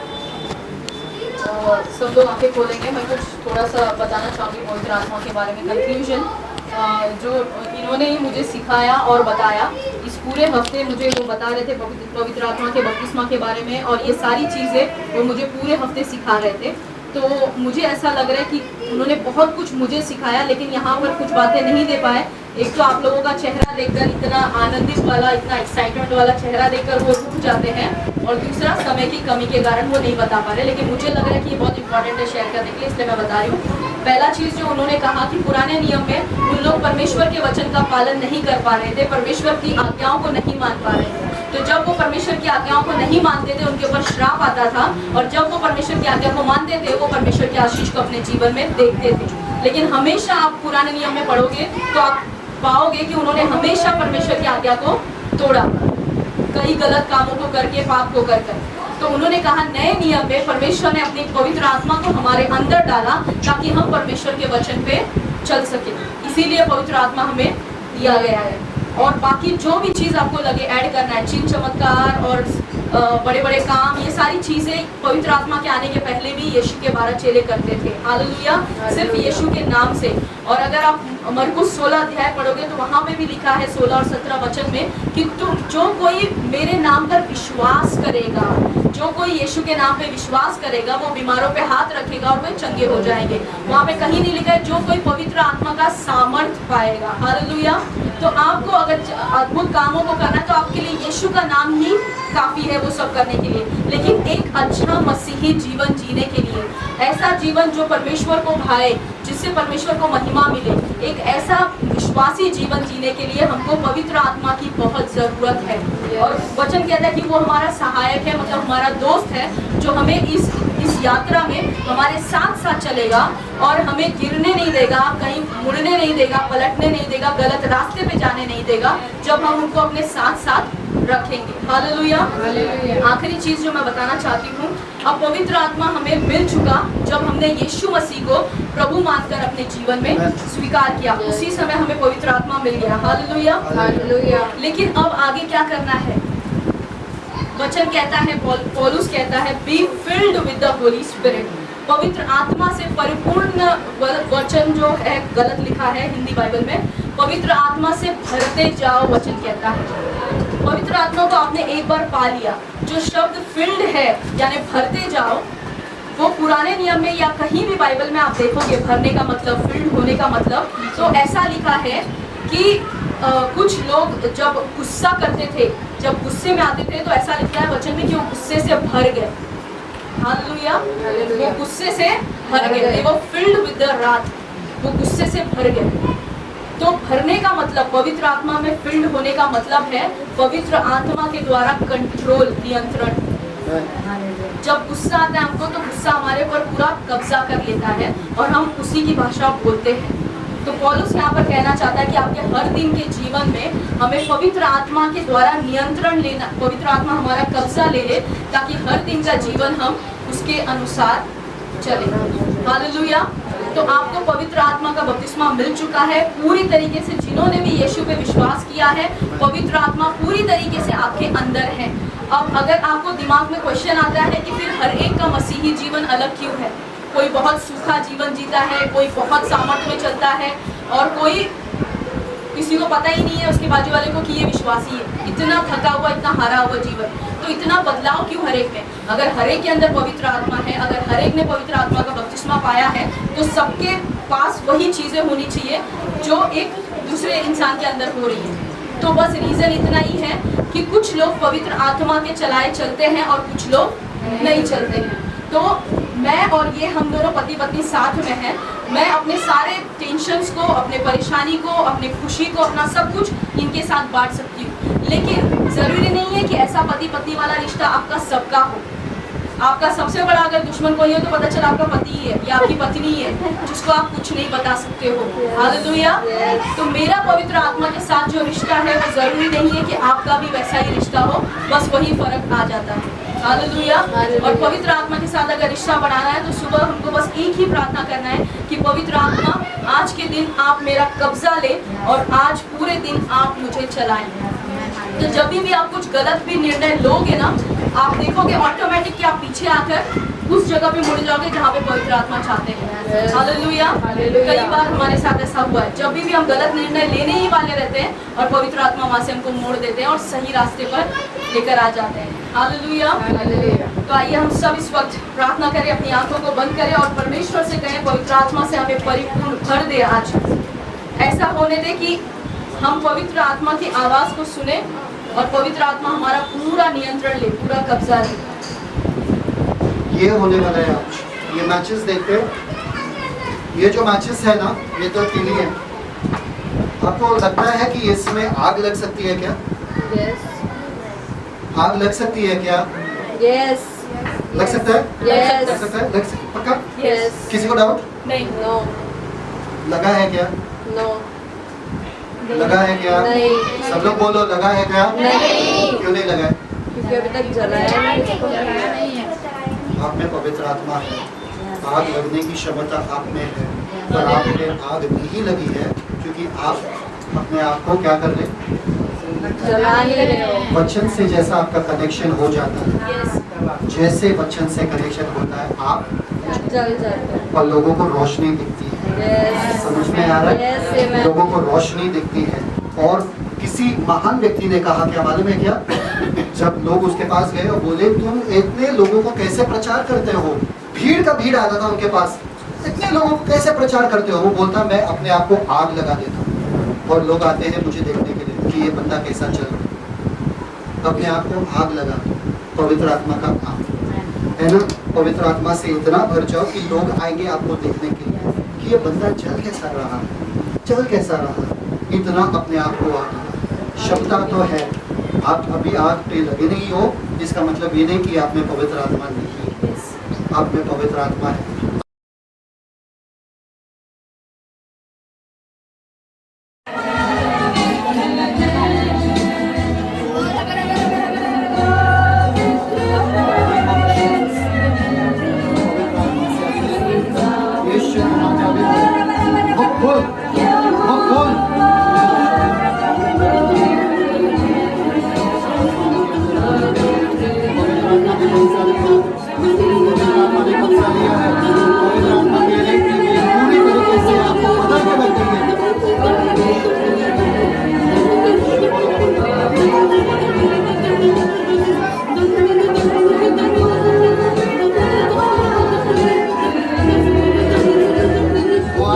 सब लोग आंखें खोलेंगे. मैं कुछ थोड़ा सा बताना चाहूँगी पवित्र आत्मा के बारे में. कंक्लूजन जो इन्होंने ही मुझे सिखाया और बताया, इस पूरे हफ्ते मुझे वो बता रहे थे पवित्र आत्मा के बपतिस्मा के बारे में, और ये सारी चीज़ें वो मुझे पूरे हफ्ते सिखा रहे थे. तो मुझे ऐसा लग रहा है कि उन्होंने बहुत कुछ मुझे सिखाया, लेकिन यहाँ पर कुछ बातें नहीं दे पाए। एक तो आप लोगों का चेहरा देखकर, इतना आनंदित वाला, इतना एक्साइटमेंट वाला चेहरा देखकर वो रुक जाते हैं, और दूसरा समय की कमी के कारण वो नहीं बता पा रहे। लेकिन मुझे लग रहा है कि ये बहुत इंपॉर्टेंट है शेयर करने के लिए, इसलिए मैं बता रही हूँ। पहला चीज़ जो उन्होंने कहा कि पुराने नियम में उन लोग परमेश्वर के वचन का पालन नहीं कर पा रहे थे, परमेश्वर की आज्ञाओं को नहीं मान पा रहे थे। तो जब वो परमेश्वर की आज्ञाओं को नहीं मानते थे, उनके ऊपर श्राप आता था, और जब वो परमेश्वर की आज्ञा को मानते थे, वो परमेश्वर की आशीष को अपने जीवन में देखते थे। लेकिन हमेशा आप पुराने नियम में पढ़ोगे तो आप पाओगे कि उन्होंने हमेशा परमेश्वर की आज्ञा को तोड़ा, कई गलत कामों को करके, पाप को कर। तो उन्होंने कहा नए नियम में परमेश्वर ने अपनी पवित्र आत्मा को हमारे अंदर डाला ताकि हम परमेश्वर के वचन पे चल सके। इसीलिए पवित्र आत्मा हमें दिया गया है। और बाकी जो भी चीज़ आपको लगे ऐड करना है, चिन्ह चमत्कार और बड़े बड़े काम, ये सारी चीज़ें पवित्र आत्मा के आने के पहले भी यीशु के 12 चेले करते थे। हालेलुया, सिर्फ यीशु के नाम से। और अगर आप मरकुस 16 अध्याय पढ़ोगे तो वहाँ पे भी लिखा है 16 और 17 वचन में कि तुम जो कोई मेरे नाम पर विश्वास करेगा, जो कोई यीशु के नाम पे विश्वास करेगा, वो बीमारों पे हाथ रखेगा और वे चंगे हो जाएंगे। वहाँ पे कहीं नहीं लिखा है जो कोई पवित्र आत्मा का सामर्थ्य पाएगा। हालेलुया। तो आपको अगर अद्भुत कामों को करना है तो आपके लिए यीशु का नाम ही काफ़ी है वो सब करने के लिए। लेकिन एक अच्छा मसीही जीवन जीने के लिए, ऐसा जीवन जो परमेश्वर को भाए, जिससे परमेश्वर को महिमा मिले, एक ऐसा विश्वासी जीवन जीने के लिए हमको पवित्र आत्मा की बहुत ज़रूरत है। और वचन कहता है कि वो हमारा सहायक है, मतलब हमारा दोस्त है, जो हमें इस यात्रा में हमारे साथ साथ चलेगा और हमें गिरने नहीं देगा, कहीं मुड़ने नहीं देगा, पलटने नहीं देगा, गलत रास्ते पे जाने नहीं देगा, जब हम उनको अपने साथ साथ रखेंगे। हालेलुया। आखिरी चीज़ जो मैं बताना चाहती हूँ, अब पवित्र आत्मा हमें मिल चुका जब हमने यीशु मसीह को प्रभु मानकर अपने जीवन में स्वीकार किया, उसी समय हमें पवित्र आत्मा मिल गया। Hallelujah, hallelujah. लेकिन अब आगे क्या करना है? वचन कहता है, पौलुस कहता है, be filled with the Holi spirit. पवित्र आत्मा से परिपूर्ण, वचन जो है गलत लिखा है हिंदी बाइबल में, पवित्र आत्मा से भरते जाओ वचन कहता है। पवित्र आत्मा को आपने एक बार पा लिया। जो शब्द फिल्ड है यानी भरते जाओ, वो पुराने नियम में या कहीं भी बाइबल में आप देखोगे भरने का मतलब, फिल्ड होने का मतलब, तो ऐसा लिखा है कि कुछ लोग जब गुस्सा करते थे, जब गुस्से में आते थे, तो ऐसा लिखा है वचन में कि वो गुस्से से भर गए। हालेलुया, वो गुस्से से भर गए, वो फिल्ड विद द रात, वो गुस्से से भर गए। तो भरने का मतलब, पवित्र आत्मा में फिल्ड होने का मतलब है पवित्र आत्मा के द्वारा कंट्रोल, नियंत्रण। जब गुस्सा आता है हमको, तो गुस्सा हमारे ऊपर पूरा कब्जा कर लेता है और हम उसी की भाषा बोलते हैं। तो पौलुस यहाँ पर कहना चाहता है कि आपके हर दिन के जीवन में हमें पवित्र आत्मा के द्वारा नियंत्रण लेना, पवित्र आत्मा हमारा कब्जा ले ले, ताकि हर दिन का जीवन हम उसके अनुसार चले। हालेलुया। तो आपको पवित्र आत्मा का बपतिस्मा मिल चुका है पूरी तरीके से। जिन्होंने भी यीशु पे विश्वास किया है, पवित्र आत्मा पूरी तरीके से आपके अंदर है। अब अगर आपको दिमाग में क्वेश्चन आता है कि फिर हर एक का मसीही जीवन अलग क्यों है, कोई बहुत सूखा जीवन जीता है, कोई बहुत सामर्थ्य में चलता है, और कोई किसी को पता ही नहीं है उसके बाजू वाले को कि ये विश्वासी है, इतना थका हुआ, इतना हारा हुआ जीवन, तो इतना बदलाव क्यों हर एक में? अगर हर एक के अंदर पवित्र आत्मा है, अगर हर एक ने पवित्र आत्मा का बपतिस्मा पाया है, तो सबके पास वही चीज़ें होनी चाहिए जो एक दूसरे इंसान के अंदर हो रही है। तो बस रीज़न इतना ही है कि कुछ लोग पवित्र आत्मा के चलाए चलते हैं और कुछ लोग नहीं चलते हैं। तो मैं और ये हम दोनों पति पत्नी साथ में हैं। मैं अपने सारे टेंशन्स को, अपने परेशानी को, अपनी खुशी को, अपना सब कुछ इनके साथ बांट सकती हूँ। लेकिन ज़रूरी नहीं है कि ऐसा पति पत्नी वाला रिश्ता आपका सबका हो। आपका सबसे बड़ा अगर दुश्मन कोई हो तो पता चला आपका पति ही है या आपकी पत्नी है, जिसको आप कुछ नहीं बता सकते हो। हालेलुया। तो मेरा पवित्र आत्मा के साथ जो रिश्ता है वो ज़रूरी नहीं है कि आपका भी वैसा ही रिश्ता हो, बस वही फ़र्क आ जाता है। हालेलुया। और पवित्र आत्मा के साथ अगर रिश्ता बढ़ाना है तो सुबह हमको बस एक ही प्रार्थना करना है कि पवित्र आत्मा आज के दिन आप मेरा कब्जा ले और आज पूरे दिन आप मुझे चलाएं। तो जब भी आप कुछ गलत भी निर्णय लोगे ना, आप देखोगे ऑटोमेटिक कि आप पीछे आकर उस जगह पे मुड़ जाओगे जहाँ पे पवित्र आत्मा चाहते हैं। हालेलुया। कई बार हमारे साथ ऐसा हुआ है, जब भी हम गलत निर्णय लेने ही वाले रहते हैं और पवित्र आत्मा वहाँ से हमको मोड़ देते हैं और सही रास्ते पर लेकर आ जाते हैं। हालेलुया। तो आइए हम सब इस वक्त प्रार्थना करें, अपनी आंखों को बंद करें और परमेश्वर से कहें पवित्र आत्मा से हमें परिपूर्ण भर दे। आज ऐसा होने दे कि हम पवित्र आत्मा की आवाज को सुने और पवित्र आत्मा हमारा पूरा नियंत्रण ले, पूरा कब्जा ले। ये होने वाला है आज। ये मैचेस देखते हो, ये जो मैचेस है ना, ये तो टीवी है। आपको लगता है कि इसमें आग लग सकती है क्या? यस आग लग सकती है क्या? यस लग सकता है? Yes. लग सकता है? लग सकता है? पक्का? यस किसी को डाउट? नहीं, नो लगा है क्या? नो लगा है क्या? नहीं सब लोग बोलो, लगा है क्या? नहीं क्यों नहीं लगा है? क्योंकि अभी तक जलाया नहीं इसको। आप में पवित्र आत्मा है, आग लगने की क्षमता आप में है, पर आप में आग नहीं लगी है क्योंकि आप अपने आप को क्या कर रहे? जला नहीं रहे हो। वचन से जैसा आपका कनेक्शन हो जाता है, जैसे वचन से कनेक्शन होता है, आप जल जाते हो। और लोगों को रोशनी दिखती है। यस समझ में आ रहा Yes, है? amen. लोगों को रोशनी दिखती है। और किसी महान व्यक्ति ने कहा, क्या मालूम है क्या? जब लोग उसके पास गए और बोले, तुम इतने लोगों को कैसे प्रचार करते हो? भीड़ का भीड़ आता था उनके पास, इतने लोगों को कैसे प्रचार करते हो? वो बोलता, मैं अपने आप को आग लगा देता हूँ और लोग आते हैं मुझे देखने के लिए कि ये बंदा कैसा चल रहा है। अपने आप को आग लगा, पवित्र आत्मा का आग है ना। पवित्र आत्मा से इतना भर जाओ कि लोग आएंगे आपको देखने के लिए कि ये बंदा चल कैसा रहा, चल कैसा रहा। इतना अपने आप को आग लगा। क्षमता तो है, आप अभी आग पे लगे नहीं हो, इसका मतलब ये नहीं कि आप में पवित्र आत्मा नहीं है। आप में पवित्र आत्मा है। वो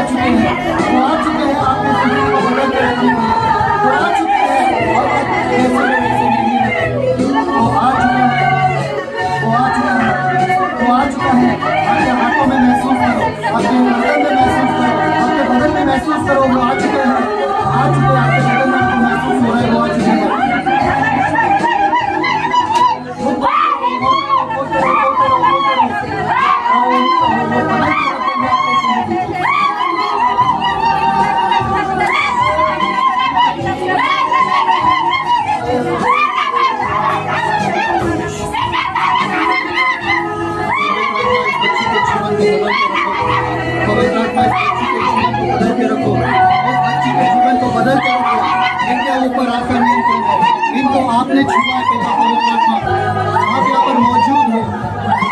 आ चुके हैं, आपने वो आ चुके हैं। आपके हाथों में महसूस करो, आपके बदन में महसूस करो, आपके बदन में महसूस करो, वो आ चुके हैं, आ चुके हैं, आपके बदन में आपको महसूस हो रहा है, वो आ चुके हैं। इनको आपने छुआ है, आप यहाँ पर मौजूद हो,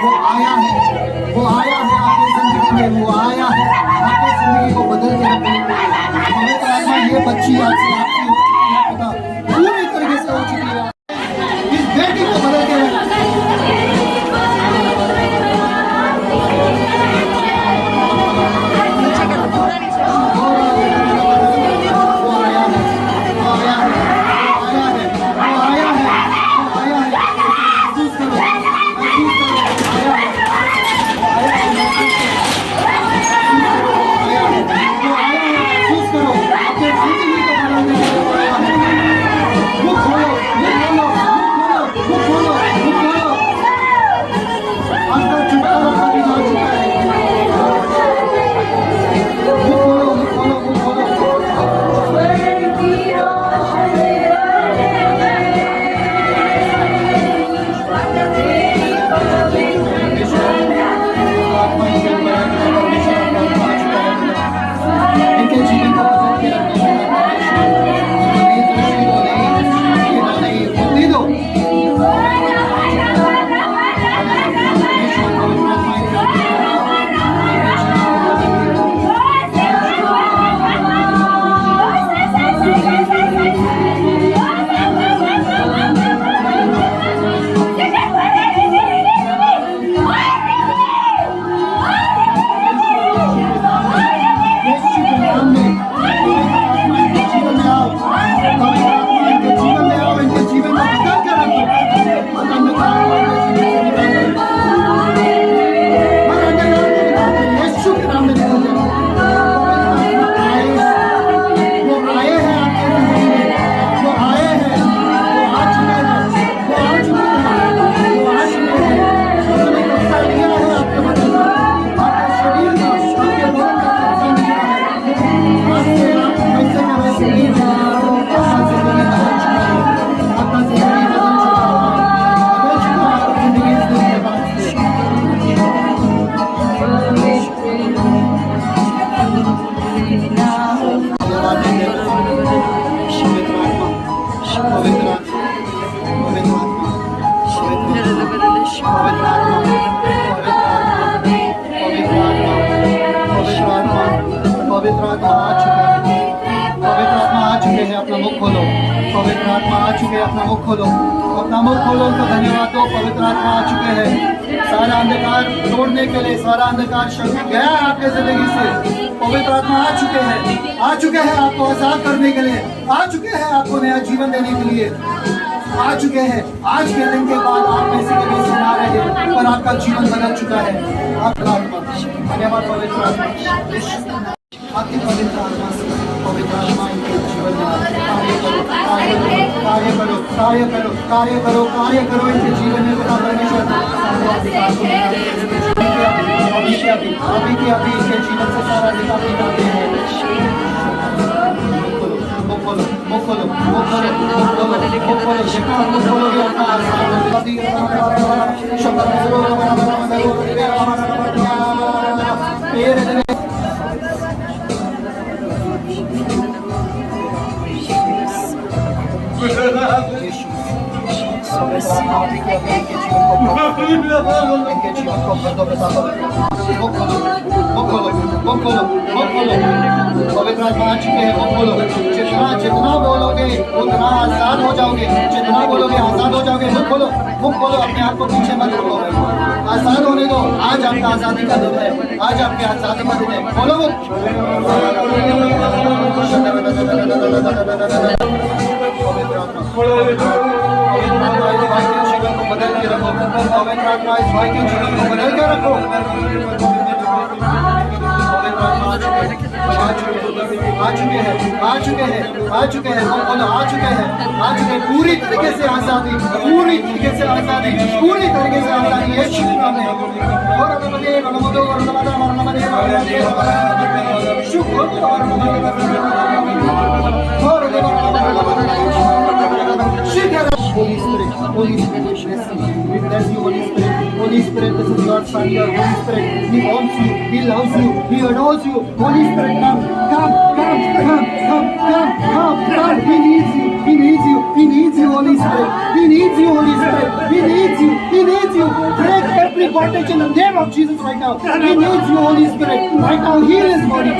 वो आया है, वो आया है आपकी जिंदगी में, वो आया है आपकी जिंदगी को बदल के रखने के लिए। पवित्र आत्मा ये बच्ची आज से आपकी हो चुकी है, पिता पूरी तरीके से हो चुकी है, इस बेटी को बदल के रखने अपना मुख खोलो, पवित्र आत्मा आ चुके हैं, अपना मुख खोलो, अपना मुख खोलो, उनको धन्यवाद दो, पवित्र आत्मा आ चुके हैं। सारा अंधकार तोड़ने के लिए, सारा अंधकार शक्ति गया है आपके जिंदगी से, पवित्र आत्मा आ चुके हैं, आ चुके हैं आपको आजाद करने के लिए, आ चुके हैं आपको नया जीवन देने के लिए, आ चुके हैं। आज के दिन के बाद आप में से कभी सुना रहे पर आपका जीवन बदल चुका है। आपका आत्मा धन्यवाद, पवित्र आत्मा आपकी पवित्र आत्मा से, पवित्र आत्मा इनके जीवन में कार्य करो, कार्य करो, कार्य करो, कार्य करो इनके जीवन में। बता परमेश्वर अभी के अभी इनके जीवन से सारा अधिकार निकालते हैं। मुख खोलो, मुख खोलो, मुख खोलो, मुख खोलो, मुख खोलो, जितना मुख खोलोगे उतना इनके जीवन को भर दो। पवित्र आत्मा आ चुके हैं, मुख खोलो। जितना बोलोगे उतना आजाद हो जाओगे, जितना बोलोगे आजाद हो जाओगे। मुख खोलो, मुख खोलो, अपने आप को पीछे मत रखो, आजाद होने दो। आज आपका आजादी का दिन है, आज आपके आजादी का दिन है। बोलो पवित्र आत्मा जीवन को बदल के रखो। पवित्र आत्मा इस भाई के जीवन को बदल के रखो। पवित्र आत्मा आ चुके हैं, आ चुके हैं, आ चुके हैं, हम बोलो आ चुके हैं, आ चुके हैं। पूरी तरीके से आजादी, पूरी तरीके से आजादी, पूरी तरीके से आजादी यीशु के नाम में। Holy Spirit, Holy Spirit, we bless you, Holy Spirit. Holy Spirit, this is your Son, your Holy Spirit. He wants you, He loves you, He adores you. Holy Spirit, come, come, come, come, come, come, come, come. He needs you, He needs you, He needs you, Holy Spirit. He needs you, Holy Spirit. He needs you, He needs you. Break every bondage in the name of Jesus right now. He needs you, Holy Spirit. Right now, heal His body.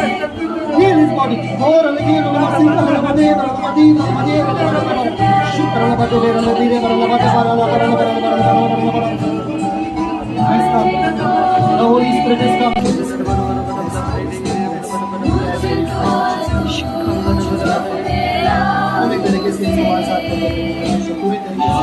Heal His body. The Holy Spirit is coming. पूरी तरीके से हमारे साथ पूरी तरीके से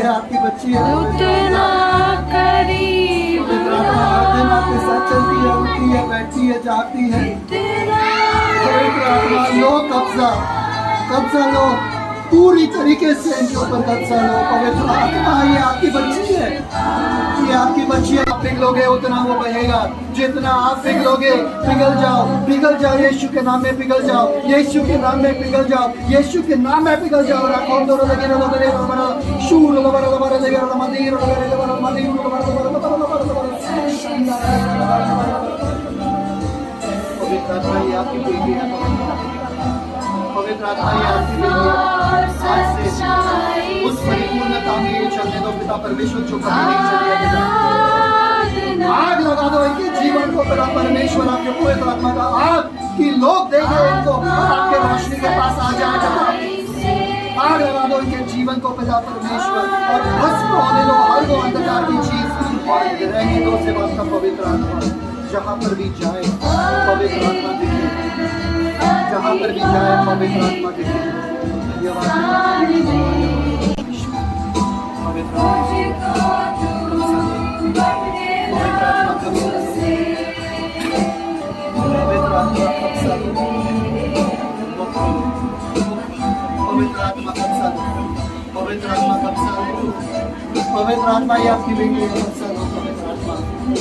आपकी बच्ची है, उतना करीब आपके साथ चलती है, उठती है, बैठती है, जागती है। पवित्र आत्मा लो कब्जा, कब्जा लो पूरी तरीके से इनके ऊपर कब्जा लो। पवित्र आत्मा ये आपकी बच्ची है, ये आपकी बच्ची है। आप पिघलोगे उतना वो बहेगा, जितना आप पिघलोगे पिघल जाओ, पिघल जाओ यीशु के नाम में, पिघल जाओ यीशु के नाम में, पिघल जाओ यीशु के नाम में, पिघल जाओ। रखो दो लगे रो लगे रो बड़ा शूर लो बड़ा बड़ा लगे रो मंदिर रो लगे रो बड़ा मंदिर रो बड़ा बड़ा पवित्र आत्मा ये आपकी बेटी है, पवित्र आत्मा ये आपकी बेटी है। आज से उस परिपूर्णता में ये चलने दो पिता परमेश्वर, जो कभी नहीं चलेगा। आग लगा दो इनके जीवन को पिता परमेश्वर, आपके पवित्र आत्मा का आग कि लोग देखें इनको और आपके रोशनी के पास आ जाए। आग लगा दो इनके जीवन को पिता परमेश्वर और भस्म होने दो हर वो अंधकार की चीज और रहने दो से आपका पवित्र आत्मा जहाँ पर भी जाए पवित्र आत्मा दिखे, जहाँ पर भी जाए पवित्र आत्मा दिखे। पवित्र आत्मा कब्जा लो, पवित्र आत्मा कब्जा लो, पवित्र आत्मा ये आपकी बेटी है, कब्जा लो पवित्र आत्मा,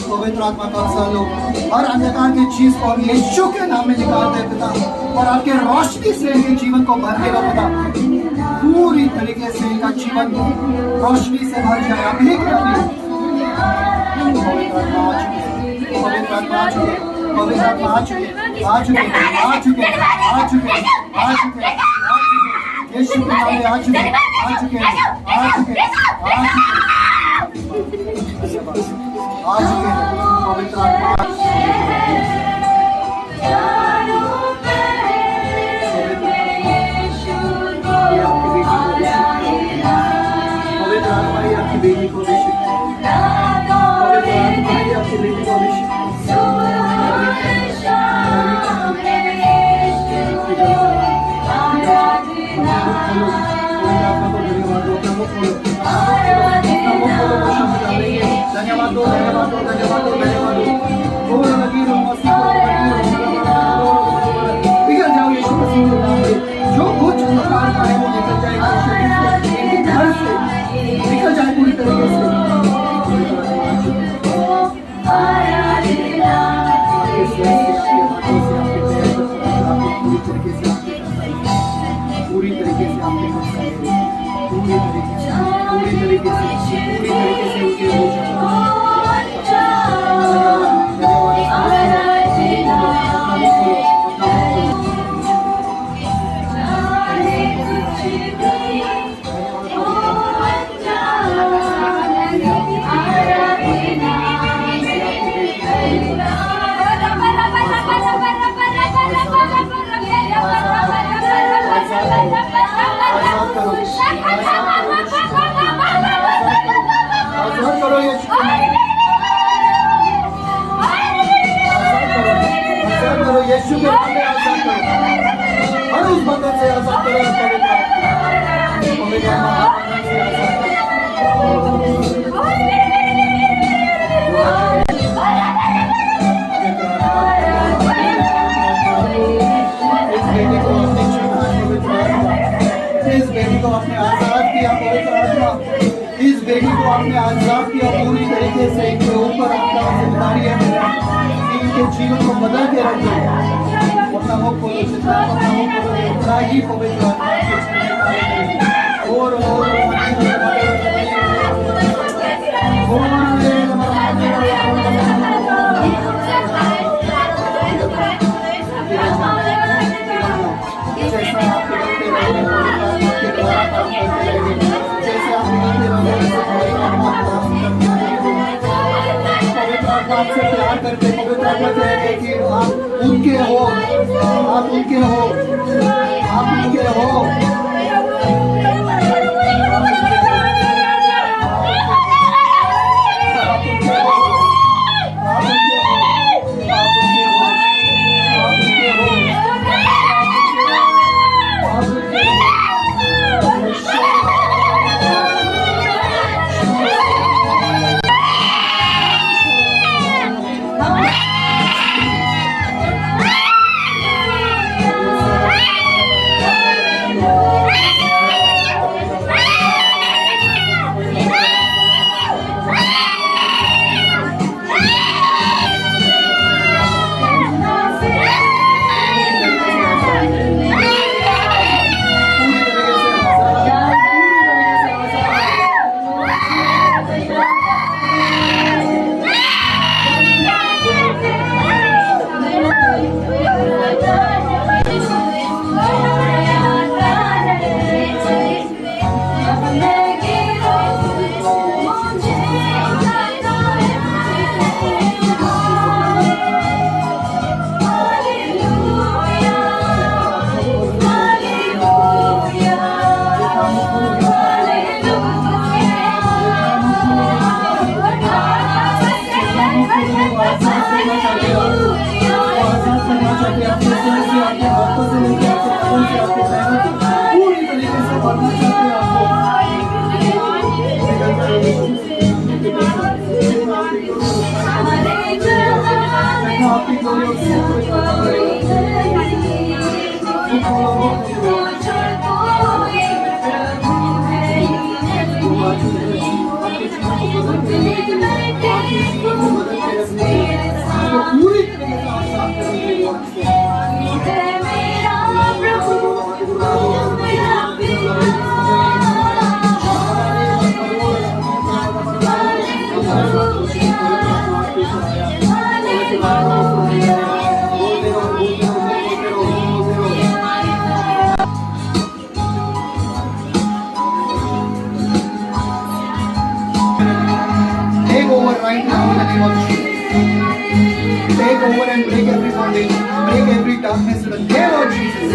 पवित्र आत्मा कब्जा लो। हर अंधकार की चीज को हम यीशु के नाम में निकाल दे पिता, और आपके रोशनी से इनके जीवन को भर देगा पिता। पूरी तरीके से इनका जीवन रोशनी से भर जाए। अभी के अभी पवित्र आत्मा आ चुके, पवित्र आत्मा आ चुके, पवित्र आत्मा आ चुके, आ चुके, आ चुके, आ चुके, आ चुके, यीशु के नाम में आ चुके, आ चुके, आ चुके, आ चुके, पवित्र आत्मा पवित्र आत्मा ही आपकी बेटी को अभिषेक, पवित्र आत्मा ही आपकी बेटी को अभिषेक। धन्यवाद दो, धन्यवाद दो, धन्यवाद दो, धन्यवाद दो। पिघल जाओ यीशु मसीह के नाम में, जो कुछ अंधकार का है वो निकल जाएगा, इनके घर से निकल जाए पूरी तरीके से। यीशु के नाम में। आजाद करो यीशु के नाम में, आजाद करो हर उस बंधन से, आजाद करो पवित्र आत्मा, पवित्र आत्मा बंधन से आजाद करो। इस बेटी को आपने आजाद किया पवित्र आत्मा, इस बेटी को आपने आजाद किया पूरी तरीके से। इनके ऊपर आपका जिम्मेदारी है, इनके जीवन को बदल के रख दो। अपना मुख खोलो, जितना अपना मुख खोलो उतना ही पवित्र आत्मा के जीवन में कार्य करेगी। और जैसा आप पिघलते रहोगे आपके द्वारा काम करते रहेंगे, जैसे आप पिघलते रहोगे पवित्र आत्मा आपसे प्यार करते, पवित्र आत्मा कहेंगे कि आप उनके हो, आप उनके हो, आप उनके हो। Take over right now in the name of Jesus. Take over and break every foundation, break every darkness in the name of Jesus.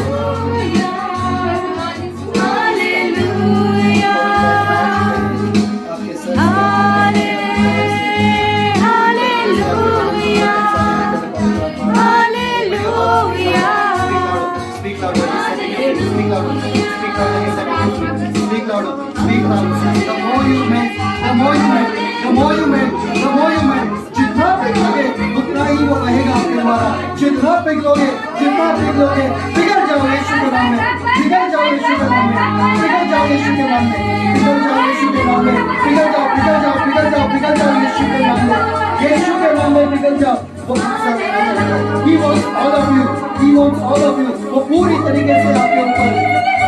Speak louder, speak louder, speak louder. The more you make, the more you make, the more you make, the more you make. जितना पिघलोगे उतना ही वो कहेगा आपके द्वारा। जितना पिघलोगे, जितना पिघलोगे, पिघल जाओ यीशु के नाम में, पिघल जाओ यीशु के नाम में, पिघल जाओ यीशु के नाम में, पिघल जाओ यीशु के नाम में, पिघल जाओ, पिघल जाओ, पिघल जाओ, पिघल जाओ यीशु के नाम में, यीशु के नाम में पिघल जाओ। He wants all of you, he wants all of you। वो पूरी तरीके से आपके ऊपर,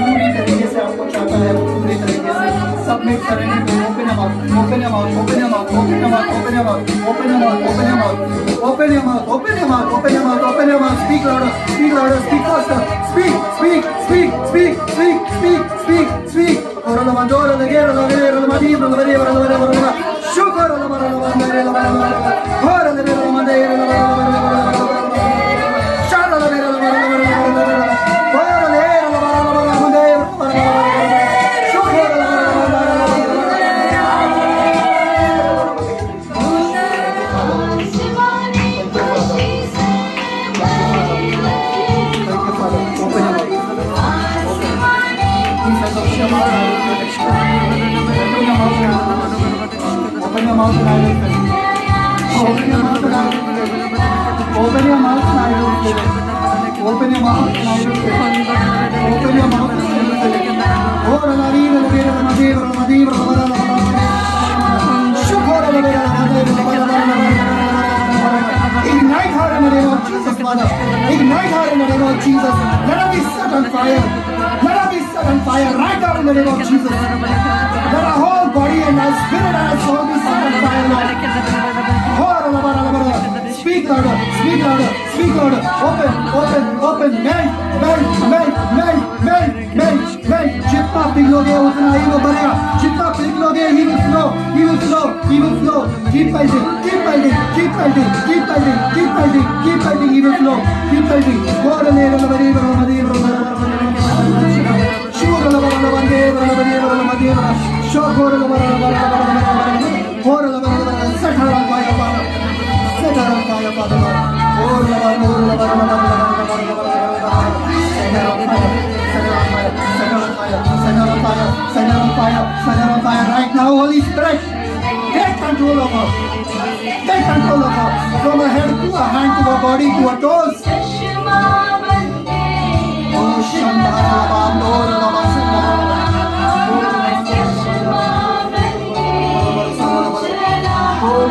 पूरी तरीके से आपको चाहता है, वो पूरी तरीके से सबमिट करने में। Open your mouth, open your mouth, open your mouth, open your mouth, open your mouth, open your mouth, open your mouth, open your mouth, open your mouth, open your mouth, open your mouth. Speak louder, speak louder, speak faster. Speak, speak, speak, speak, speak, speak, speak, speak. Ora la mandora, la guerra, la guerra, la manibra, la guerra, la guerra, la guerra. Shukar la mara, la mara, la mara, la mara. Ora la guerra, la mandera, la mara, la mara, la mara. Shara la guerra, la mara, la mara, la mara. Ora la guerra, la mara, la mara, la mandera, la mara, la mara. Shukar la mara, la mara, la mara. your mouth and I will fill it. Open your mouth and I will fill it. Open your mouth and I will fill it. Open your mouth and I will fill it. Open your mouth and I will fill it. Oh, Ramadi, Ramadi, Ramadi, Ramadi, Ramadi, Shukor, Ramadi, ignite her in the name of Jesus, Father. Ignite her in the name of Jesus. Let her be set on fire. Let her be set on fire right now in the name of Jesus. Let her whole body and her spirit and her soul be set on fire, Lord. Speak louder, speak louder, speak louder. Open, open, open. Melt, melt, melt, melt, melt, melt, melt. जितना पिघलोगे उतना ही वो बढ़ेगा. जितना पिघलोगे he will flow, he will flow, he will flow. Keep melting, keep melting, keep melting, keep melting, keep melting, keep melting. He will flow, keep melting. Sure, set her on fire, Father. Set her on fire, Father. Set her on fire right now, Holy Spirit. Take control of her. Take control of her. From her head to her hand to her body to her toes. Oh,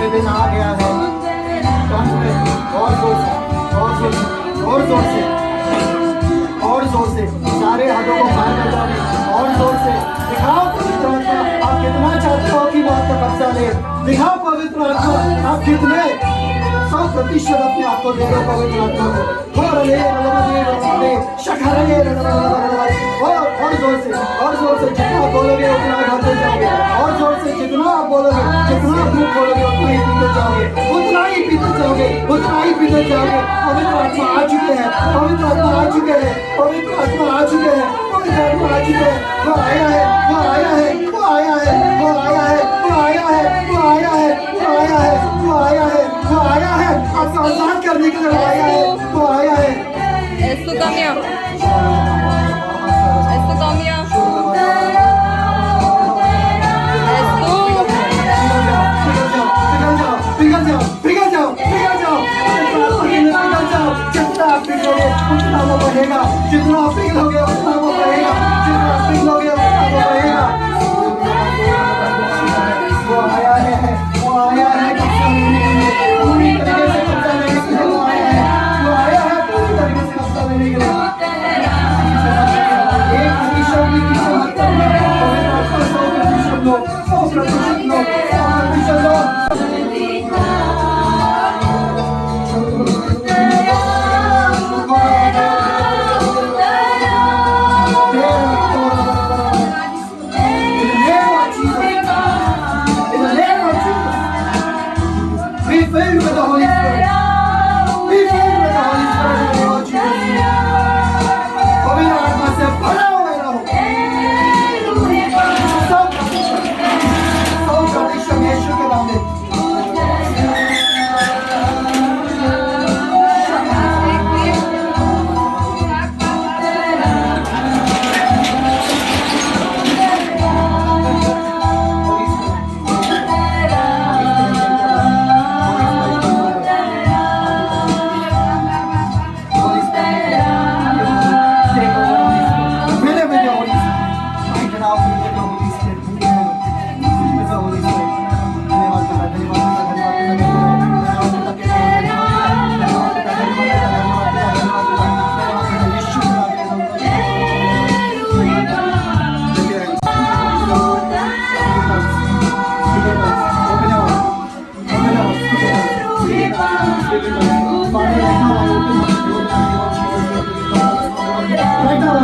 दिन आ गया है. और जोर से सारे हदों को पार कर जाओ. और जोर से दिखाओ पवित्र आत्मा आप कितना चाहते हो कि वो आपका कब्जा ले. दिखाओ पवित्र आत्मा आप कितने 100% अपने आप को दे दो पवित्र आत्मा को. और जोर से जितना बोलोगे उतना भरते जाओगे. और जोर से जितना आप बोलोगे जितना मुंह खोलोगे उतना ही पीते जाओगे. उतना ही पीते जाओगे. उतना ही पीते जाओगे. पवित्र आत्मा आ चुके हैं. पवित्र आत्मा आ चुके हैं. पवित्र आत्मा आ चुके हैं. पवित्र आत्मा आ चुके हैं. वो आया है. वो आया है. वो आया है. वो आया है. वो आया है. वो आया है. वो आया है. वो आया है. वो आया है. आपको आजाद करने के लिए आया है. वो आया है. Esto cambia. Esto cambia. जितना वो बढ़ेगा. जितना पिघलोगे उतना वो बढ़ेगा. जितना पिघलोगे उतना वो बढ़ेगा. वो आया है. वो आया है पूरी तरीके से कब्जा लेने के लिए. वो आया है. वो आया है पूरी तरीके से कब्जा लेने के लिए. एक प्रतिशत भी पीछे मत करना. 100% लो. 100% लो. 100% लो. Filled with the Holy Spirit. Be filled with the Holy Spirit in the name of Jesus. पवित्र आत्मा से भरा हुए रहो. सब प्रतिशत यीशु के नाम में.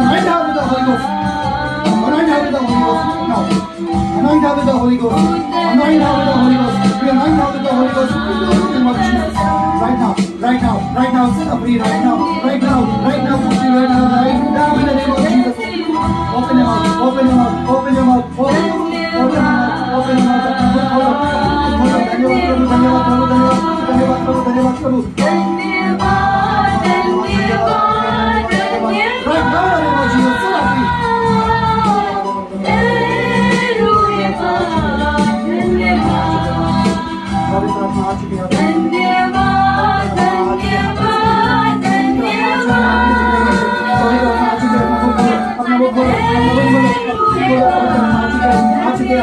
Right now with the Holy Ghost. Right now with the Holy Ghost right now. Anoint her with the Holy Ghost. Anoint her with the Holy Ghost. We anoint her with the Holy Ghost. In the name of Jesus. Right now, right now, right now, set her free right now. Right now, right now, put you right now, right now, in the name of Jesus. Open your mouth, open your mouth, open your mouth, open your mouth, open your mouth, open your mouth. धन्यवाद प्रभु, धन्यवाद प्रभु, धन्यवाद, धन्यवाद प्रभु, धन्यवाद प्रभु. Right now, in the name of Jesus, set her free. पवित्र आत्मा आ चुकी है. अपना वो खोलो, अपना वो खोलो, आ चुके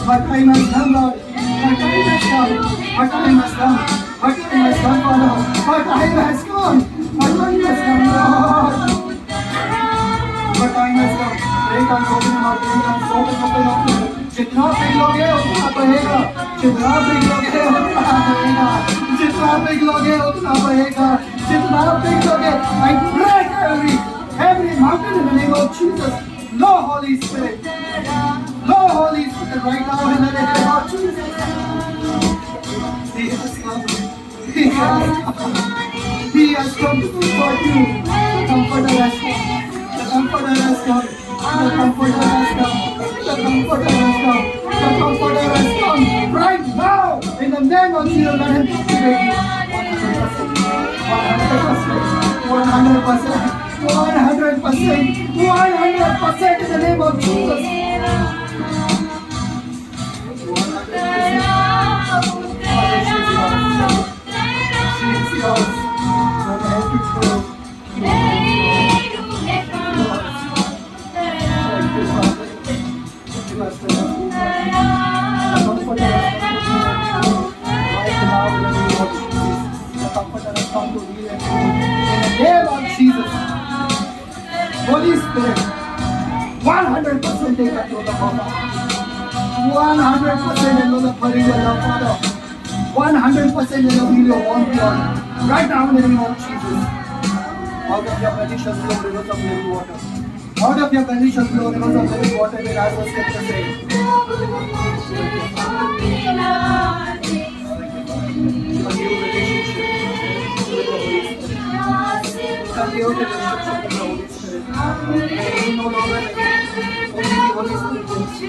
Our time has come, Lord. Our time has come. Our time has come. Our time has come, Father. Our time has come. Our time has come, Lord. Our time has come. Break on, open your mouth. Break on, open up. जितना पिघलोगे उतना बहेगा. जितना पिघलोगे उतना बहेगा. जितना पिघलोगे उतना बहेगा. जितना पिघलोगे. I break every mountain in the name of Jesus. No Holy Spirit. No Holy Spirit right now in the name of Jesus. He has come. He has come. He has come to comfort you. The Comforter has come. The Comforter has come. The Comforter has come. The Comforter has come. The Comforter has come right now in the name of Jesus. Let him activate you. 100%. 100%. 100% in the name of Jesus. Holy Spirit, 100% take control of Father. 100% in the putting your love, Father. 100% in the video on beyond. Right now in the name of Jesus. Out of your belly shall flow rivers of living water. Out of your belly shall flow rivers of living water, as the scripture says. A new relationship with the Holy Spirit. A new relationship with the Holy Spirit. You no longer live. Only the Holy Spirit lives.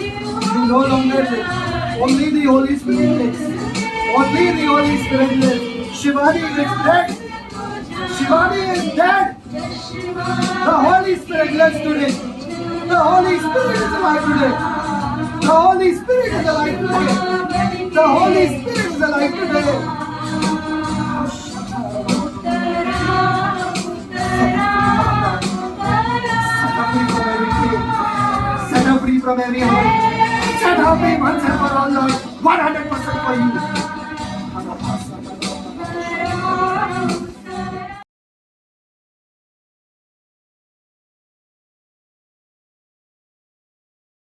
You no longer live. Only the Holy Spirit lives. Only the Holy Spirit lives. Shivani is dead. Shivani is dead. The Holy Spirit lives today. The Holy Spirit is alive today. The Holy Spirit is alive today. The Holy Spirit is alive today. Set her free from every heart. Set her free once and for all, Lord. 100% for you.